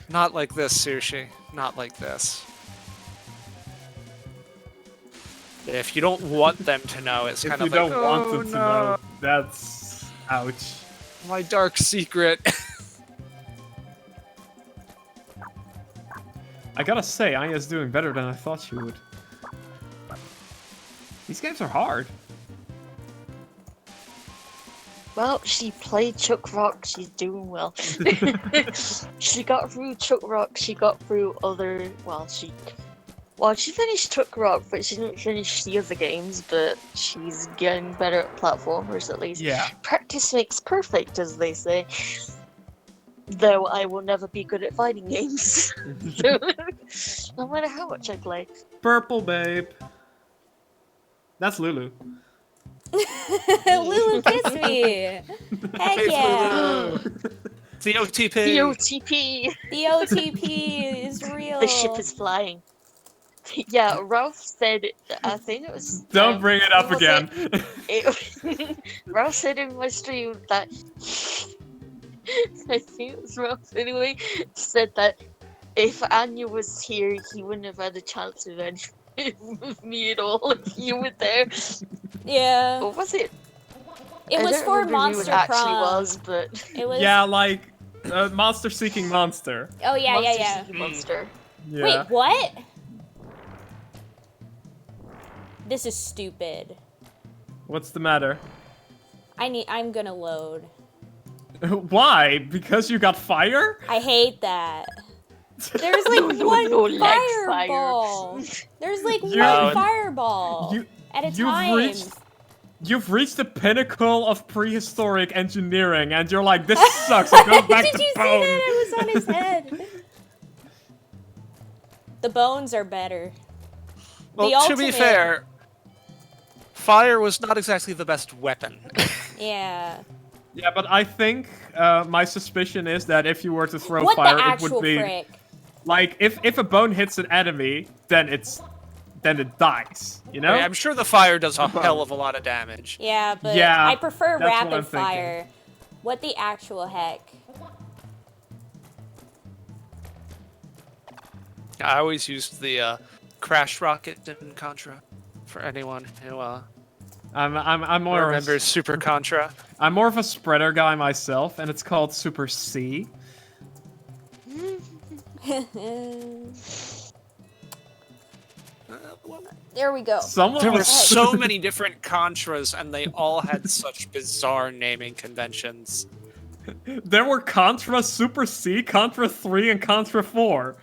Not like this, Sushi. Not like this. If you don't want them to know, it's If kind you of like, don't want "Oh, them to no, know, that's ouch. my dark secret. I gotta say, Anya's doing better than I thought she would. These games are hard. Well, she played Chuck Rock. She's doing well. She got through Chuck Rock. She got through other. Well, she finished Chuck Rock, but she didn't finish the other games. But she's getting better at platformers, at least. Yeah. Practice makes perfect, as they say. Though I will never be good at fighting games, no matter how much I play. Purple babe. That's Lulu. Lulu kissed me. Heck yeah. The OTP. The OTP. The OTP is real. The ship is flying. Yeah, Ralph said. I think it was. Don't bring it up was again. Ralph said in my stream that. I think it was Ralph anyway. Said that if Anya was here, he wouldn't have had a chance of anything with me at all if you were there. Yeah. Or was it? It I was don't for remember who Monster it actually Prom. was, but It was. Yeah, like monster seeking monster. Oh yeah, Monster yeah, yeah. Seeking Monster. Yeah. Wait, what? This is stupid. What's the matter? I'm gonna load. Why? Because you got fire? I hate that. There's like No, one no, like fireball. There's like You- one fireball You at a you've time. you've reached the pinnacle of prehistoric engineering, and you're like, this sucks. It goes back Did to you see bone. that? It was on his head. The bones are better. Well, The to be ultimate- fair, fire was not exactly the best weapon. Yeah. Yeah, but I think my suspicion is that if you were to throw What fire, the it actual would be frick? like if a bone hits an enemy, then it dies. You know? I'm sure the fire does a hell of a lot of damage. Yeah, but Yeah, I prefer that's what I'm rapid thinking. fire. What the actual heck? I always used the crash rocket in Contra. For anyone who I'm more of remembers Super Contra. I'm more of a spreader guy myself, and it's called Super C. There we go. Someone There were was so many different Contras, and they all had such bizarre naming conventions. There were Contra Super C, Contra 3, and Contra 4.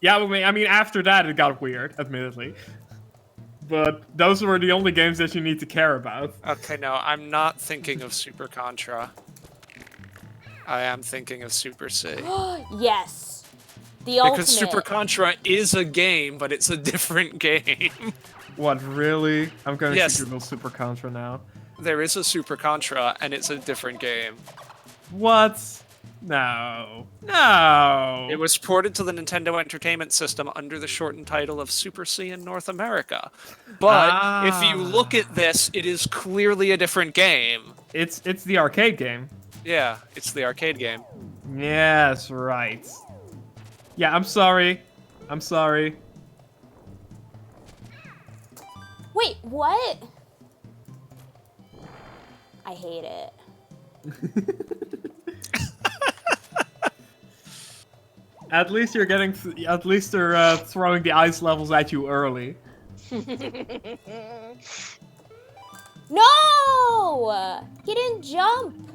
Yeah, I mean, after that it got weird, admittedly. But those were the only games that you need to care about. Okay, no, I'm not thinking of Super Contra. I am thinking of Super C. Yes. The ultimate. Because Super Contra is a game, but it's a different game. What, really? I'm going Yes. to Google Super Contra now. There is a Super Contra, and it's a different game. What? No. No! It was ported to the Nintendo Entertainment System under the shortened title of Super C in North America. But if you look at this, it is clearly a different game. It's the arcade game. Yeah, it's the arcade game. Yes, right. Yeah, I'm sorry. I'm sorry. Wait, what? I hate it. At least you're getting. At least they're throwing the ice levels at you early. No! He didn't jump.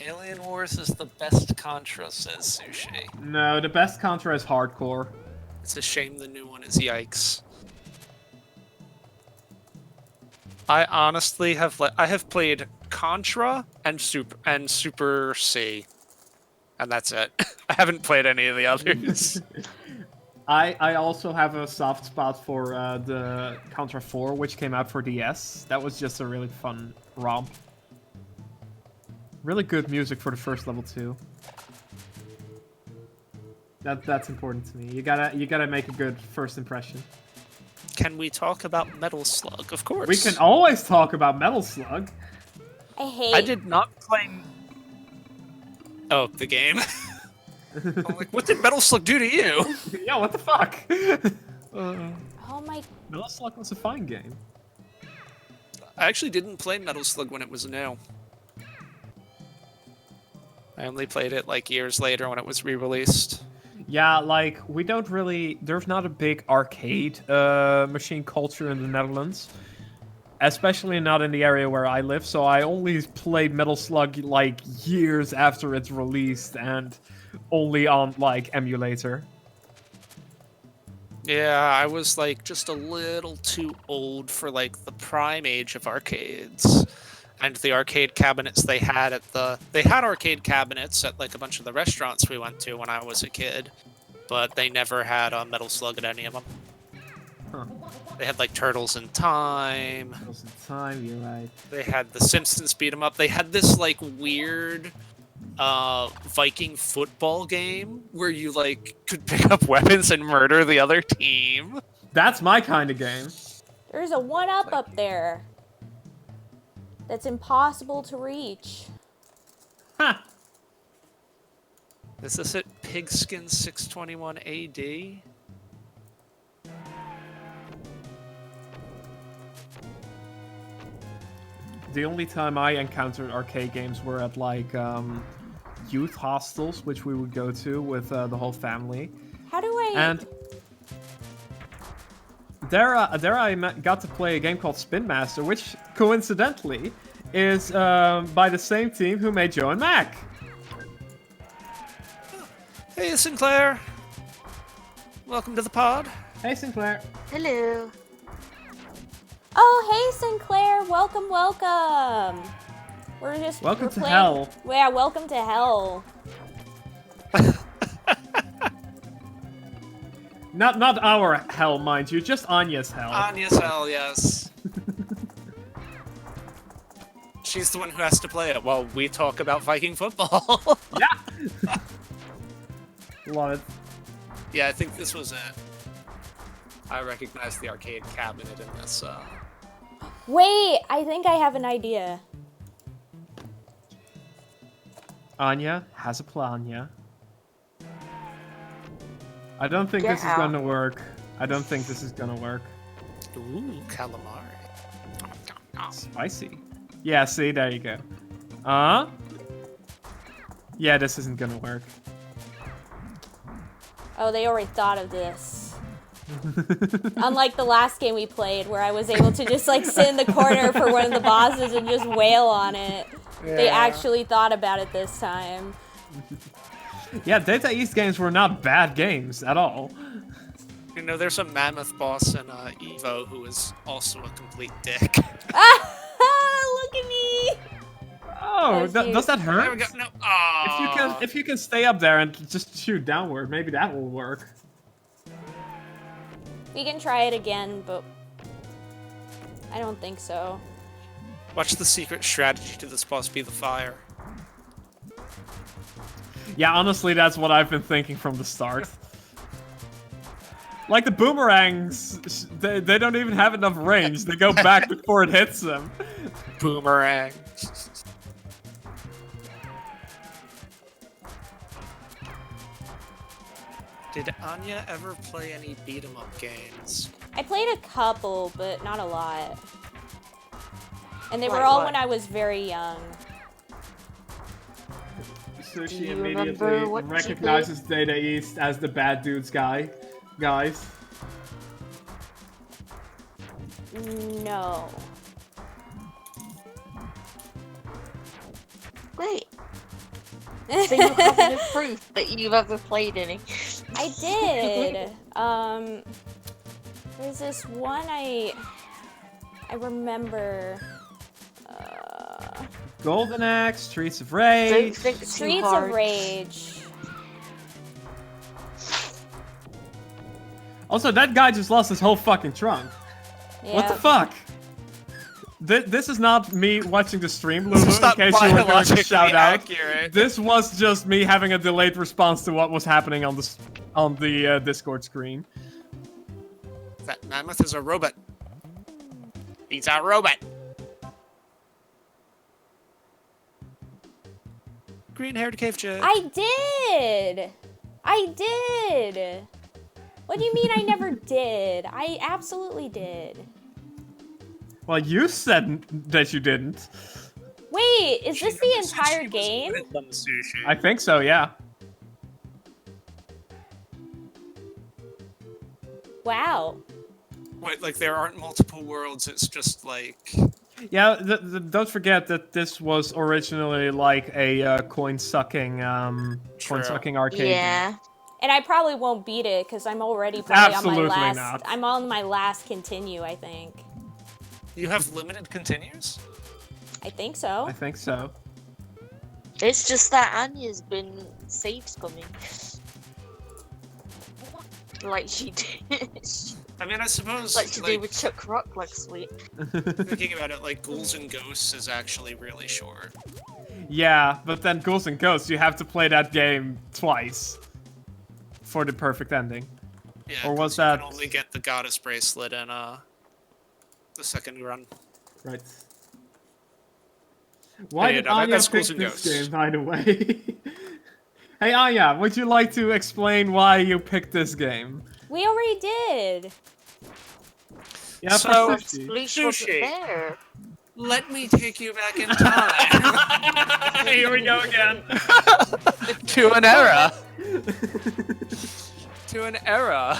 Alien Wars is the best Contra, says Sushi. No, the best Contra is hardcore. It's a shame the new one is yikes. I honestly have I have played Contra and Super C, and that's it. I haven't played any of the others. I also have a soft spot for the Contra 4, which came out for DS. That was just a really fun romp. Really good music for the first level too. That's important to me. You gotta make a good first impression. Can we talk about Metal Slug? Of course. We can always talk about Metal Slug. I hate. I did not play. Oh, the game. I'm like, what did Metal Slug do to you? Yeah, what the fuck? Oh my. Metal Slug was a fine game. I actually didn't play Metal Slug when it was new. I only played it like years later when it was re-released. Yeah, like we don't really. There's not a big arcade machine culture in the Netherlands, especially not in the area where I live. So I only played Metal Slug like years after it's released, and only on like emulator. Yeah, I was like just a little too old for like the prime age of arcades. And the arcade cabinets they had arcade cabinets at like a bunch of the restaurants we went to when I was a kid, but they never had a Metal Slug at any of them. Huh. They had like Turtles in Time. Most of the time, you're right. They had the Simpsons beat 'em up. They had this like weird Viking football game where you like could pick up weapons and murder the other team. That's my kind of game. There's a 1-up up there. That's impossible to reach. Ha! Is this at Pigskin 621 AD? The only time I encountered arcade games were at like youth hostels, which we would go to with the whole family. How do I... And there I got to play a game called Spin Master, which coincidentally is by the same team who made Joe and Mac. Hey, Sinclair. Welcome to the pod. Hey, Sinclair. Hello. Oh, hey, Sinclair. Welcome, welcome. Welcome we're to playing... hell. Yeah, welcome to hell. Not our hell, mind you, just Anya's hell. Anya's hell, yes. She's the one who has to play it while we talk about Viking football. Yeah. Love it. Yeah, I think this was it. I recognize the arcade cabinet in this. Wait, I think I have an idea. Anya has a plan, yeah. I don't think this is Yeah. gonna work. I don't think this is gonna work. Ooh, calamari. Spicy. Yeah, see, there you go. Yeah, this isn't gonna work. Oh, they already thought of this. Unlike the last game we played, where I was able to just like sit in the corner for one of the bosses and just wail on it. Yeah. They actually thought about it this time. Yeah, Data East games were not bad games at all. You know, there's a mammoth boss in Evo who is also a complete dick. Look at me! Oh, does that hurt? There we go. No. Oh. If you can stay up there and just shoot downward, maybe that will work. We can try it again, but I don't think so. Watch the secret strategy to this boss be the fire. Yeah, honestly, that's what I've been thinking from the start. Like the boomerangs, they don't even have enough range. They go back before it hits them. Boomerang. Did Anya ever play any beat-em-up games? I played a couple, but not a lot. And they were Like all what? when I was very young. So she Do you immediately remember what she recognizes Data East as the bad dudes guys. No. Wait. So you have no proof that you've ever played any. I did. There's this one I remember. Golden Axe, Streets of Don't Rage. think too Streets hard. of Rage. Also, that guy just lost his whole fucking trunk. Yeah. What the fuck? This is not me watching the stream, Lulu, It's in not case you were going to biologically shout out. accurate. This was just me having a delayed response to what was happening on the Discord screen. That mammoth is a robot. He's a robot. Green-haired cave chick. I did. What do you mean I never did? I absolutely did. Well, you said that you didn't. Wait, is this the She entire was game? good at lemon sushi. I think so, yeah. Wow. Wait, like there aren't multiple worlds. It's just like Yeah, don't forget that this was originally like a true. coin-sucking arcade game. Yeah. And I probably won't beat it because I'm already probably on my Absolutely last. not. I'm on my last continue, I think. You have limited continues? I think so. I think so. It's just that Anya's been saves coming. Like she did. I mean, I suppose Like she did with Chuck Rock last week. thinking about it, like Ghouls and Ghosts is actually really short. Yeah, but then Ghouls and Ghosts, you have to play that game twice for the perfect ending. Yeah, Or was 'cause you that- can only get the Goddess bracelet in the second run. Right. Why Yeah, did no, Anya that's pick Ghouls and this Ghosts. game, by the way? Hey Anya, would you like to explain why you picked this game? We already did. Yeah, So- for Because Sushi. Bleach wasn't Sushi. there. Let me take you back in time Here we go again. to an era. To an era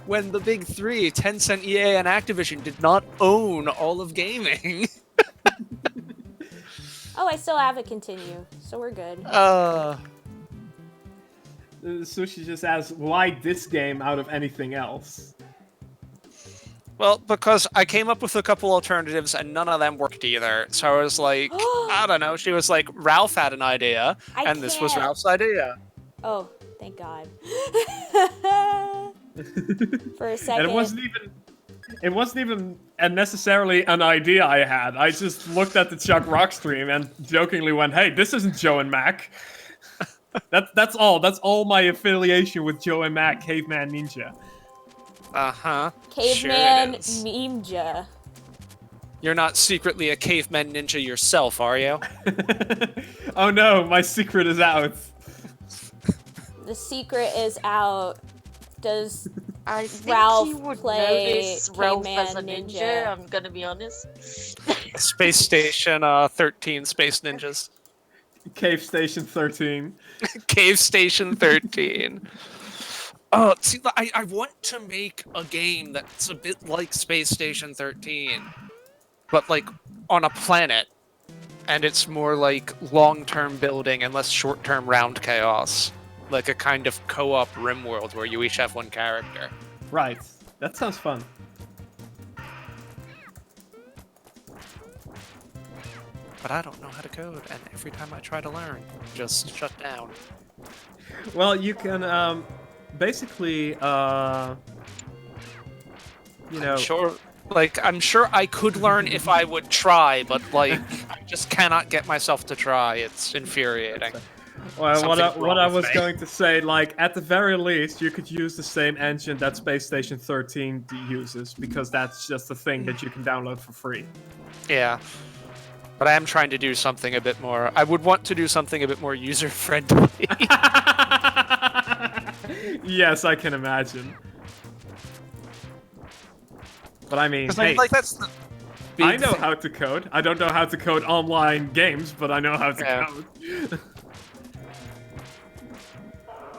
when the big three, Tencent, EA, and Activision, did not own all of gaming. Oh, I still have a continue, so we're good. Sushi just asks, why this game out of anything else? Well, because I came up with a couple alternatives and none of them worked either. So I was like, I don't know. She was like, Ralph had an idea, I and this was can't. Ralph's idea. Oh, thank God. For a And second. it wasn't even necessarily an idea I had. I just looked at the Chuck Rock stream and jokingly went, "Hey, this isn't Joe and Mac." That's all. That's all my affiliation with Joe and Mac, Caveman Ninja. Uh-huh. Caveman Sure it is. Ninja. You're not secretly a caveman ninja yourself, are you? Oh no, my secret is out. The secret is out. Does I think Ralph you would play notice Ralph as a Caveman ninja, Ninja? I'm gonna be honest. Space Station 13 Space Ninjas. Cave Station 13. Cave Station 13. Oh, see, I want to make a game that's a bit like Space Station 13, but like on a planet, and it's more like long-term building and less short-term round chaos, like a kind of co-op rim world where you each have one character. Right. That sounds fun. But I don't know how to code, and every time I try to learn, just shut down. Well, you can basically you know. I'm sure I could learn if I would try, but like I just cannot get myself to try. It's infuriating. Well, what Something's wrong I with was me. going to say, like, at the very least, you could use the same engine that Space Station 13 uses, because that's just a thing that you can download for free. Yeah. But I am trying to do something a bit more. I would want to do something a bit more user friendly. Yes, I can imagine. But I mean, hey, that's the I big know thing. how to code. I don't know how to code online games, but I know how to Yeah. code.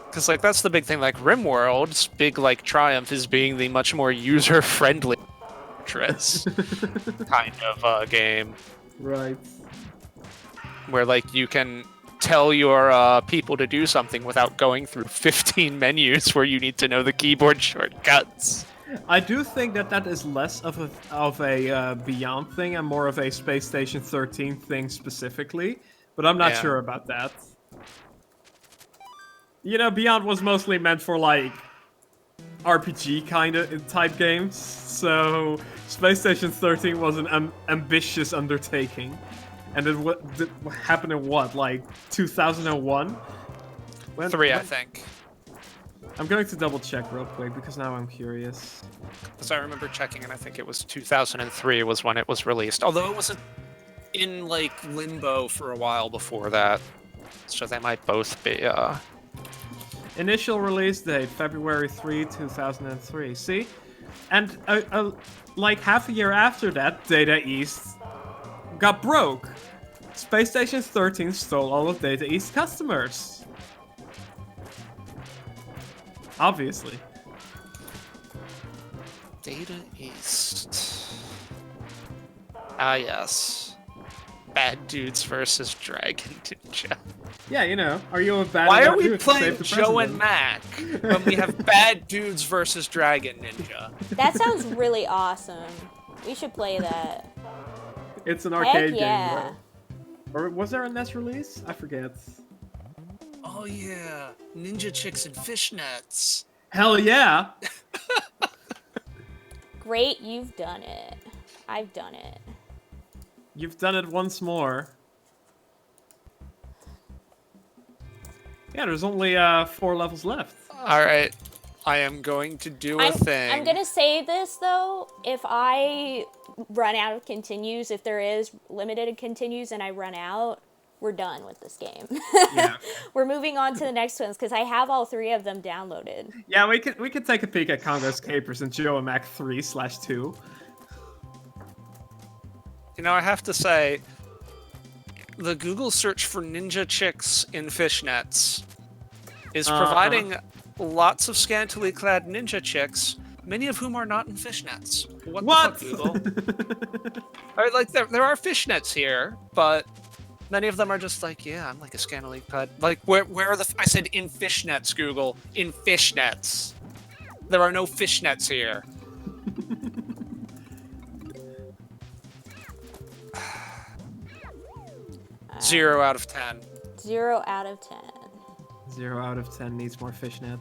Because like that's the big thing. Like RimWorld's big like triumph is being the much more user friendly kind of game Right. where like you can tell your people to do something without going through 15 menus where you need to know the keyboard shortcuts. I do think that that is less of a Beyond thing and more of a Space Station 13 thing specifically, but I'm not Yeah. sure about that. You know, Beyond was mostly meant for like RPG kind of type games, so Space Station 13 was an ambitious undertaking, and it happened in what, like 2001? I think. I'm going to double check real quick because now I'm curious. Because I remember checking, and I think it was 2003 was when it was released. Although it wasn't in like limbo for a while before that, so they might both be. Initial release date, February 3, 2003. See? And like half a year after that, Data East got broke. Space Station 13 stole all of Data East customers. Obviously. Data East. Ah, yes. Bad dudes versus Dragon Ninja. Yeah, you know, are you a bad Why enough are we dude to save playing the Joe and president? Mac when we have bad dudes versus Dragon Ninja? That sounds really awesome. We should play that. It's an Heck arcade game, yeah. or was there a NES release? I forget. Oh yeah, ninja chicks and fishnets. Hell yeah! Great, you've done it. I've done it. You've done it once more. Yeah, there's only 4 levels left. All right, I am going to do a thing. I'm gonna say this though. If I run out of continues, if there is limited continues and I run out, we're done with this game. Yeah. We're moving on to the next ones because I have all 3 of them downloaded. Yeah, we could take a peek at Congo's Capers and Joe and Mac 3/2. You know, I have to say, the Google search for ninja chicks in fishnets is providing lots of scantily clad ninja chicks, many of whom are not in fishnets. What? The fuck, Google? All right, like there are fishnets here, but many of them are just like, yeah, I'm like a scantily clad. Like, where are the? I said in fishnets, Google, in fishnets. There are no fishnets here. 0 out of 10. 0 out of 10. 0 out of 10 needs more fishnets.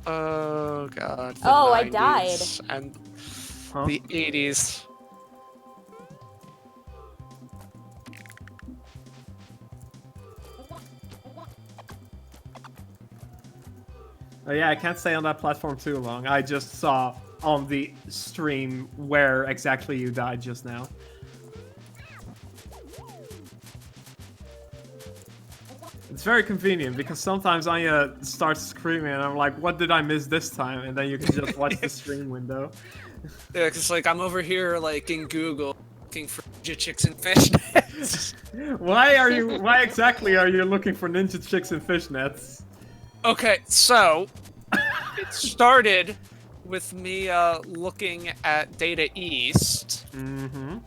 Oh god. The Oh, I 90s died. And Huh? the 80s. Oh yeah, I can't stay on that platform too long. I just saw on the stream where exactly you died just now. It's very convenient because sometimes Anya starts screaming and I'm like, what did I miss this time? And then you can just watch the stream window. Yeah, cause like I'm over here like in Google looking for ninja chicks and fishnets. Why exactly are you looking for ninja chicks and fishnets? Okay, so it started with me looking at Data East. Mm-hmm.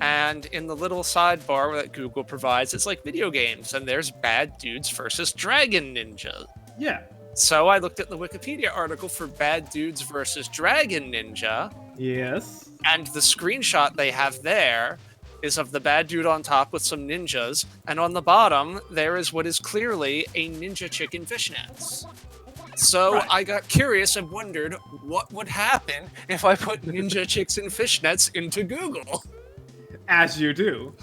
And in the little sidebar that Google provides, it's like video games, and there's Bad Dudes versus Dragon Ninja. Yeah. So I looked at the Wikipedia article for Bad Dudes versus Dragon Ninja, Yes. and the screenshot they have there is of the bad dude on top with some ninjas, and on the bottom there is what is clearly a ninja chick in fishnets. So Right. I got curious and wondered what would happen if I put ninja chicks in fishnets into Google. As you do.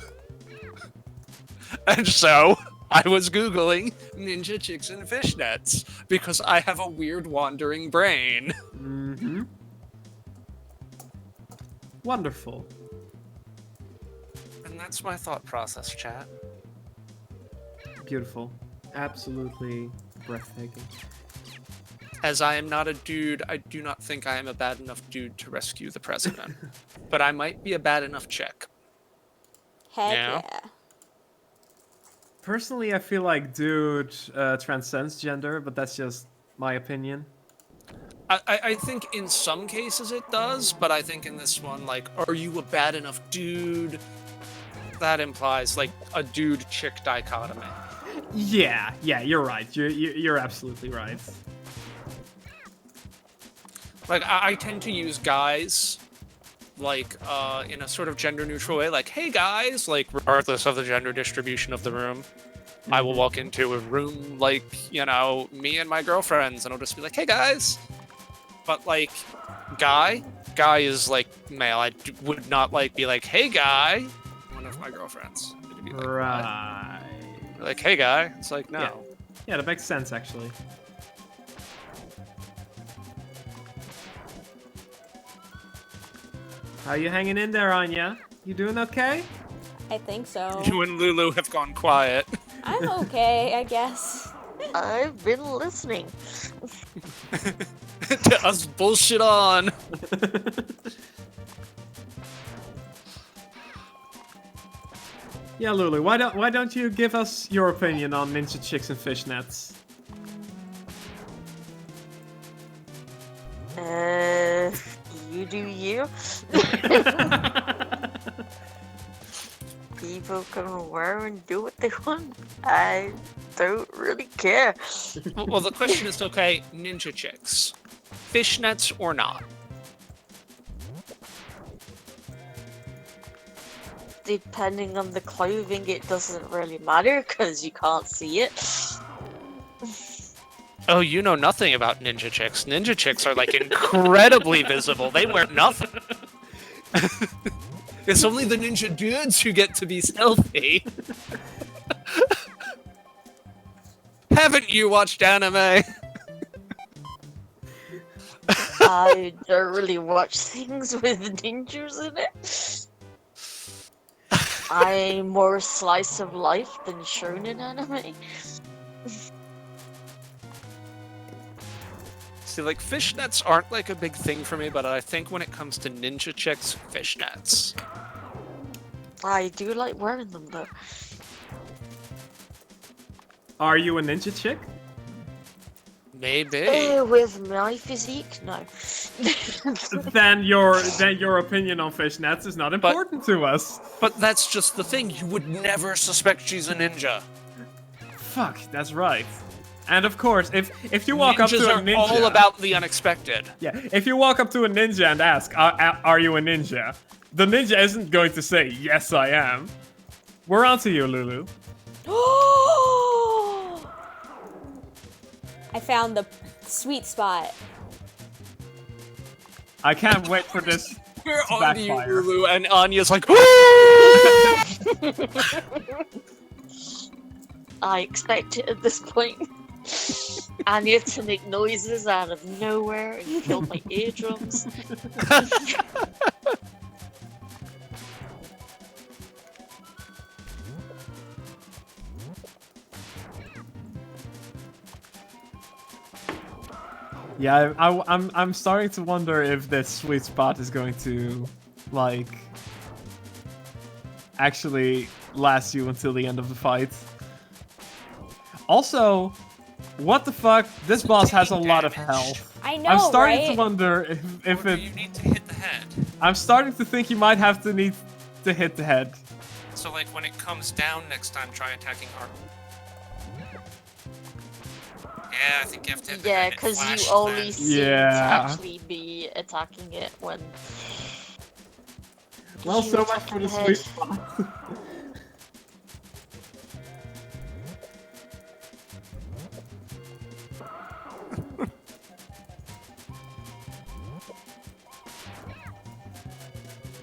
And so I was Googling ninja chicks in fishnets because I have a weird wandering brain. Mm-hmm. Wonderful. And that's my thought process, chat. Beautiful. Absolutely breathtaking. As I am not a dude, I do not think I am a bad enough dude to rescue the president. But I might be a bad enough chick. Heck Yeah. yeah. Personally, I feel like dude transcends gender, but that's just my opinion. I think in some cases it does, but I think in this one, like, are you a bad enough dude? That implies, like, a dude-chick dichotomy. Yeah, you're right. You're absolutely right. Like, I tend to use guys, like, in a sort of gender-neutral way. Like, hey, guys, like, regardless of the gender distribution of the room, I will walk into a room, like, you know, me and my girlfriends, and I'll just be like, hey, guys. But, like, guy is, like, male. I would not, like, be like, hey, guy, one of my girlfriends. It'd be like, Right. like, hey, guy. It's like, no. Yeah, that makes sense, actually. How you hanging in there, Anya? You doing okay? I think so. You and Lulu have gone quiet. I'm okay, I guess. I've been listening. To us bullshit on. Yeah, Lulu, why don't you give us your opinion on ninja chicks and fishnets? You do you. People can wear and do what they want. I don't really care. Well, the question is, okay, ninja chicks, fishnets or not? Depending on the clothing, it doesn't really matter because you can't see it. Oh, you know nothing about ninja chicks. Ninja chicks are like incredibly visible. They wear nothing. It's only the ninja dudes who get to be stealthy. Haven't you watched anime? I don't really watch things with ninjas in it. I'm more slice of life than shonen anime. See, like, fishnets aren't like a big thing for me, but I think when it comes to ninja chicks, fishnets. I do like wearing them though. Are you a ninja chick? Maybe. With my physique, no. Then your opinion on fishnets is not important to us. But that's just the thing. You would never suspect she's a ninja. Fuck, that's right. And of course, if you walk up Ninjas to a are ninja, all about the unexpected. yeah, if you walk up to a ninja and ask, "Are you a ninja?" the ninja isn't going to say, "Yes, I am." We're on to you, Lulu. I found the sweet spot. I can't wait for this. We're to on to you, backfire. Lulu, and Anya's like, I expect it at this point. Anya to make noises out of nowhere and kill my eardrums. Yeah, I'm starting to wonder if this sweet spot is going to, like, actually last you until the end of the fight. Also, what the fuck? This boss has a lot of health. I know, I'm starting right? to wonder if or do it. you need to hit the head? I'm starting to think you might have to need to hit the head. So, like, when it comes down next time, try attacking her. Yeah, I think you have to hit the Yeah, head. because you only seem to Yeah. actually be attacking it when. Well, you so much attack for the head. sweet spot.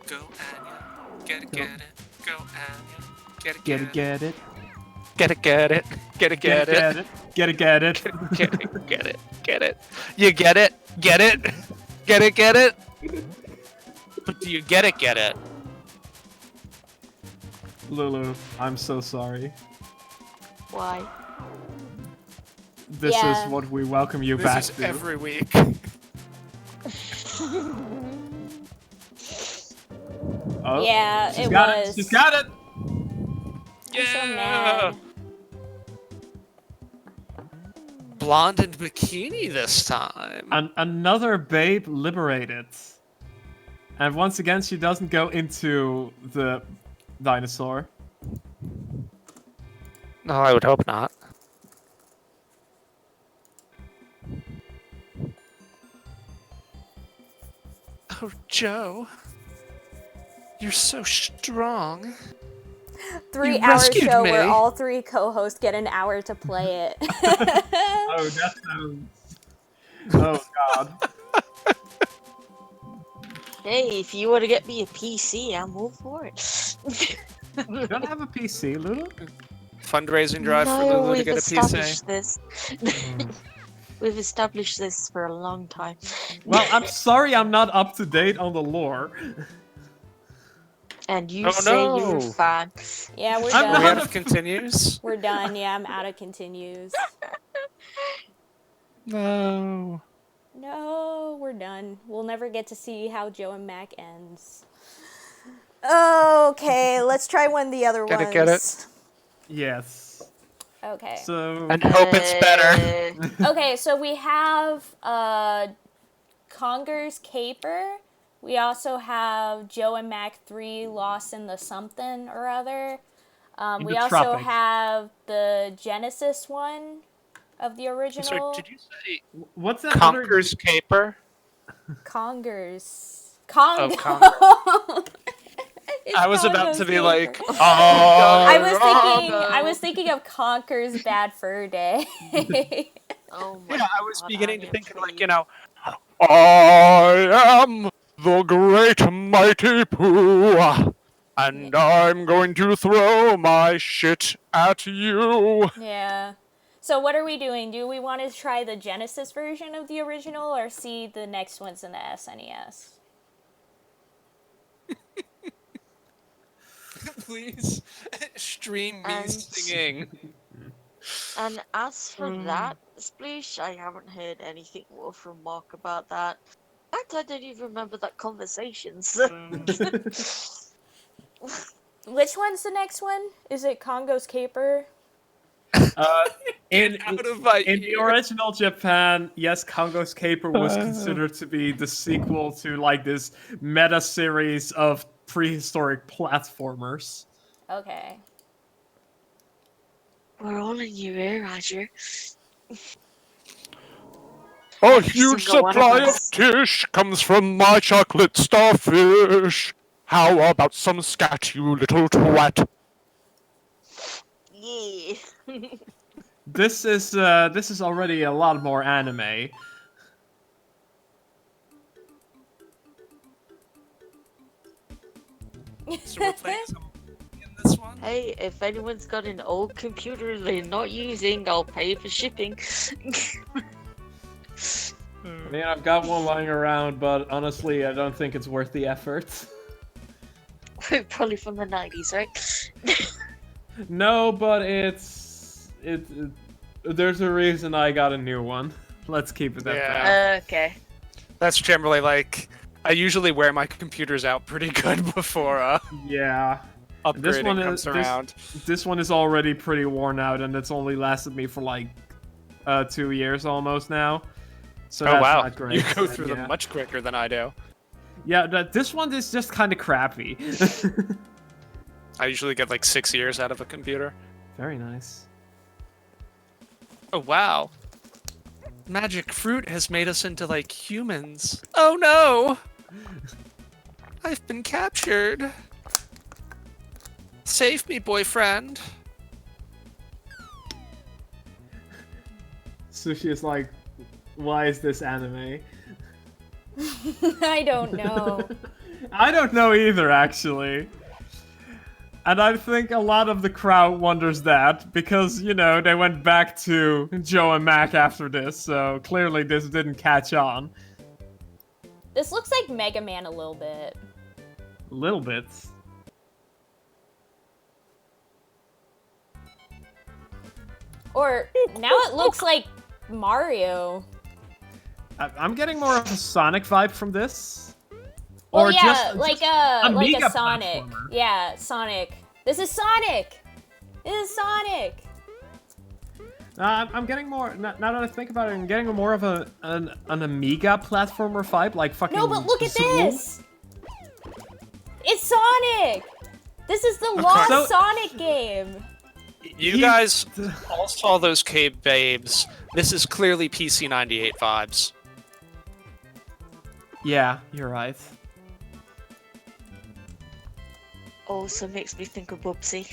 Go, Anya. Get it, get it. Go, Anya. Get it, Get it, get it. Get it, get it. Get it, Get it, get it. Get it, get it. Get it, get it, get it. You get it? Get it? Get it, get it? But do you get it, get it? Lulu, I'm so sorry. Why? This Yeah. is what we welcome you back This is to. every week. Oh, Yeah, she's it got was. it. She's got it. I'm so mad. Blonde and bikini this time. Another babe liberated. And once again, she doesn't go into the dinosaur. No, I would hope not. Oh, Joe. You're so strong. 3-hour rescued show where me. all three co-hosts get an hour to play it. Oh, that sounds. Oh God. Hey, if you want to get me a PC, I'm all for it. You don't have a PC, Lulu? Fundraising drive for No, Lulu to we've get a established PC. this. We've established this for a long time. Well, I'm sorry I'm not up to date on the lore. And you Oh, say you're no. fine. Yeah, we're I'm done. not- We have continues. We're done. Yeah, I'm out of continues. No. No, we're done. We'll never get to see how Joe and Mac ends. Okay, let's try one of the other Get ones. it, get it? Yes. Okay. So And hope it's better. Okay, so we have Conger's Caper. We also have Joe and Mac 3 Lost in the Something or Other. In We the also tropics. have the Genesis one of the I'm original. sorry, did you say what's that Conker's Caper? Congers. Oh, Congo. Conger. It's I was about Congo's to be Caper. like, I was thinking of Conker's Bad Fur Day. Oh my yeah, I was God, beginning to Anya, think of like, please. I am the great mighty Pooh, and I'm going to throw my shit at you. Yeah. So what are we doing? Do we want to try the Genesis version of the original or see the next ones in the SNES? Please stream me And singing. and as for that, Sploosh, I haven't heard anything more from Mark about that. In fact, I don't even remember that conversation. So. Which one's the next one? Is it Congo's Caper? in Out of my in the ear. original Japan, yes, Congo's Caper was considered to be the sequel to like this meta series of prehistoric platformers. Okay. We're all in your ear, Roger. A Every huge single one of supply of us. tish comes from my chocolate starfish. How about some scat, you little twat? Yeah. This is already a lot more anime. So we're playing some in this one? Hey, if anyone's got an old computer they're not using, I'll pay for shipping. I mean, I've got one lying around, but honestly, I don't think it's worth the effort. Probably from the 90s, right? No, but there's a reason I got a new one. Let's keep it at that. Okay. That's generally like, I usually wear my computers out pretty good before Yeah. upgrading comes around. This one is already pretty worn out, and it's only lasted me for like 2 years almost now. So Oh that's wow, not great. you go through Yeah. them much quicker than I do. Yeah, this one is just kind of crappy. I usually get like 6 years out of a computer. Very nice. Oh wow. Magic fruit has made us into like humans. Oh no! I've been captured. Save me, boyfriend. Sushi is like, why is this anime? I don't know. I don't know either, actually. And I think a lot of the crowd wonders that, because, you know, they went back to Joe and Mac after this, so clearly this didn't catch on. This looks like Mega Man a little bit. A little bit. Or now it looks like Mario. I'm getting more of a Sonic vibe from this. Well, Or yeah, just like Amiga a Sonic. platformer. Yeah, Sonic. This is Sonic. This is Sonic. I'm getting more. Now that I think about it, I'm getting more of an Amiga platformer vibe, like fucking. No, but look at Zool. this. It's Sonic. This is the lost So- Sonic game. You guys all saw those cave babes. This is clearly PC 98 vibes. Yeah, you're right. Also makes me think of Bubsy.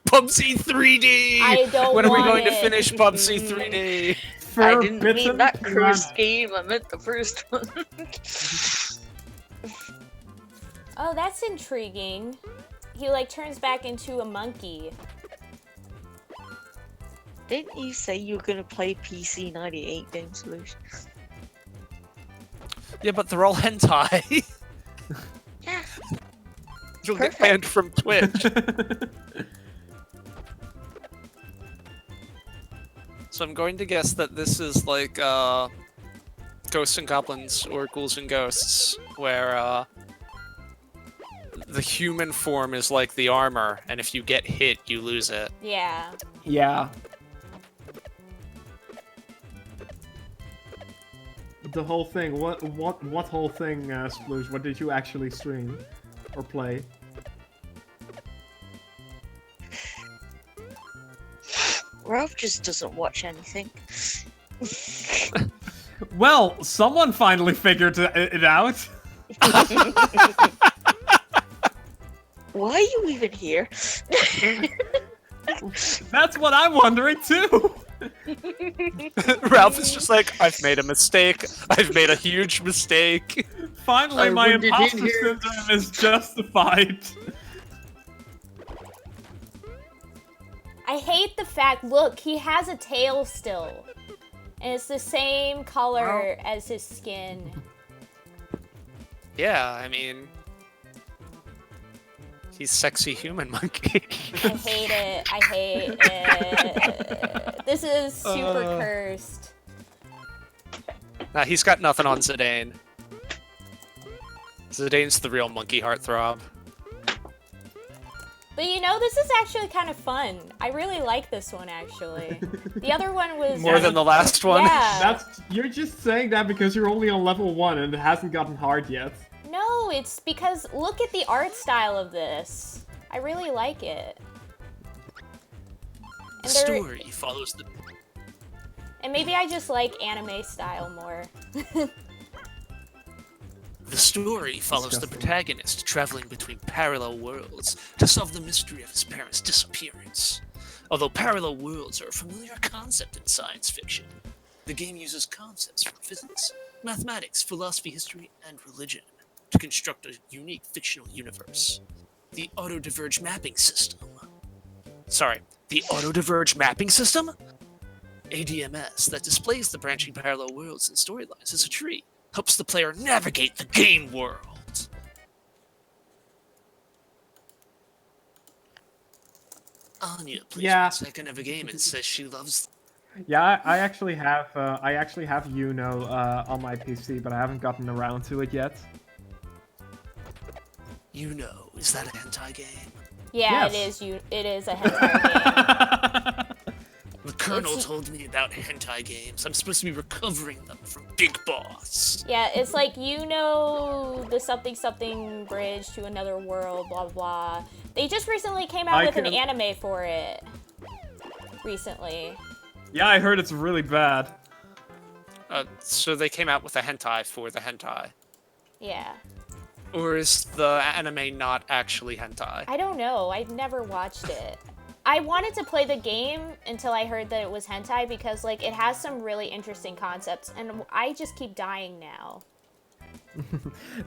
Bubsy 3D! I don't When are we want going to it. finish Bubsy 3D? I didn't Forbidden mean that cursed Planet. game, I meant the first one. Oh, that's intriguing. He like turns back into a monkey. Didn't you say you were gonna play PC 98 game solution? Yeah, but they're all hentai. Yeah. You'll get Perfect. banned from Twitch. So I'm going to guess that this is like Ghosts and Goblins or Ghouls and Ghosts, where the human form is like the armor, and if you get hit, you lose it. Yeah. Yeah. The whole thing. What whole thing, Sploosh? What did you actually stream or play? Ralph just doesn't watch anything. Well, someone finally figured it out. Why are you even here? That's what I'm wondering too. Ralph is just like, I've made a mistake. I've made a huge mistake. Finally, I my wandered in imposter here. syndrome is justified. I hate the fact, look, he has a tail still. And it's the same color as his skin. Yeah, I mean, he's sexy human monkey. I hate it. I hate it. This is super cursed. Nah, he's got nothing on Zidane. Zidane's the real monkey heartthrob. But you know, this is actually kind of fun. I really like this one, actually. The other one was... More than the last one? Yeah. You're just saying that because you're only on level 1 and it hasn't gotten hard yet. No, it's because look at the art style of this. I really like it. The story follows the... And maybe I just like anime style more. The story follows the Disgusting. protagonist traveling between parallel worlds to solve the mystery of his parents' disappearance. Although parallel worlds are a familiar concept in science fiction, the game uses concepts from physics, mathematics, philosophy, history, and religion to construct a unique fictional universe. The auto-diverge mapping system. The auto-diverge mapping system? ADMS that displays the branching parallel worlds and storylines as a tree. Helps the player navigate the game world. Anya plays Yeah. one second of a game and says she loves... Yeah, I actually have Uno on my PC, but I haven't gotten around to it yet. You know, is that a hentai game? Yeah, Yes. it is a hentai game. The Colonel It's- told me about hentai games. I'm supposed to be recovering them from Big Boss. Yeah, it's like, you know, the something something bridge to another world, blah blah blah. They just recently came out with an anime for it. Recently. Yeah, I heard it's really bad. So they came out with a hentai for the hentai. Yeah. Or is the anime not actually hentai? I don't know. I've never watched it. I wanted to play the game until I heard that it was hentai because, like, it has some really interesting concepts, and I just keep dying now.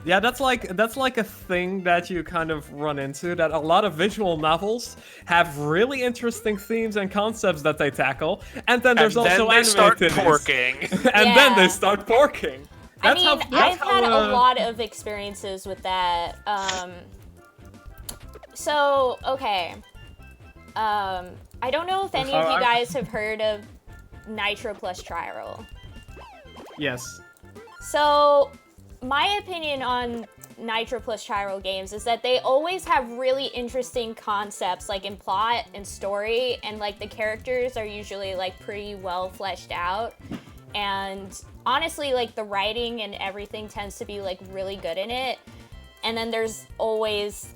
Yeah, that's like a thing that you kind of run into, that a lot of visual novels have really interesting themes and concepts that they tackle, and then there's and also then they anime start titties. porking. And then they Yeah. start porking. I mean, I've had a uh, lot of experiences with that. So, okay. I don't know if any of you guys have heard of Nitro plus Triral. Yes. So, my opinion on Nitro plus Chiral games is that they always have really interesting concepts, like in plot and story, and like the characters are usually like pretty well fleshed out. And honestly, like the writing and everything tends to be like really good in it. And then there's always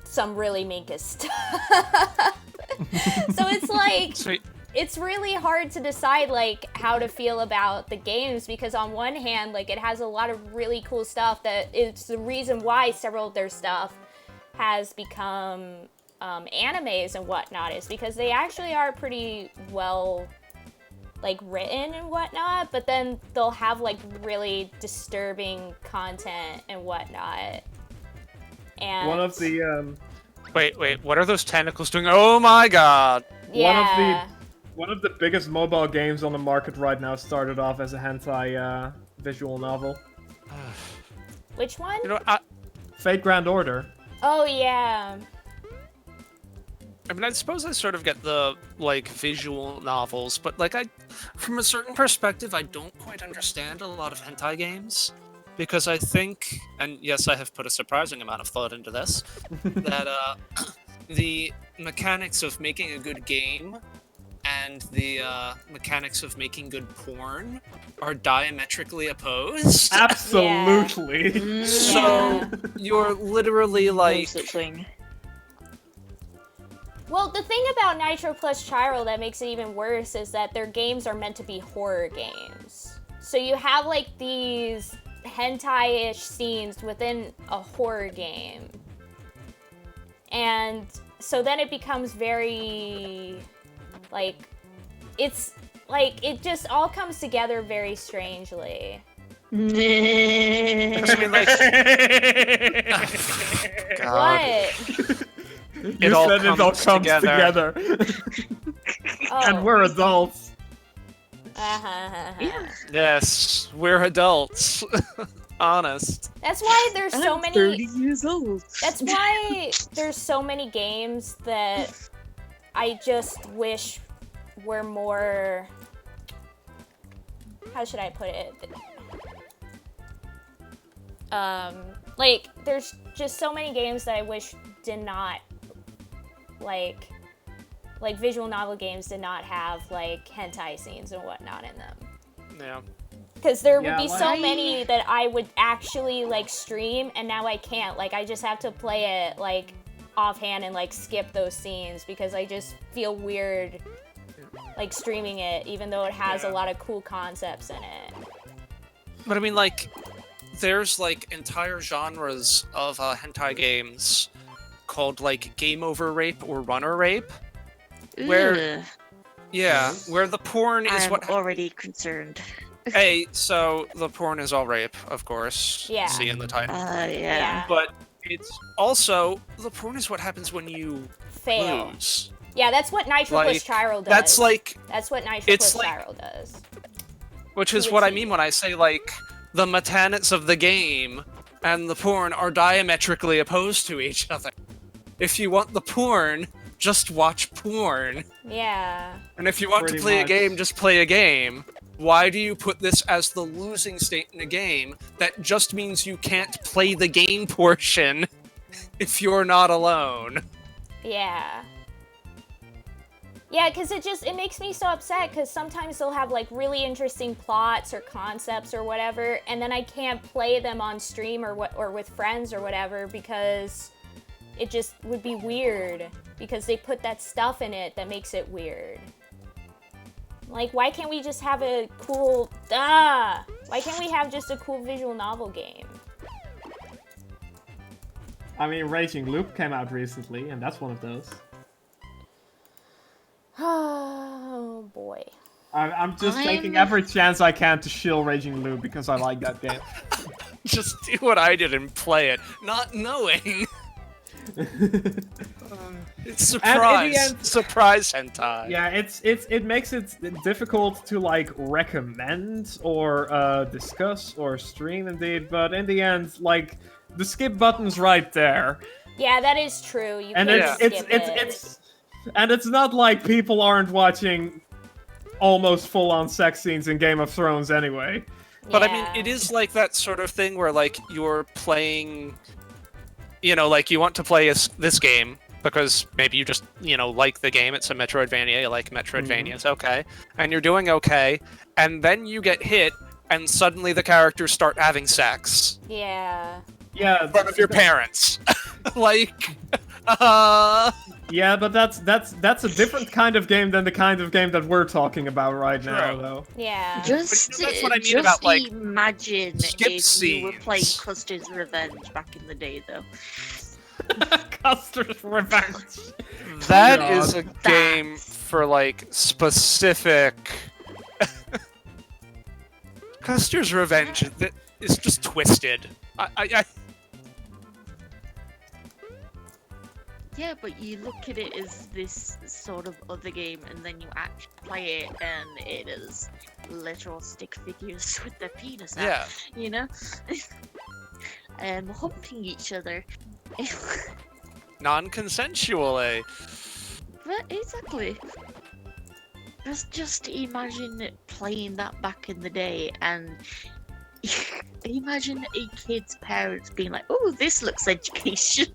some really minkus stuff. So it's like, Sweet. it's really hard to decide like how to feel about the games because on one hand, like it has a lot of really cool stuff that it's the reason why several of their stuff has become animes and whatnot is because they actually are pretty well like written and whatnot, but then they'll have like really disturbing content and whatnot. And One of the Wait, what are those tentacles doing? Oh my god! yeah. one of the biggest mobile games on the market right now started off as a hentai visual novel. Which one? You know, Fate Grand Order. Oh yeah. I mean, I suppose I sort of get the, like, visual novels, but, like, from a certain perspective, I don't quite understand a lot of hentai games. because I think, and yes, I have put a surprising amount of thought into this, that the mechanics of making a good game and the mechanics of making good porn are diametrically opposed. Absolutely. So you're literally No like, such thing. Well, the thing about Nitro plus Chiral that makes it even worse is that their games are meant to be horror games. So you have like these hentai-ish scenes within a horror game. And so then it becomes very like it's like it just all comes together very strangely. I mean, like, God. What? You all said it all comes comes together. And Oh. we're adults. Yeah. Yes, we're adults. Honest. That's why there's so I'm many 30 years old. That's why there's so many games that I just wish were more. How should I put it? Like, there's just so many games that I wish did not, like visual novel games did not have, like, hentai scenes and whatnot in them. Yeah. Because there would Yeah, be like- so many that I would actually, like, stream, and now I can't. Like, I just have to play it, like, offhand and, like, skip those scenes because I just feel weird, like, streaming it, even though it has a lot of cool concepts in it. But I mean, like, there's, like, entire genres of hentai games called, like, game over rape or runner rape. Where- Ugh, Yeah, where the porn is I'm what... already concerned. Hey, so the porn is all rape, of course. Yeah. See in the title. Yeah. But it's also, the porn is what happens when you Fail. lose. Yeah, that's what Nitro Like, plus Chiral does. That's like, That's what Nitro it's plus like- Chiral does. which is To a what I T. mean when I say, like, the mechanics of the game and the porn are diametrically opposed to each other. If you want the porn, just watch porn. Yeah. And if you want to Pretty play a much. game, just play a game. Why do you put this as the losing state in a game? That just means you can't play the game portion if you're not alone. Yeah. Yeah, because it makes me so upset because sometimes they'll have like really interesting plots or concepts or whatever, and then I can't play them on stream or with friends or whatever because it just would be weird because they put that stuff in it that makes it weird. Like, why can't we just have a cool... Why can't we have just a cool visual novel game? I mean, Raging Loop came out recently, and that's one of those. Oh, boy. I'm just I'm- taking every chance I can to shill Raging Loop because I like that game. Just do what I did and play it, not knowing. It's surprise. end- Surprise hentai. Yeah, it makes it difficult to like recommend or discuss or stream indeed, but in the end, like the skip button's right there, Yeah, that is true. You and can't it's skip it. it's not like people aren't watching almost full-on sex scenes in Game of Thrones anyway. But I mean, Yeah. it is like that sort of thing where, like, you're playing, you know, like, you want to play this game because maybe you just, you know, like the game. It's a Metroidvania. You like Metroidvanias, okay. And you're doing okay. And then you get hit, and suddenly the characters start having sex Yeah. Yeah, in front of your parents. Like, yeah, but that's a different kind of game than the kind of game that we're talking about right now, True. though. Yeah. Just, But you know, that's what I mean just about, like, imagine skip if you were playing scenes. Custer's Revenge back in the day, though. Custer's Revenge. that God. is a game for, like, specific... Custer's Revenge is just twisted. I Yeah, but you look at it as this sort of other game, and then you actually play it, and it is literal stick figures with their penis out, yeah. you know? Humping each other. Non-consensually. But exactly. Just imagine playing that back in the day, and imagine a kid's parents being like, "Oh, this looks education."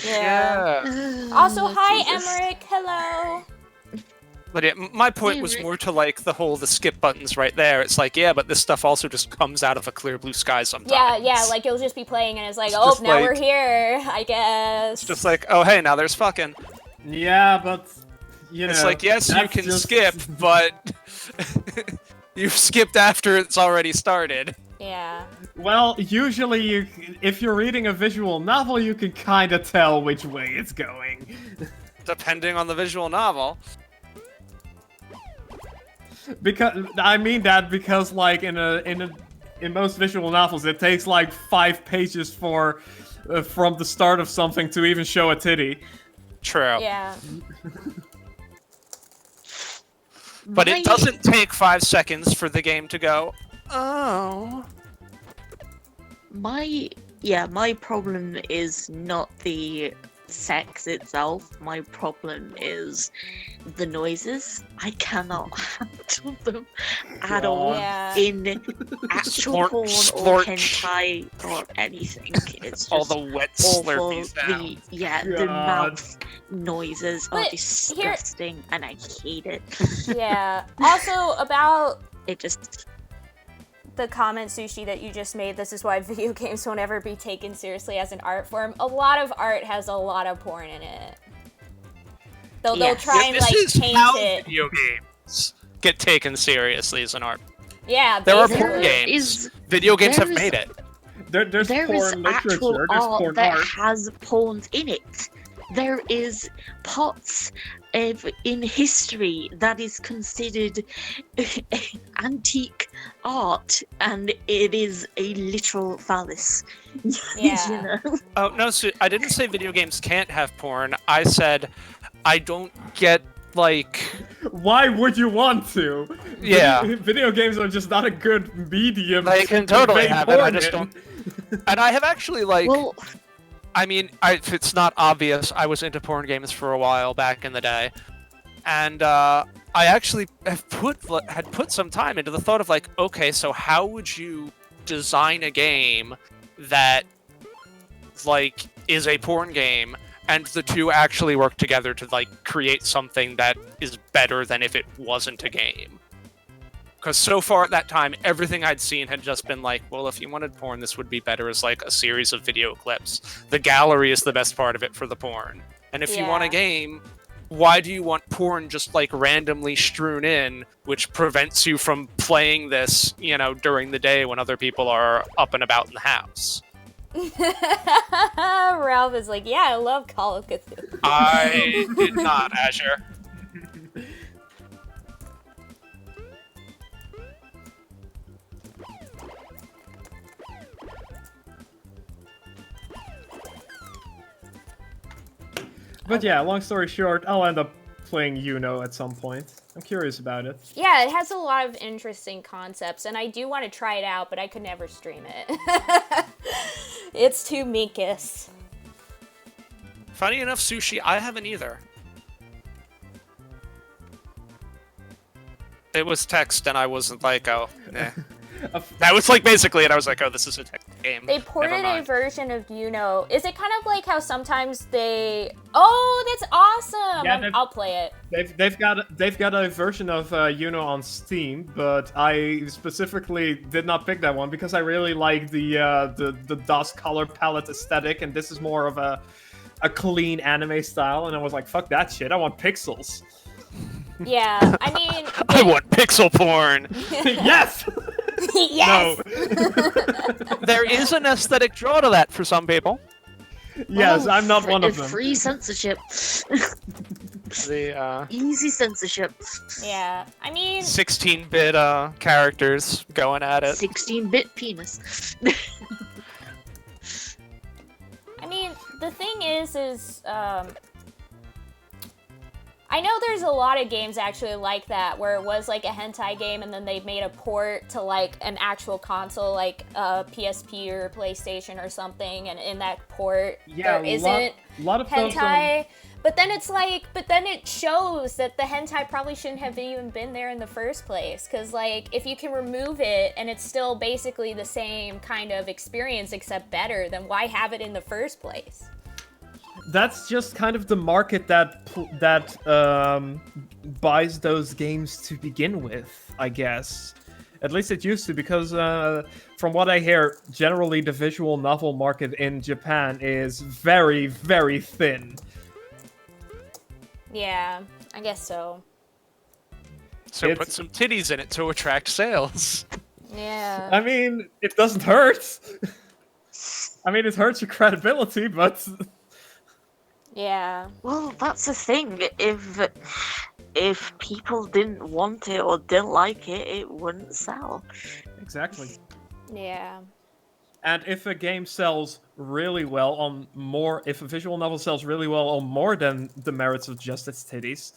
Yeah. Also, hi, Jesus. Emmerich. Hello. But yeah, my point was Emmerich. more to like the skip buttons right there. It's like, yeah, but this stuff also just comes out of a clear blue sky sometimes. Yeah, like you'll just be playing and it's like, It's oh, just now like- we're here, I guess. It's just like, oh hey, now there's fucking. Yeah, but you know, It's like, yes, you that's can just- skip, but you've skipped after it's already started. Yeah. Well, usually, if you're reading a visual novel, you can kind of tell which way it's going. Depending on the visual novel. Because I mean that because, like, in most visual novels, it takes like 5 pages for from the start of something to even show a titty. True. Yeah. But My- it doesn't take 5 seconds for the game to go, oh. My problem is not the sex itself. My problem is the noises. I cannot handle them at all Yeah. in actual Splorch, porn or splorch. hentai or anything. It's just All the wet awful. slurpy sounds. The God. mouth noises are But disgusting, and I hate it. Yeah. Also, about It just the comment, Sushi, that you just made, this is why video games won't ever be taken seriously as an art form. A lot of art has a lot of porn in it. They'll Yes. try and, This like, is paint how it. video games get taken seriously as an art. Yeah, There are basically. porn There games. is- Video games have there is- made it. There's there is porn actual literature, there's art porn that art. has porns in it. There is parts in history that is considered antique art, and it is a literal phallus. Yeah. You know? Oh, no, so I didn't say video games can't have porn. I said I don't get, like... Why would you want to? Yeah. Video games are just not a good medium. They to can totally convey have it, I porn just in. don't... And I have actually, like... Well, I mean, if it's not obvious, I was into porn games for a while back in the day. And I actually had put some time into the thought of, like, okay, so how would you design a game that, like, is a porn game, and the two actually work together to, like, create something that is better than if it wasn't a game? Because so far at that time, everything I'd seen had just been like, well, if you wanted porn, this would be better as, like, a series of video clips. The gallery is the best part of it for the porn. And if you want a Yeah. game, why do you want porn just, like, randomly strewn in, which prevents you from playing this, you know, during the day when other people are up and about in the house? Ralph is like, yeah, I love Call of Cthulhu. I did not, Azure. But yeah, long story short, I'll end up playing Uno at some point. I'm curious about it. Yeah, it has a lot of interesting concepts, and I do want to try it out, but I could never stream it. It's too minkus. Funny enough, Sushi, I haven't either. It was text, and I wasn't like, oh, eh. That was like basically it. I was like, oh, this is a text game. They Never ported a mind. version of Uno. Is it kind of like how sometimes they... Oh, that's awesome! Yeah, I'll play it. They've got a version of Uno on Steam, but I specifically did not pick that one because I really like the DOS color palette aesthetic, and this is more of a clean anime style. And I was like, fuck that shit. I want pixels. Yeah, I mean... I want pixel porn. Yes. Yes! No. There is an aesthetic draw to that for some people. Yes, well, I'm not one of them. Free censorship. The Easy censorship. Yeah, I mean... 16-bit characters going at it. 16-bit penis. I mean, the thing is, I know there's a lot of games actually like that, where it was like a hentai game and then they made a port to like an actual console, like PSP or PlayStation or something, and in that port there isn't lot of those hentai. But then it's like, but then it shows that the hentai probably shouldn't have even been there in the first place. Because, like, if you can remove it and it's still basically the same kind of experience except better, then why have it in the first place? That's just kind of the market that buys those games to begin with, I guess. At least it used to, because from what I hear, generally the visual novel market in Japan is very, very thin. Yeah, I guess so. So put some titties in it to attract sales. Yeah. I mean, it doesn't hurt. I mean, it hurts your credibility, but... Yeah. Well, that's the thing. If people didn't want it or didn't like it, it wouldn't sell. Exactly. Yeah. And if a game sells really well on more, if a visual novel sells really well on more than the merits of just its titties,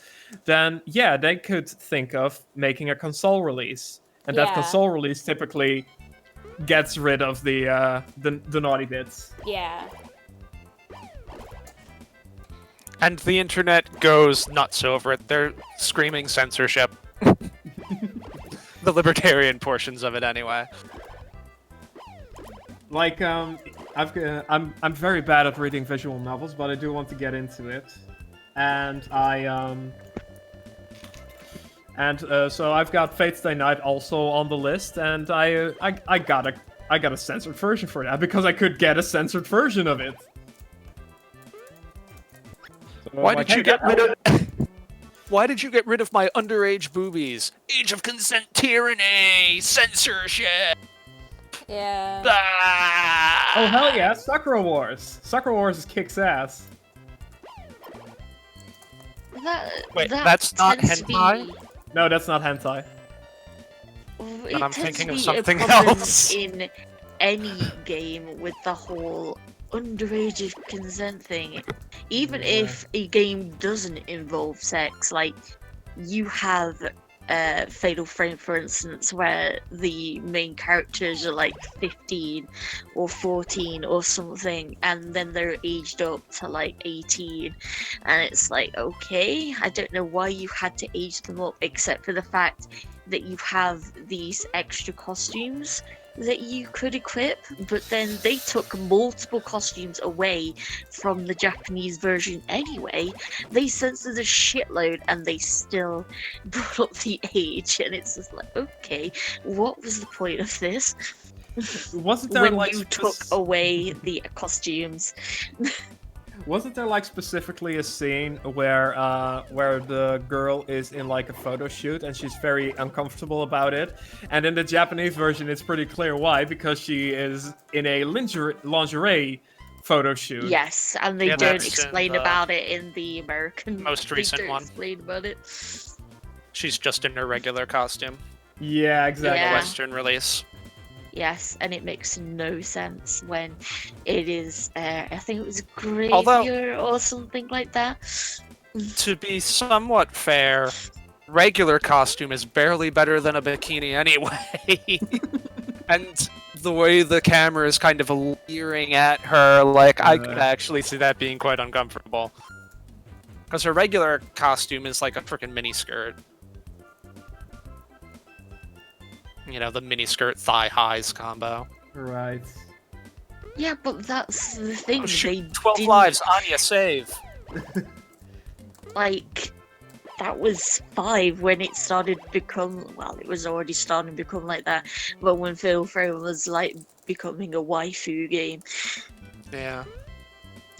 then yeah, they could think of making a console release. And that Yeah. console release typically gets rid of the naughty bits. Yeah. And the internet goes nuts over it. They're screaming censorship. The libertarian portions of it, anyway. Like, I'm very bad at reading visual novels, but I do want to get into it. And so I've got Fate Stay Night also on the list, and I got a censored version for that because I could get a censored version of it. So Why like, did you hey, get rid of? Why did you get rid of my underage boobies? Age of consent tyranny, censorship. Yeah. Ah! Oh hell yeah, Sakura Wars! Sakura Wars kicks ass. Wait, That that's not tends to be- hentai? No, that's not hentai. It I'm tends thinking to of be something a problem else. in any game with the whole underage consent thing. Even if a game doesn't involve sex, like you have Fatal Frame, for instance, where the main characters are like 15 or 14 or something, and then they're aged up to like 18, and it's like, okay, I don't know why you had to age them up, except for the fact that you have these extra costumes that you could equip, but then they took multiple costumes away from the Japanese version anyway. They censored a shitload and they still brought up the age, and it's just like, okay, what was the point of this? Wasn't there When like you took away the costumes. Wasn't there like specifically a scene where the girl is in like a photo shoot and she's very uncomfortable about it? And in the Japanese version, it's pretty clear why, because she is in a lingerie photo shoot. Yes, and they Yeah, don't that's in explain the about it in the American. most recent they don't one. Explain about it. She's just in her regular costume. Yeah, exactly. Yeah. Western release. Yes, and it makes no sense when it is, I think it was Gravia Although- or something like that. To be somewhat fair, regular costume is barely better than a bikini anyway. And the way the camera is kind of leering at her, like, I could actually see that being quite uncomfortable. Because her regular costume is like a freaking miniskirt. You know, the miniskirt thigh highs combo. Right. Yeah, but that's the thing. Oh, shoot, They 12 didn't, lives, Anya, save! like, that was 5 when it started to become, well, it was already starting to become like that, but when Fatal Frame was, like, becoming a waifu game, Yeah.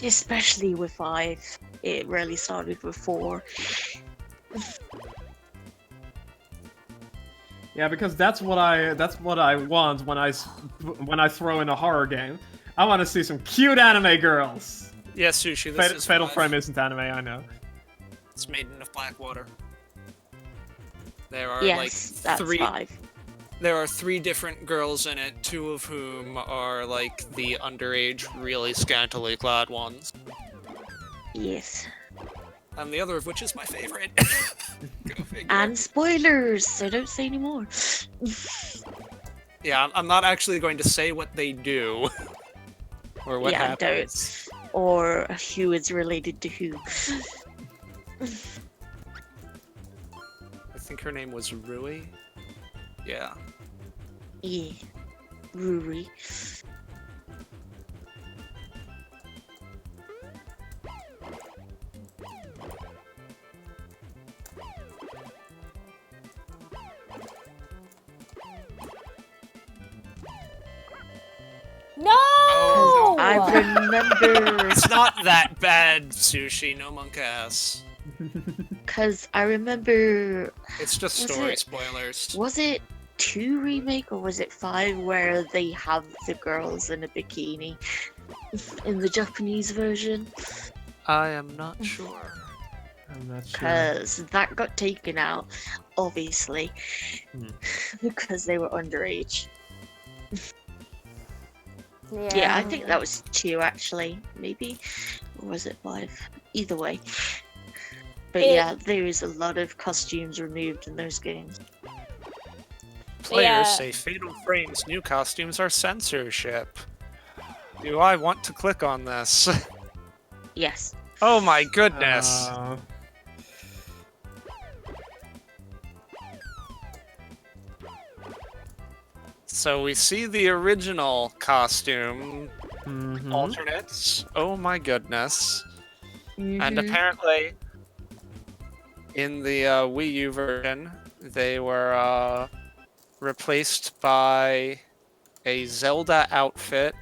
especially with 5, it really started with 4. Yeah, because that's what I want when I throw in a horror game. I want to see some cute anime girls. Yeah, Sushi, this is Fatal 5. Frame isn't anime, I know. It's Maiden of Blackwater. There are Yes, that's 3 5. There are 3 different girls in it, 2 of whom are like the underage, really scantily clad ones. Yes. And the other of which is my favorite. Go figure. And spoilers, so don't say anymore. Yeah, I'm not actually going to say what they do. Or what Yeah, happens. or who is related to who. I think her name was Rui. Yeah. Yeah, Ruri. No! Oh, I remember, It's not that bad, Sushi. No monk ass. because I remember, It's just Was story it- spoilers. was it 2 remake or was it 5 where they have the girls in a bikini in the Japanese version? I am not sure. I'm not sure. Because that got taken out, obviously, Hmm. because they were underage. Yeah. Yeah, I think that was 2 actually, maybe, or was it 5? Either way. But yeah, there is a lot of costumes removed in those games. Players Yeah. say Fatal Frame's new costumes are censorship. Do I want to click on this? Yes. Oh my goodness. So we see the original costume Mhm. alternates. Oh my goodness. And Mhm. apparently, in the Wii U version, they were replaced by a Zelda outfit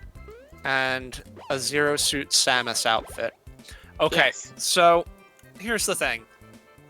and a Zero Suit Samus outfit. Okay, Yes. so here's the thing.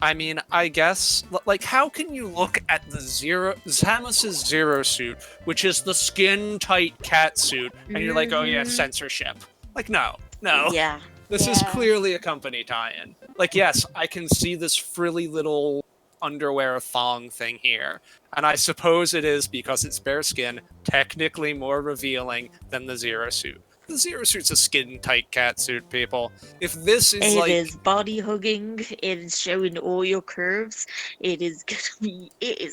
I mean, I guess, like, how can you look at the Samus's Zero Suit, which is the skin-tight cat suit, and you're like, oh yeah, Mhm. censorship? Like, no. Yeah. This is Yeah. clearly a company tie-in. Like, yes, I can see this frilly little underwear thong thing here, and I suppose it is because it's bare skin, technically more revealing than the Zero Suit. The Zero Suit's a skin-tight cat suit, people. If this is It like... is body hugging, it is showing all your curves, it is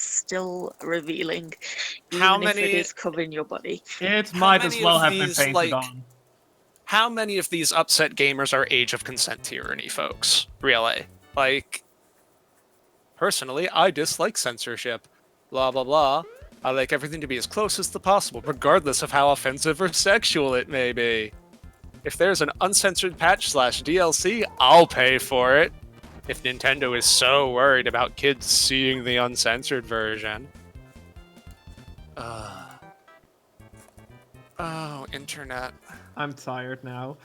still revealing, How even if it many- is covering your body. It How might as many well of have been these, painted like- on. How many of these upset gamers are age of consent tyranny folks? Really? Like, personally, I dislike censorship. Blah, blah, blah. I like everything to be as close as possible, regardless of how offensive or sexual it may be. If there's an uncensored patch / DLC, I'll pay for it. If Nintendo is so worried about kids seeing the uncensored version. Oh, internet. I'm tired now.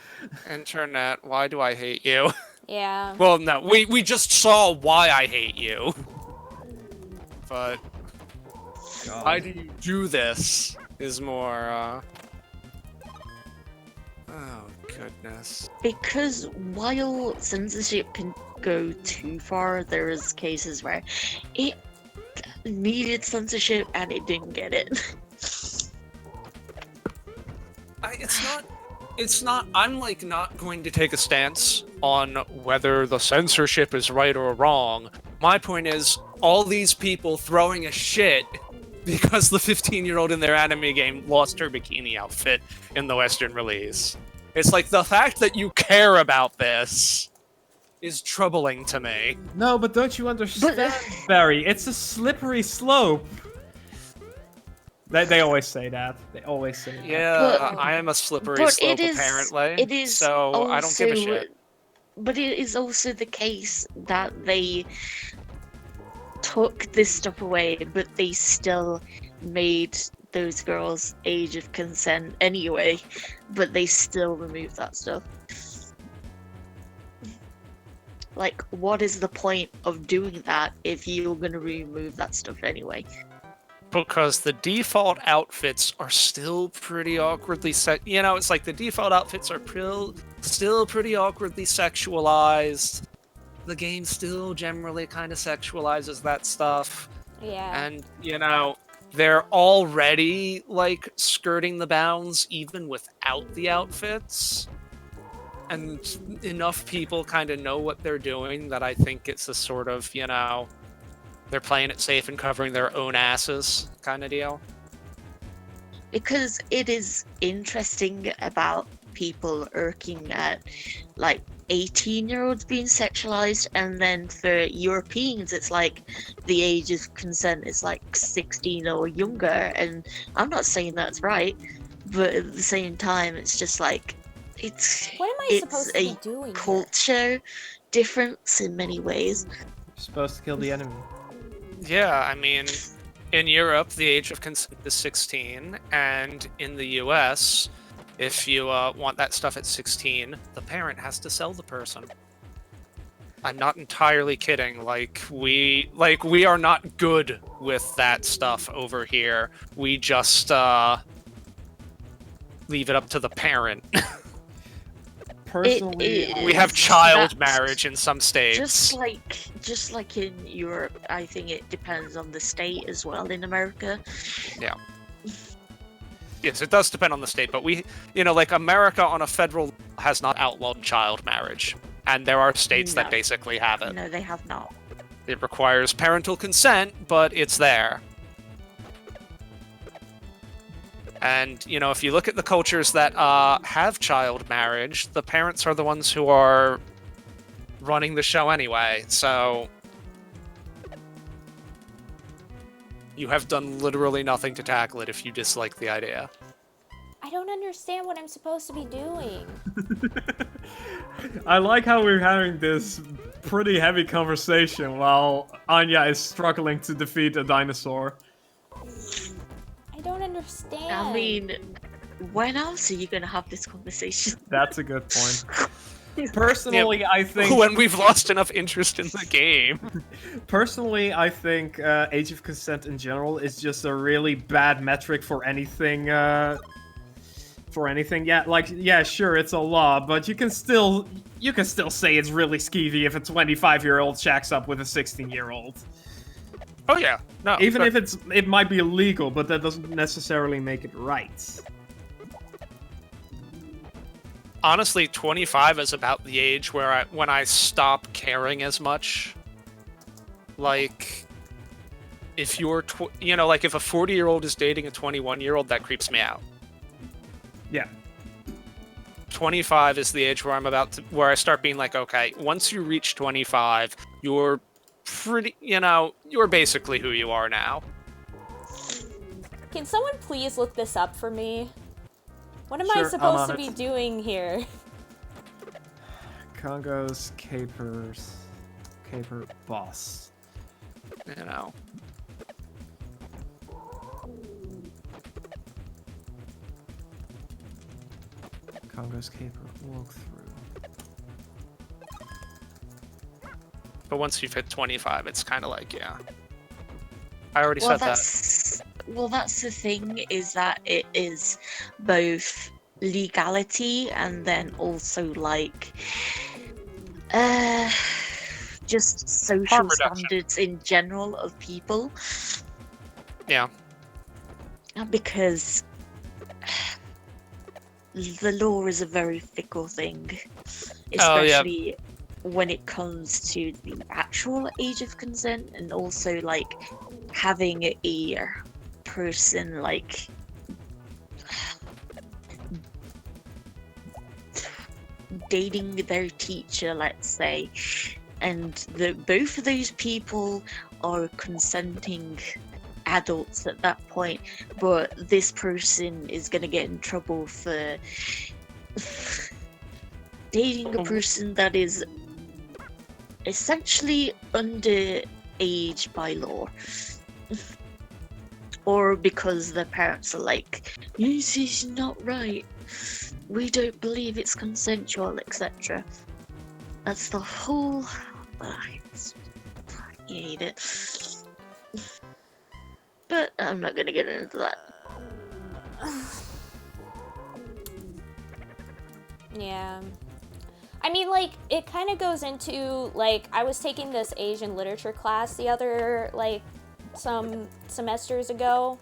Internet, why do I hate you? Yeah. Well, no, we just saw why I hate you. But why do you do this is more, Oh, goodness. Because while censorship can go too far, there is cases where it needed censorship and it didn't get it. I'm like not going to take a stance on whether the censorship is right or wrong. My point is, all these people throwing a shit because the 15-year-old in their anime game lost her bikini outfit in the Western release. It's like the fact that you care about this is troubling to me. No, but don't you understand, Barry? It's a slippery slope. They always say that. They always say that. Yeah, But- I am a slippery but slope, it is apparently. So I don't give a shit. But it is also the case that they took this stuff away, but they still made those girls age of consent anyway, but they still removed that stuff. Like, what is the point of doing that if you're gonna remove that stuff anyway? Because the default outfits are still pretty awkwardly it's like the default outfits are still pretty awkwardly sexualized. The game still generally kind of sexualizes that stuff. Yeah. And, they're already, like, skirting the bounds even without the outfits. And enough people kind of know what they're doing that I think it's a sort of, they're playing it safe and covering their own asses kind of deal. Because it is interesting about people irking at like 18-year-olds being sexualized, and then for Europeans it's like the age of consent is like 16 or younger, and I'm not saying that's right, but at the same time it's just like What am I it's supposed to be a doing here? culture difference in many ways. You're supposed to kill the enemy. Yeah, I mean, in Europe, the age of consent is 16, and in the US, if you want that stuff at 16, the parent has to sell the person. I'm not entirely kidding. We are not good with that stuff over here. We just leave it up to the parent. Personally, We have is child that- marriage in some states. just like in Europe, I think it depends on the state as well in America. Yes, it does depend on the state, but like America on a federal level has not outlawed child marriage, and there are states that No. basically have it. No, they have not. It requires parental consent, but it's there. And, if you look at the cultures that have child marriage, the parents are the ones who are running the show anyway, so you have done literally nothing to tackle it if you dislike the idea. I don't understand what I'm supposed to be doing. I like how we're having this pretty heavy conversation while Anya is struggling to defeat a dinosaur. I don't understand. I mean, when else are you gonna have this conversation? That's a good point. Personally, I think When we've lost enough interest in the game. Age of consent in general is just a really bad metric for anything. Yeah, sure, it's a law, but you can still say it's really skeevy if a 25-year-old shacks up with a 16-year-old. Oh yeah, no. Even if it might be illegal, but that doesn't necessarily make it right. Honestly, 25 is about the age when I stop caring as much. Like, if you're, if a 40-year-old is dating a 21-year-old, that creeps me out. Yeah. 25 is the age where where I start being like, okay, once you reach 25, you're you're basically who you are now. Can someone please look this up for me? What am Sure, I supposed I'm to on be it. doing here? Congo's caper boss. Congo's caper walkthrough. But once you've hit 25, it's kind of like, yeah. I already said that. Well, that's the thing, is that it is both legality and then also like just social Harm reduction. standards in general of people. Yeah. Because the law is a very fickle thing, especially when it comes to the actual age of consent, and also like having a person like dating their teacher, let's say, and both of those people are consenting adults at that point, but this person is gonna get in trouble for dating a person that is essentially underage by law. Or because the parents are like, this is not right, we don't believe it's consensual, etc. That's the whole... I hate it. But I'm not gonna get into that. Yeah. I mean, like, it kind of goes into, like, I was taking this Asian literature class the other, like, some semesters ago,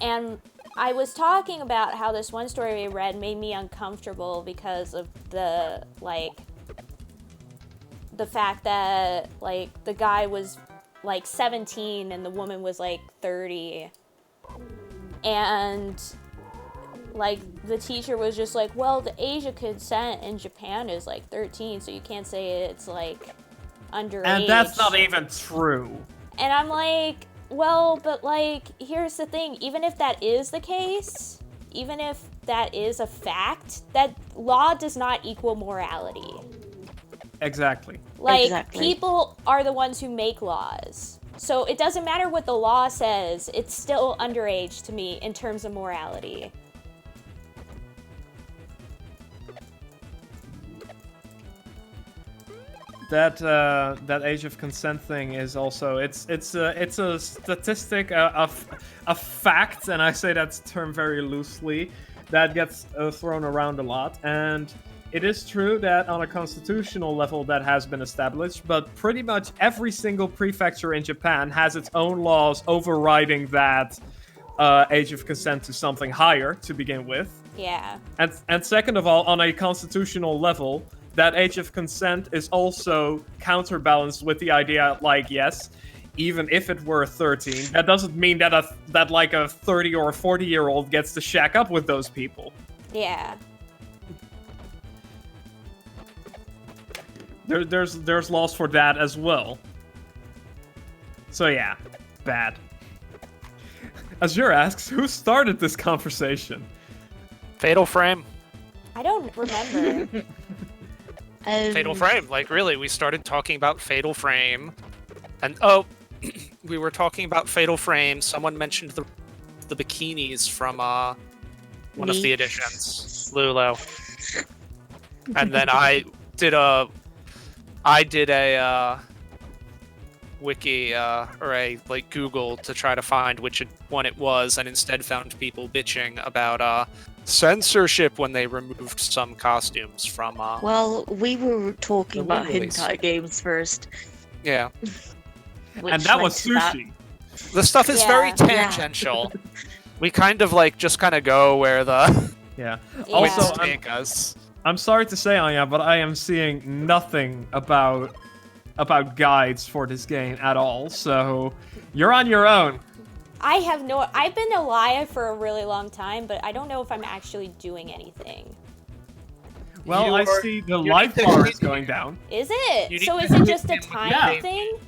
and I was talking about how this one story I read made me uncomfortable because of the, like, the fact that, like, the guy was, like, 17 and the woman was, like, 30. And, Like, the teacher was just like, well, the age of consent in Japan is like 13, so you can't say it's like underage. And that's not even true. And I'm like, well, but like, here's the thing. Even if that is the case, even if that is a fact, that law does not equal morality. Exactly. Like, Exactly. people are the ones who make laws. So it doesn't matter what the law says, it's still underage to me in terms of morality. That age of consent thing is also it's a statistic of a fact, and I say that term very loosely, that gets thrown around a lot. And it is true that on a constitutional level that has been established, but pretty much every single prefecture in Japan has its own laws overriding that age of consent to something higher to begin with. Yeah. And second of all, on a constitutional level, that age of consent is also counterbalanced with the idea, like, yes, even if it were 13, that doesn't mean that like a 30 or a 40-year-old gets to shack up with those people. Yeah. There's laws for that as well. So yeah, bad. Azure asks, who started this conversation? Fatal Frame. I don't remember. Fatal Frame. Like, really, we started talking about Fatal Frame. And, oh, we were talking about Fatal Frame. Someone mentioned the bikinis from one of the editions. Lulu. And then I did a wiki or a like Google to try to find which one it was, and instead found people bitching about censorship when they removed some costumes from Well, we were talking The about re-release. hentai games first. yeah. Which And that led was to that. sushi. The stuff is very Yeah. tangential. We kind of like just kind of go where the Yeah. Yeah. Also, winds take us. I'm sorry to say, Anya, but I am seeing nothing about guides for this game at all. So you're on your own. I've been alive for a really long time, but I don't know if I'm actually doing anything. Well, You I are- see the you life need to bar hit- is going down. Is You it? need So to is it hit just a him with time Yeah. thing?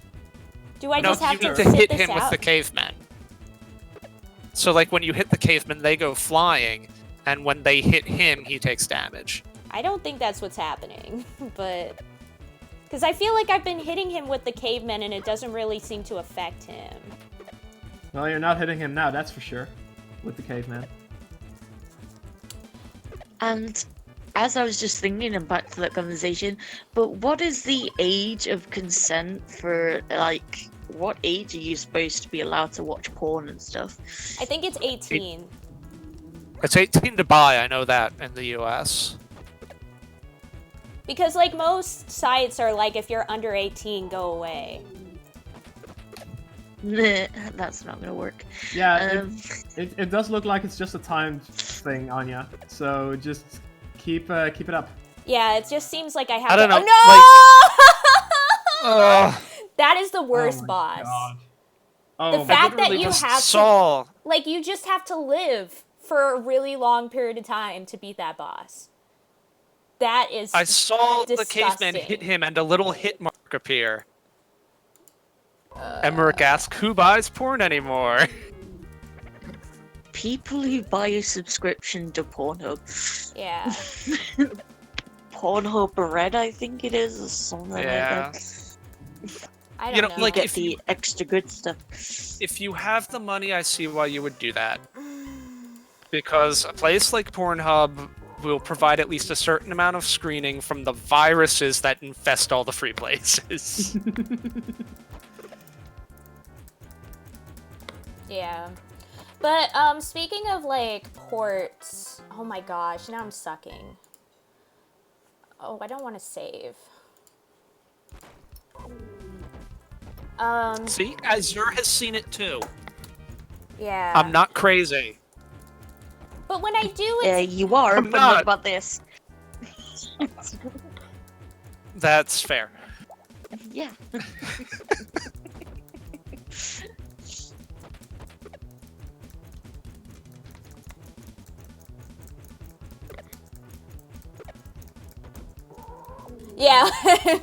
Do I No, just have you to need to sit hit this him with out? the cavemen. So like when you hit the cavemen, they go flying, and when they hit him, he takes damage. I don't think that's what's happening, but... Because I feel like I've been hitting him with the cavemen and it doesn't really seem to affect him. Well, you're not hitting him now, that's for sure. With the caveman. And as I was just thinking and back to that conversation, but what is the age of consent for, like, what age are you supposed to be allowed to watch porn and stuff? I think it's 18. It's 18 to buy, I know that, in the US. Because, like, most sites are like, if you're under 18, go away. That's not gonna work. Yeah, Um, it does look like it's just a timed thing, Anya. So just keep it up. Yeah, it just seems like I have I to. don't know, Oh, no! Ugh. That is the worst Oh my boss. God. Oh The my fact that Literally you just have to, saw. like, you just have to live for a really long period of time to beat that boss. That is I saw the caveman disgusting. hit him and a little hit mark appear. Emmerich asks, who buys porn anymore? people who buy a subscription to Pornhub. Yeah. Pornhub Red, I think it is, or something Yeah. like that. I You don't know, know. like, Get if the you- extra good stuff. If you have the money, I see why you would do that. Because a place like Pornhub will provide at least a certain amount of screening from the viruses that infest all the free places. Yeah. But, speaking of, like, ports... Oh my gosh, now I'm sucking. Oh, I don't want to save. See, Azure has seen it too. Yeah. I'm not crazy. But when I do, Yeah, it's... you are, I'm but not. not about this. That's fair. Yeah. Yeah,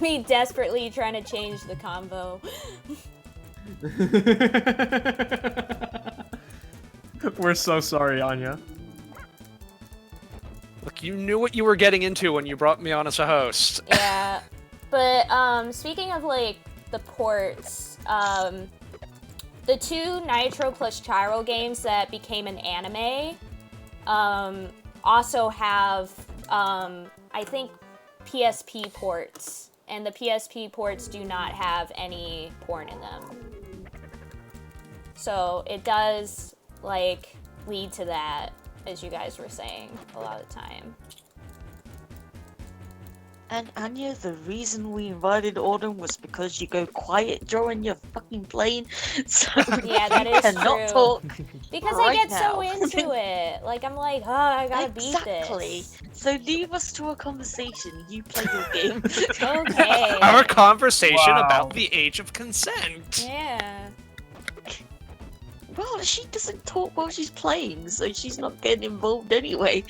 me desperately trying to change the combo. We're so sorry, Anya. Look, you knew what you were getting into when you brought me on as a host. Yeah, but speaking of like the ports, the two Nitro plus Gyro games that became an anime, also have I think PSP ports, and the PSP ports do not have any porn in them. So it does like lead to that, as you guys were saying a lot of the time. And Anya, the reason we invited Autumn was because you go quiet during your fucking playing, so Yeah, that you is cannot true. talk. Because right I get now. so into it. Like, I'm like, oh, I gotta Exactly. beat this. So leave us to a conversation. You play your game. Okay. Our conversation Wow. about the age of consent. Yeah. Well, she doesn't talk while she's playing, so she's not getting involved anyway.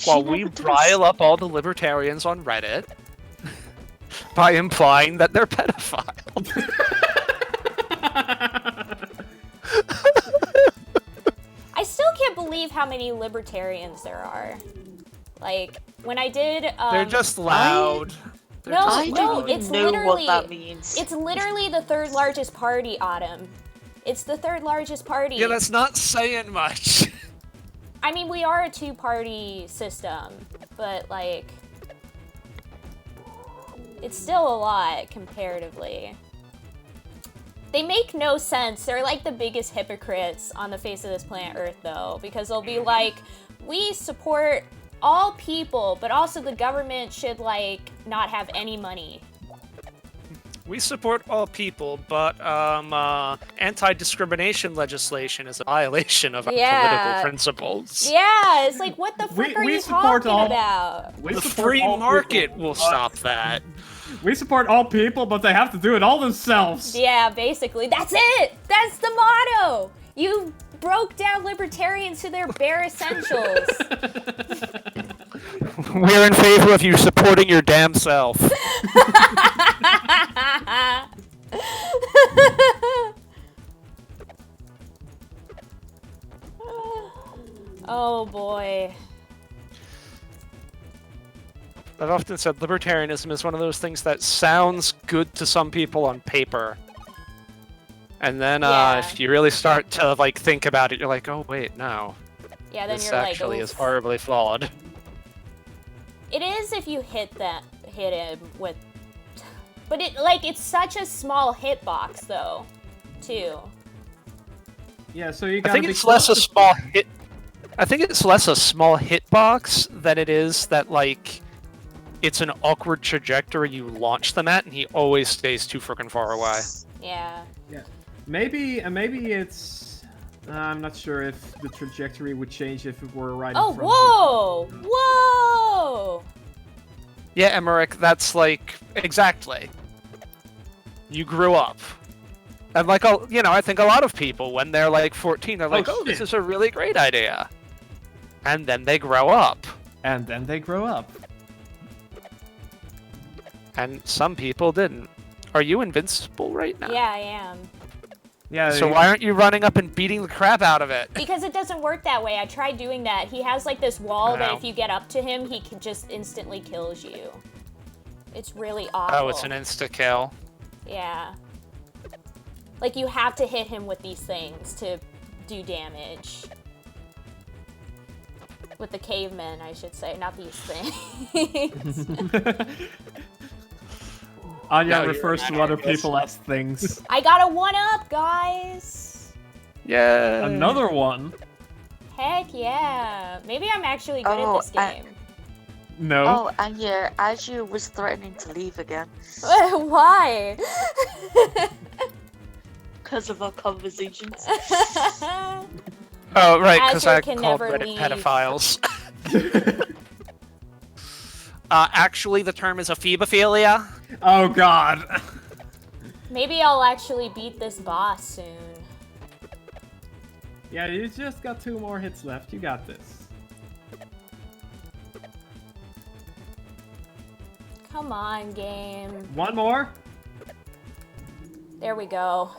While we rile up all the libertarians on Reddit by implying that they're pedophiles. I still can't believe how many libertarians there are. Like, when I did, They're just loud. They're No, just I no, don't even it's know literally what that means. it's literally the third largest party, Autumn. It's the third largest party. Yeah, that's not saying much. I mean, we are a two-party system, but like, it's still a lot comparatively. They make no sense. They're like the biggest hypocrites on the face of this planet Earth, though, because they'll be like, we support all people, but also the government should like not have any money. We support all people, but anti-discrimination legislation is a violation of our political principles. Yeah, it's like, what the frick are we you support talking all- about? We The support free all market people, will but- stop that. We support all people, but they have to do it all themselves. Yeah, basically. That's it! That's the motto! You broke down libertarians to their bare essentials. We're in favor of you supporting your damn self. Oh boy. I've often said libertarianism is one of those things that sounds good to some people on paper. And then Yeah. if you really start to like think about it, you're like, oh wait, no. Yeah, then This you're like, actually is "Oof." horribly flawed. It is if you hit him with, but it's such a small hitbox though, too. Yeah, so you I gotta think be it's less a close to- small hit. I think it's less a small hitbox than it is that like it's an awkward trajectory you launch them at, and he always stays too freaking far away. Yeah. Maybe it's. I'm not sure if the trajectory would change if it were right Oh, in front whoa! of you. Whoa! Yeah, Emmerich, that's like exactly. You grew up. And like, I think a lot of people, when they're like 14, they're like, oh, this shit. is a really great idea. And then they grow up. And then they grow up. And some people didn't. Are you invincible right now? Yeah, I am. Yeah. So why aren't you running up and beating the crap out of it? Because it doesn't work that way. I tried doing that. He has like this wall that Ow. if you get up to him, he can just instantly kills you. It's really awful. Oh, it's an insta-kill. Yeah. Like, you have to hit him with these things to do damage. With the cavemen, I should say, not these things. Anya No, you're refers an to other anarchist. people as things. I got a 1-up, guys! Yeah. Another one. Heck yeah. Maybe I'm actually good at this game. No. Oh, and yeah, Azure was threatening to leave again Why? because of our conversations. Oh, right, because Azure I can called never Reddit leave. pedophiles. Actually, the term is ephebophilia. Oh god. Maybe I'll actually beat this boss soon. Yeah, you just got 2 more hits left. You got this. Come on, game. One more. There we go.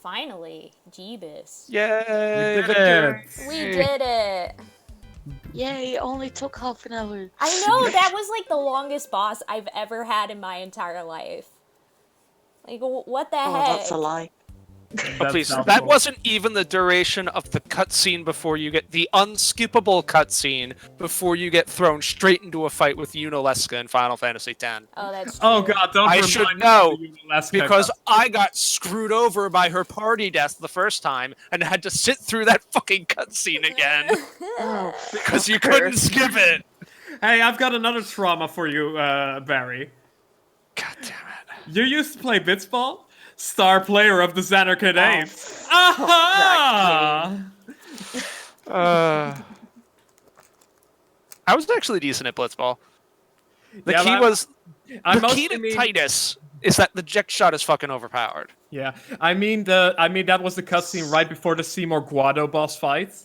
Finally, Jeebus. Yay! We did Victory! it. We did it. Yay, it only took half an hour. I know, that was like the longest boss I've ever had in my entire life. Like, what the Oh, heck? that's a lie. Oh, please. doubtful. That wasn't even the duration of the cutscene before you get the unskippable cutscene before you get thrown straight into a fight with Unileska in Final Fantasy X. Oh, that's true. Oh god, don't I remind should me know, of the Unileska because cutscene. I got screwed over by her party death the first time and had to sit through that fucking cutscene again Oh, because you fucker. couldn't skip it. Hey, I've got another trauma for you, Barry. God damn it. You used to play Blitzball? Star player of the Xanarkand Oh, Apes. Aha! I was actually decent at Blitzball. The Yeah, key but was I the key mostly to mean- Titus is that the eject shot is fucking overpowered. Yeah, I mean that was the cutscene right before the Seymour Guado boss fight.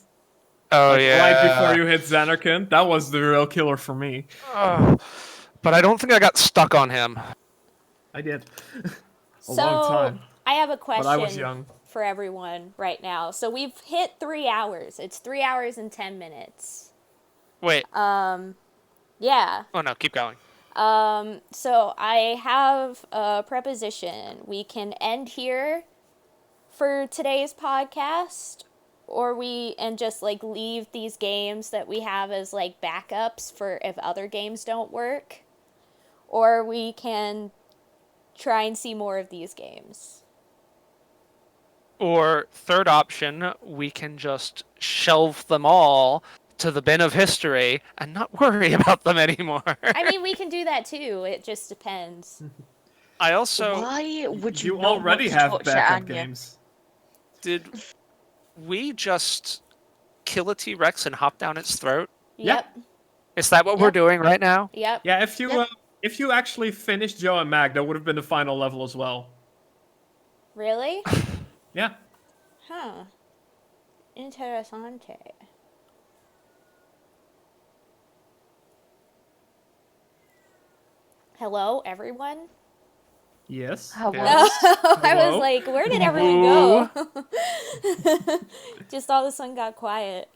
Oh Right before you hit Xanarkand. That was the real killer for me. But I don't think I got stuck on him. I did. So, long time. I have a But I was question young. for everyone right now. So, we've hit 3 hours. It's 3 hours and 10 minutes. Wait. Yeah. Oh no, keep going. So, I have a preposition. We can end here for today's podcast, and just like leave these games that we have as like backups for if other games don't work, or we can try and see more of these games. Or third option, we can just shelve them all to the bin of history and not worry about them anymore. I mean, we can do that too. It just depends. I also Why would you You not already want to have torture backup Anya? games. did we just kill a T-Rex and hop down its throat? Yep. Is that what we're Yep. doing right now? Yep. Yeah, Yep. if you actually finished Joe and Mag, that would have been the final level as well. Really? Yeah. Huh. Interessante. Hello, everyone? Yes. Hello? Yes. I was Hello? like, where did everyone go? Just all of a sudden got quiet.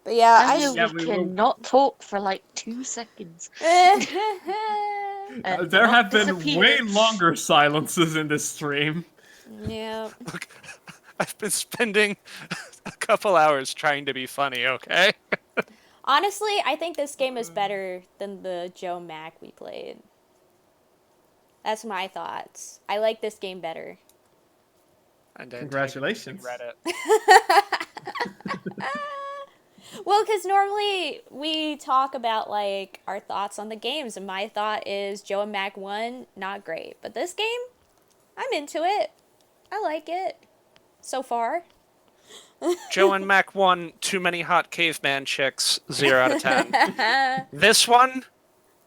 But yeah, Anya, Yeah, we we will- cannot talk for like 2 seconds. And There not have been disappear. way longer silences in this stream. Yeah. Look, I've been spending a couple hours trying to be funny, okay? Honestly, I think this game is better than the Joe Mac we played. That's my thoughts. I like this game better. And then Congratulations. Reddit. Well, because normally we talk about like our thoughts on the games, and my thought is Joe and Mac 1, not great. But this game, I'm into it. I like it so far. Joe and Mac 1, too many hot caveman chicks, 0 out of 10. This one,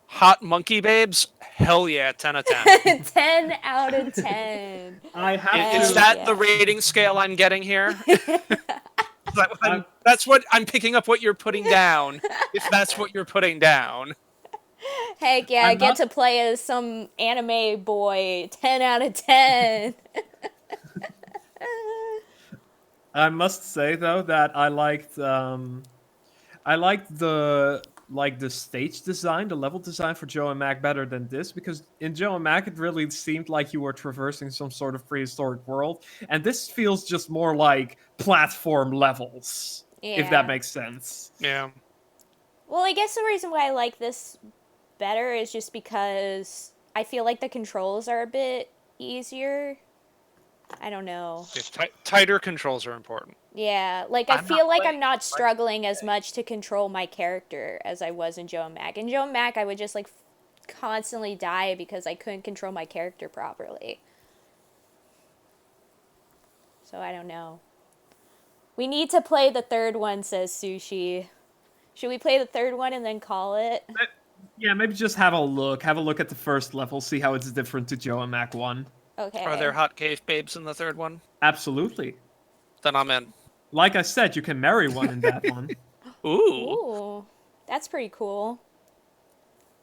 hot monkey babes, hell yeah, 10 out of 10. 10 out of 10. I have Is to. that yeah. the rating scale I'm getting here? That's what I'm picking up what you're putting down, if that's what you're putting down. Heck yeah, I I'm get not- to play as some anime boy. 10 out of 10. I must say though that I liked the stage design, the level design for Joe and Mac better than this, because in Joe and Mac it really seemed like you were traversing some sort of prehistoric world, and this feels just more like platform levels, if Yeah. that makes sense. Yeah. Well, I guess the reason why I like this better is just because I feel like the controls are a bit easier. I don't know. Tighter controls are important. Yeah, like I I'm feel not like playing I'm not struggling as much to control my character as I was in Joe and Mac. In Joe and Mac, I would just like constantly die because I couldn't control my character properly. So I don't know. We need to play the third one, says Sushi. Should we play the third one and then call it? Yeah, maybe just have a look at the first level, see how it's different to Joe and Mac 1. Okay. Are there hot cave babes in the third one? Absolutely. Then I'm in. Like I said, you can marry one in that one. Ooh. Ooh, that's pretty cool.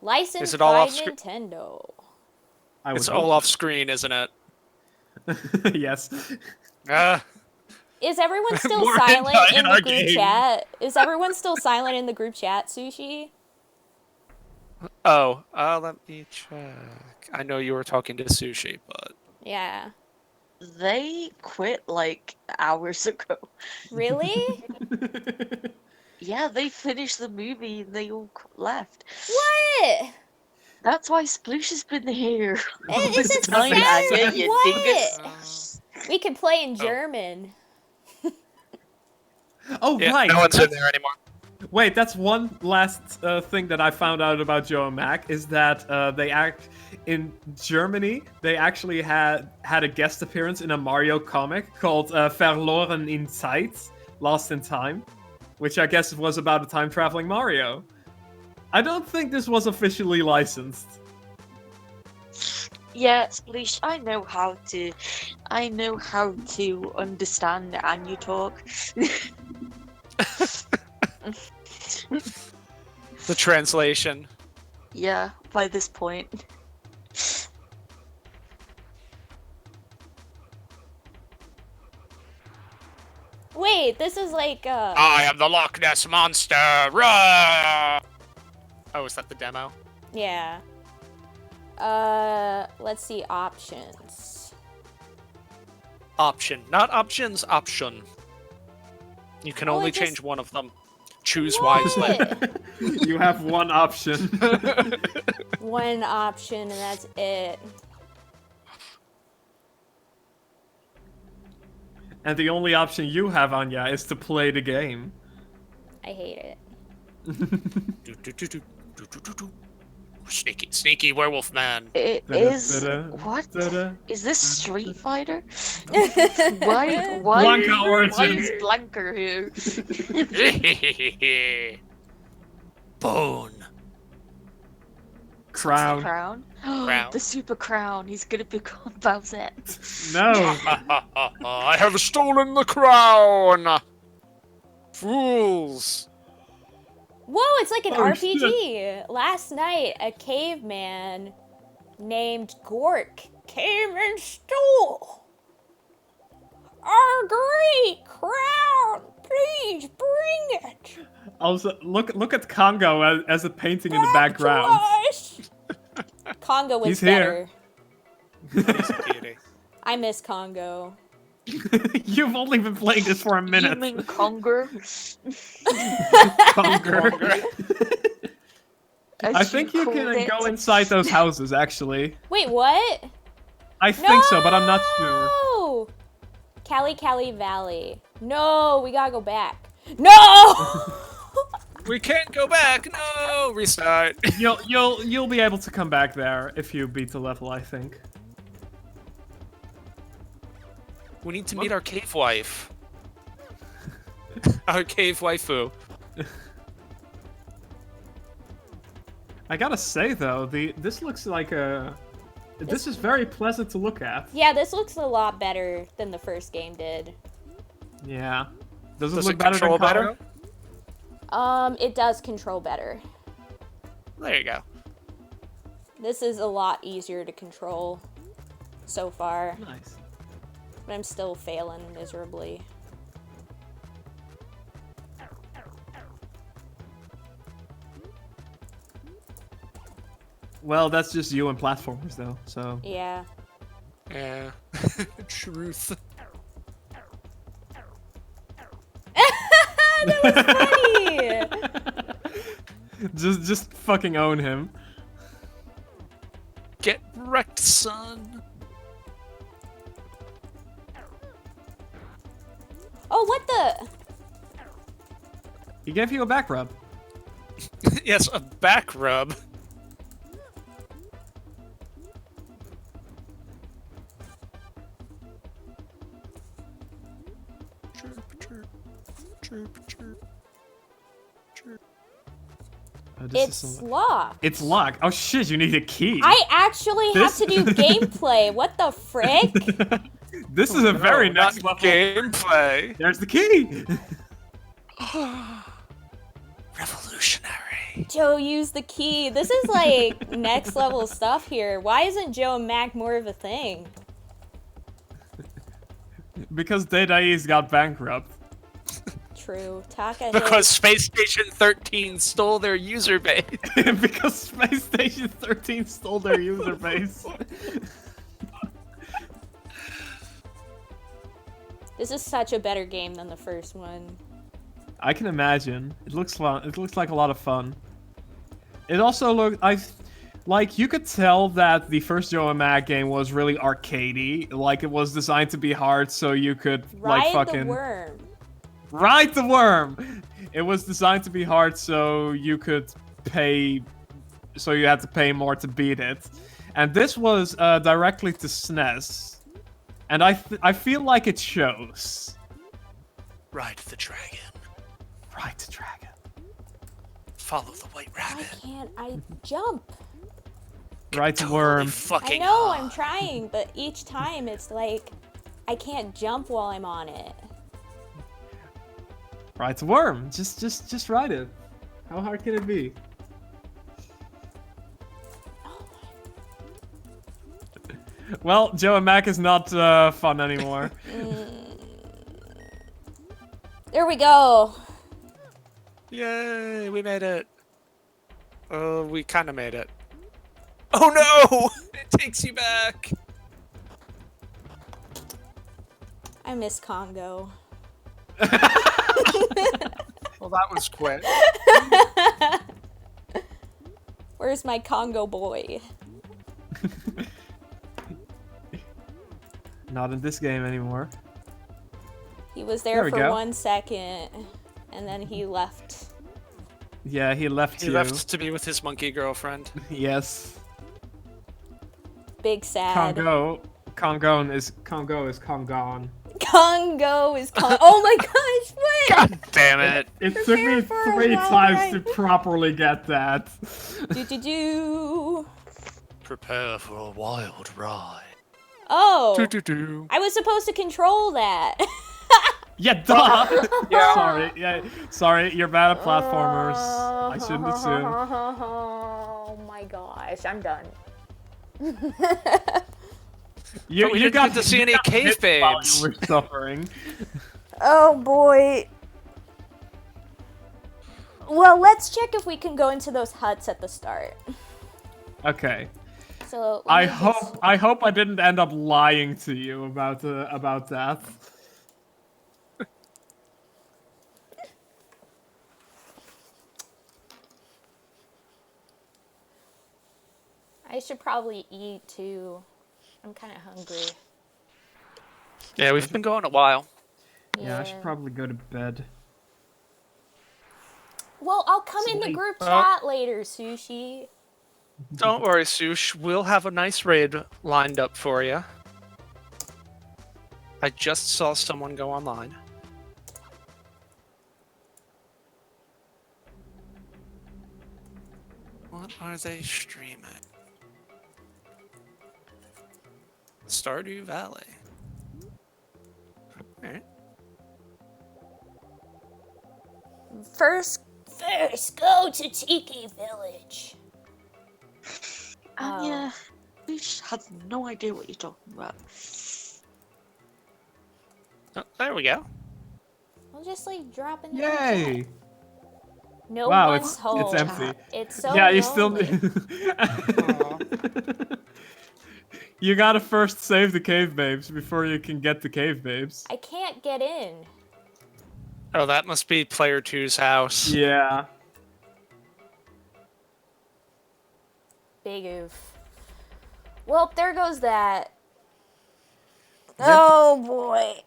Licensed it all by off Nintendo. I would It's hope all off screen, isn't it? so. Yes. Is everyone still More silent hentai in in the our group game. chat? Is everyone still silent in the group chat, Sushi? Oh, let me check. I know you were talking to Sushi, but Yeah. They quit like hours ago. Really? Yeah, they finished the movie and they all left. What? That's why Sploosh has been here all Is this it time, makes Anya, sense. you What? dingus. We can play in Oh. German. Oh, yeah, right. no one's in that's- there anymore. Wait, that's one last thing that I found out about Joe and Mac is that they act in Germany. They actually had a guest appearance in a Mario comic called Verloren in Zeit, Lost in Time, which I guess was about a time traveling Mario. I don't think this was officially licensed. Yeah, Sploosh, I know how to understand Anya talk. The translation. Yeah, by this point. Wait, this is like, I am the Loch Ness Monster! Rah! Oh, is that the demo? yeah. Let's see options. Option. Not options, option. You can Oh, only it just- change one of them. Choose What? wisely. You have one option. One option and that's it. And the only option you have, Anya, is to play the game. I hate it. Do, do, do, do, do, do, do, do. Sneaky, sneaky werewolf man. It is what? Is this Street Fighter? Why Blanca why origin. is Blanca here? Bone. Crown. Crown? Crown. The super crown. He's gonna become Bowsette. No. I have stolen the crown! Fools! Whoa, it's like an Oh, RPG. Last night, a caveman named Gork came and stole our great crown. Please bring it Also, look at Congo as a painting in the back background. to us. Congo was He's here. better. He's a cutie. I miss Congo. You've only been playing this for a You minute. mean Conger? Conger. As I think you called can it. go inside those houses, actually. Wait, what? I think so, but I'm not sure. No! Cali Valley. No, we gotta go back. No! We can't go back. No, restart. You'll be able to come back there if you beat the level, I think. We need to meet our cave wife. Our cave waifu. I gotta say though, this looks like a. This is very pleasant to look at. Yeah, this looks a lot better than the first game did. Yeah. Does it Does look it better control than better? Congo? It does control better. There you go. This is a lot easier to control so far, Nice. but I'm still failing miserably. Well, that's just you and platformers though, so. Yeah. Yeah. Truth. That was funny! just fucking own him. Get wrecked, son. Oh, what the? He gave you a back rub. Yes, a back rub. Chirp, chirp, chirp, chirp, chirp. This It's is some- locked. It's locked. Oh shit! You need a key. I actually This- have to do gameplay. What the frick? This is a very No, next not level. gameplay. There's the key. Revolutionary. Joe used the key. This is like next level stuff here. Why isn't Joe and Mac more of a thing? Because Data East got bankrupt. True. Taka Because has... Space Station 13 stole their user base. Because Space Station 13 stole their user base. This is such a better game than the first one. I can imagine. It looks fun. It looks like a lot of fun. It also looked... Like, you could tell that the first Joe and Mac game was really arcadey. Like, it was designed to be hard so you could, like, Ride fucking... the worm. Ride the worm! It was designed to be hard so you could pay... So you had to pay more to beat it. And this was directly to SNES. And I feel like it shows. Ride the dragon. Ride the dragon. Follow the white Why rabbit. can't I jump? Ride the Totally worm. fucking I know, hard. I'm trying, but each time it's like, I can't jump while I'm on it. Ride the worm. Just ride it. How hard can it be? Well, Joe and Mac is not fun anymore. There we go. Yay, we made it. Oh, we kind of made it. Oh no! It takes you back. I miss Congo. Well, that was quick. Where's my Congo boy? Not in this game anymore. He was There there we for go. 1 second, and then he left. Yeah, he left He you. left to be with his monkey girlfriend. Yes. Big sad. Congo is Congon. Congo is Oh my gosh, what? God damn it! It took me for a 3 while, times right? to properly get that. Do. Prepare for a wild ride. Oh, Do. I was supposed to control that. Yeah, duh. Yeah. Sorry. You're bad at platformers. I shouldn't assume. Oh my gosh, I'm done. But we didn't get to see any cave hit while babes. you were suffering. Oh boy. Well, let's check if we can go into those huts at the start. Okay. So I let me just- hope I didn't end up lying to you about that. I should probably eat too. I'm kind of hungry. Yeah, we've been going a while. Yeah, I should probably go to bed. Well, I'll come in the Sleep. group Oh. chat later, Sushi. Don't worry, Sush. We'll have a nice raid lined up for you. I just saw someone go online. What are they streaming? Stardew Valley. Alright. First, go to Tiki Village. Oh. Yeah, we just have no idea what you're talking about. Oh, there we go. I'll just like drop in the Yay! chat. No Wow, one's it's home. empty. It's so Yeah, you lonely. You gotta first save the cave babes before you can get the cave babes. I can't get in. Oh, that must be Player 2's house. Yeah. Big oof. Well, there goes that. Oh boy.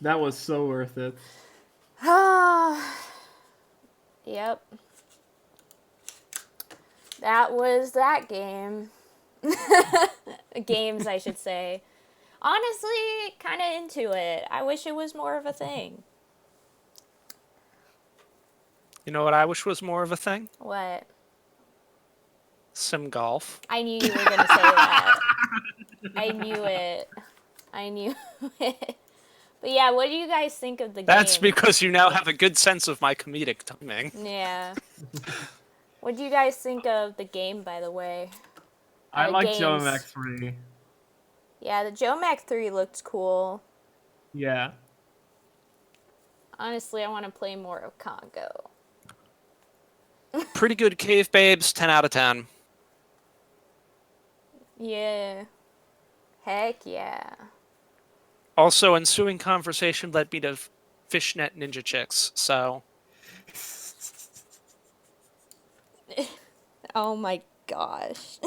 That was so worth it. Yep. That was that game. Games, I should say. Honestly, kind of into it. I wish it was more of a thing. You know what I wish was more of a thing? What? Sim golf. I knew you were gonna say that. I knew it. I knew it. But yeah, what do you guys think of the That's game? because you now have a good sense of my comedic timing. Yeah. What do you guys think of the game, by the way? I like Joe Games. Mac 3. Yeah, the Joe Mac 3 looked cool. Yeah. Honestly, I want to play more of Congo. Pretty good cave babes, 10 out of 10. Yeah. Heck yeah. Also, ensuing conversation led me to fishnet ninja chicks, so Oh my gosh.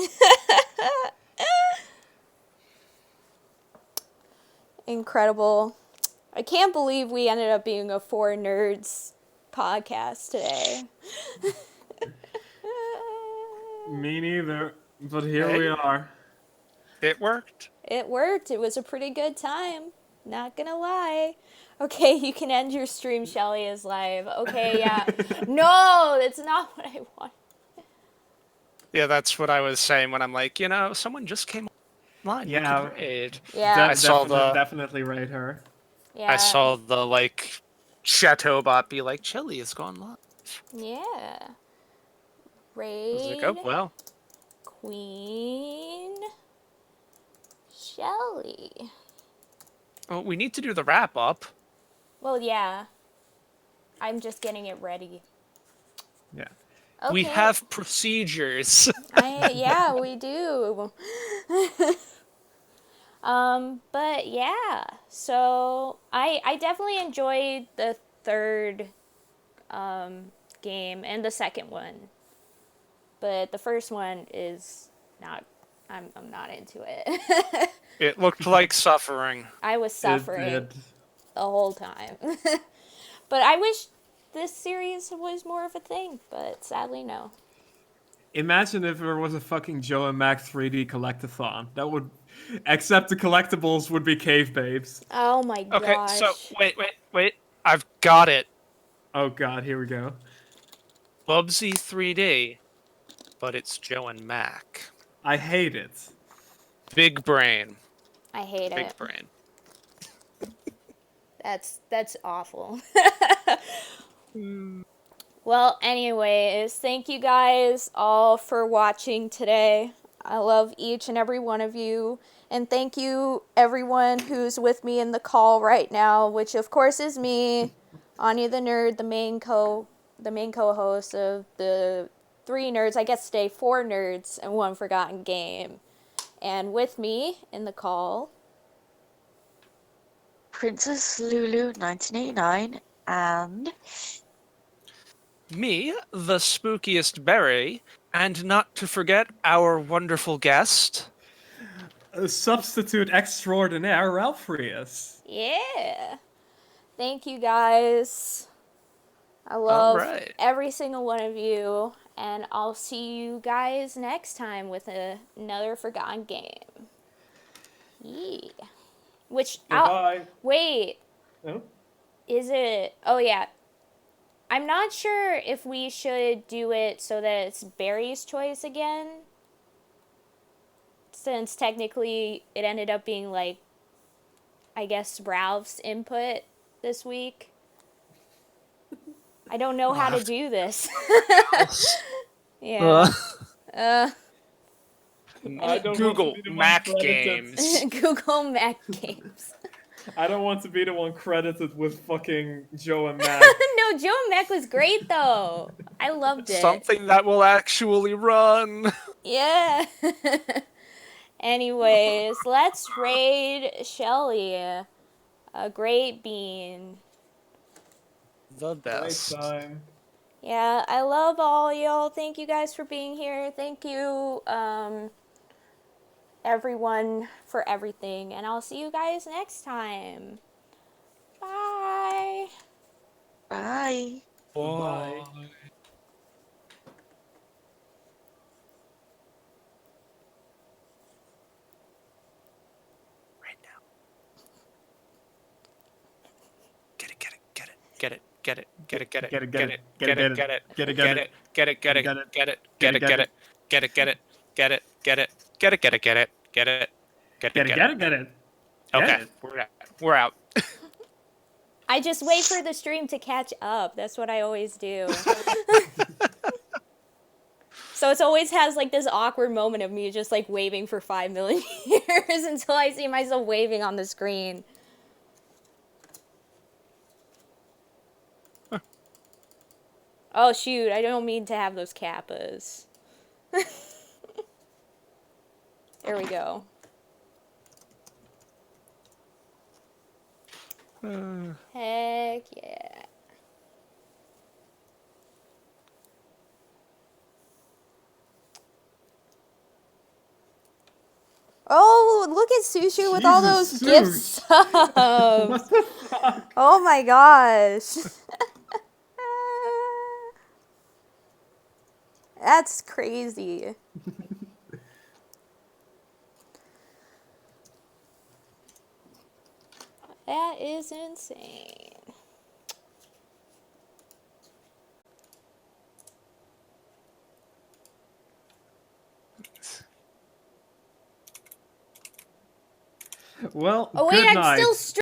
Incredible. I can't believe we ended up being a Four Nerds podcast today. Me neither. But here Hey. we are. it worked. It worked. It was a pretty good time. Not gonna lie. Okay, you can end your stream, Shelly is live. Okay, yeah. No, that's not what I want. Yeah, that's what I was saying when I'm like, someone just came online. You Yeah. could raid. Yeah. I saw the Definitely rate her. Yeah. I saw the like Chateau bot be like, Chili is gone live. Yeah. I Raid. was like, oh well. Queen. Shelly. Well, we need to do the wrap up. Well, yeah. I'm just getting it ready. Yeah. Okay. We have procedures. Yeah, we do. But yeah. So I definitely enjoyed the third game and the second one. But the first one is not I'm not into it. It looked like suffering. I was suffering It did. the whole time. But I wish this series was more of a thing, but sadly no. Imagine if there was a fucking Joe and Mac 3D collectathon. That would, except the collectibles would be cave babes. Oh my gosh. Okay, so wait. I've got it. Oh god, here we go. Bubsy 3D, but it's Joe and Mac. I hate it. Big brain. I hate Big it. brain. That's awful. Well, anyways, thank you guys all for watching today. I love each and every one of you. And thank you everyone who's with me in the call right now, which of course is me, Anya the Nerd, the main co-host of the 3 nerds, I guess today 4 nerds and 1 forgotten game. And with me in the call, Princess Lulu 1989 and Me, the spookiest berry, and not to forget our wonderful guest. A substitute extraordinaire, Ralphrius. yeah. Thank you guys. I love Alright. every single one of you, and I'll see you guys next time with another forgotten game. Yeah. Which Goodbye. wait, Oh? is it? Oh yeah. I'm not sure if we should do it so that it's Barry's choice again, since technically it ended up being like, I guess, Ralph's input this week. I don't know how to do this. Yeah. I don't Google want to be the one Mac credited. games. Google Mac games. I don't want to be the one credited with fucking Joe and Mac. No, Joe and Mac was great though. I loved it. Something that will actually run. Yeah. Anyways, let's raid Shelly. A great bean. The best. Great time. Yeah, I love all y'all. Thank you guys for being here. Thank you, everyone, for everything. And I'll see you guys next time. Bye. bye. Bye. Right now. Get it. Get it. Get it. Get it. Get it. Get it, Get get it. it, Get it. get it, Get it. get it, Get it. Get it. Get it. Get it. Get it. Get it. Get it. Get it. Get it. Get it. Get it. Get it. Get it. Get it. Get it. Okay. it. We're out. I just wait for the stream to catch up. That's what I always do. So it always has like this awkward moment of me just like waving for 5 million years until I see myself waving on the screen. Oh shoot, I don't mean to have those kappas. There we go. Heck yeah. Oh, look at Sushi with all Jesus, those gift Sush. subs. What the fuck? Oh my gosh. That's crazy. That is insane. Well, Oh wait, good I'm night. still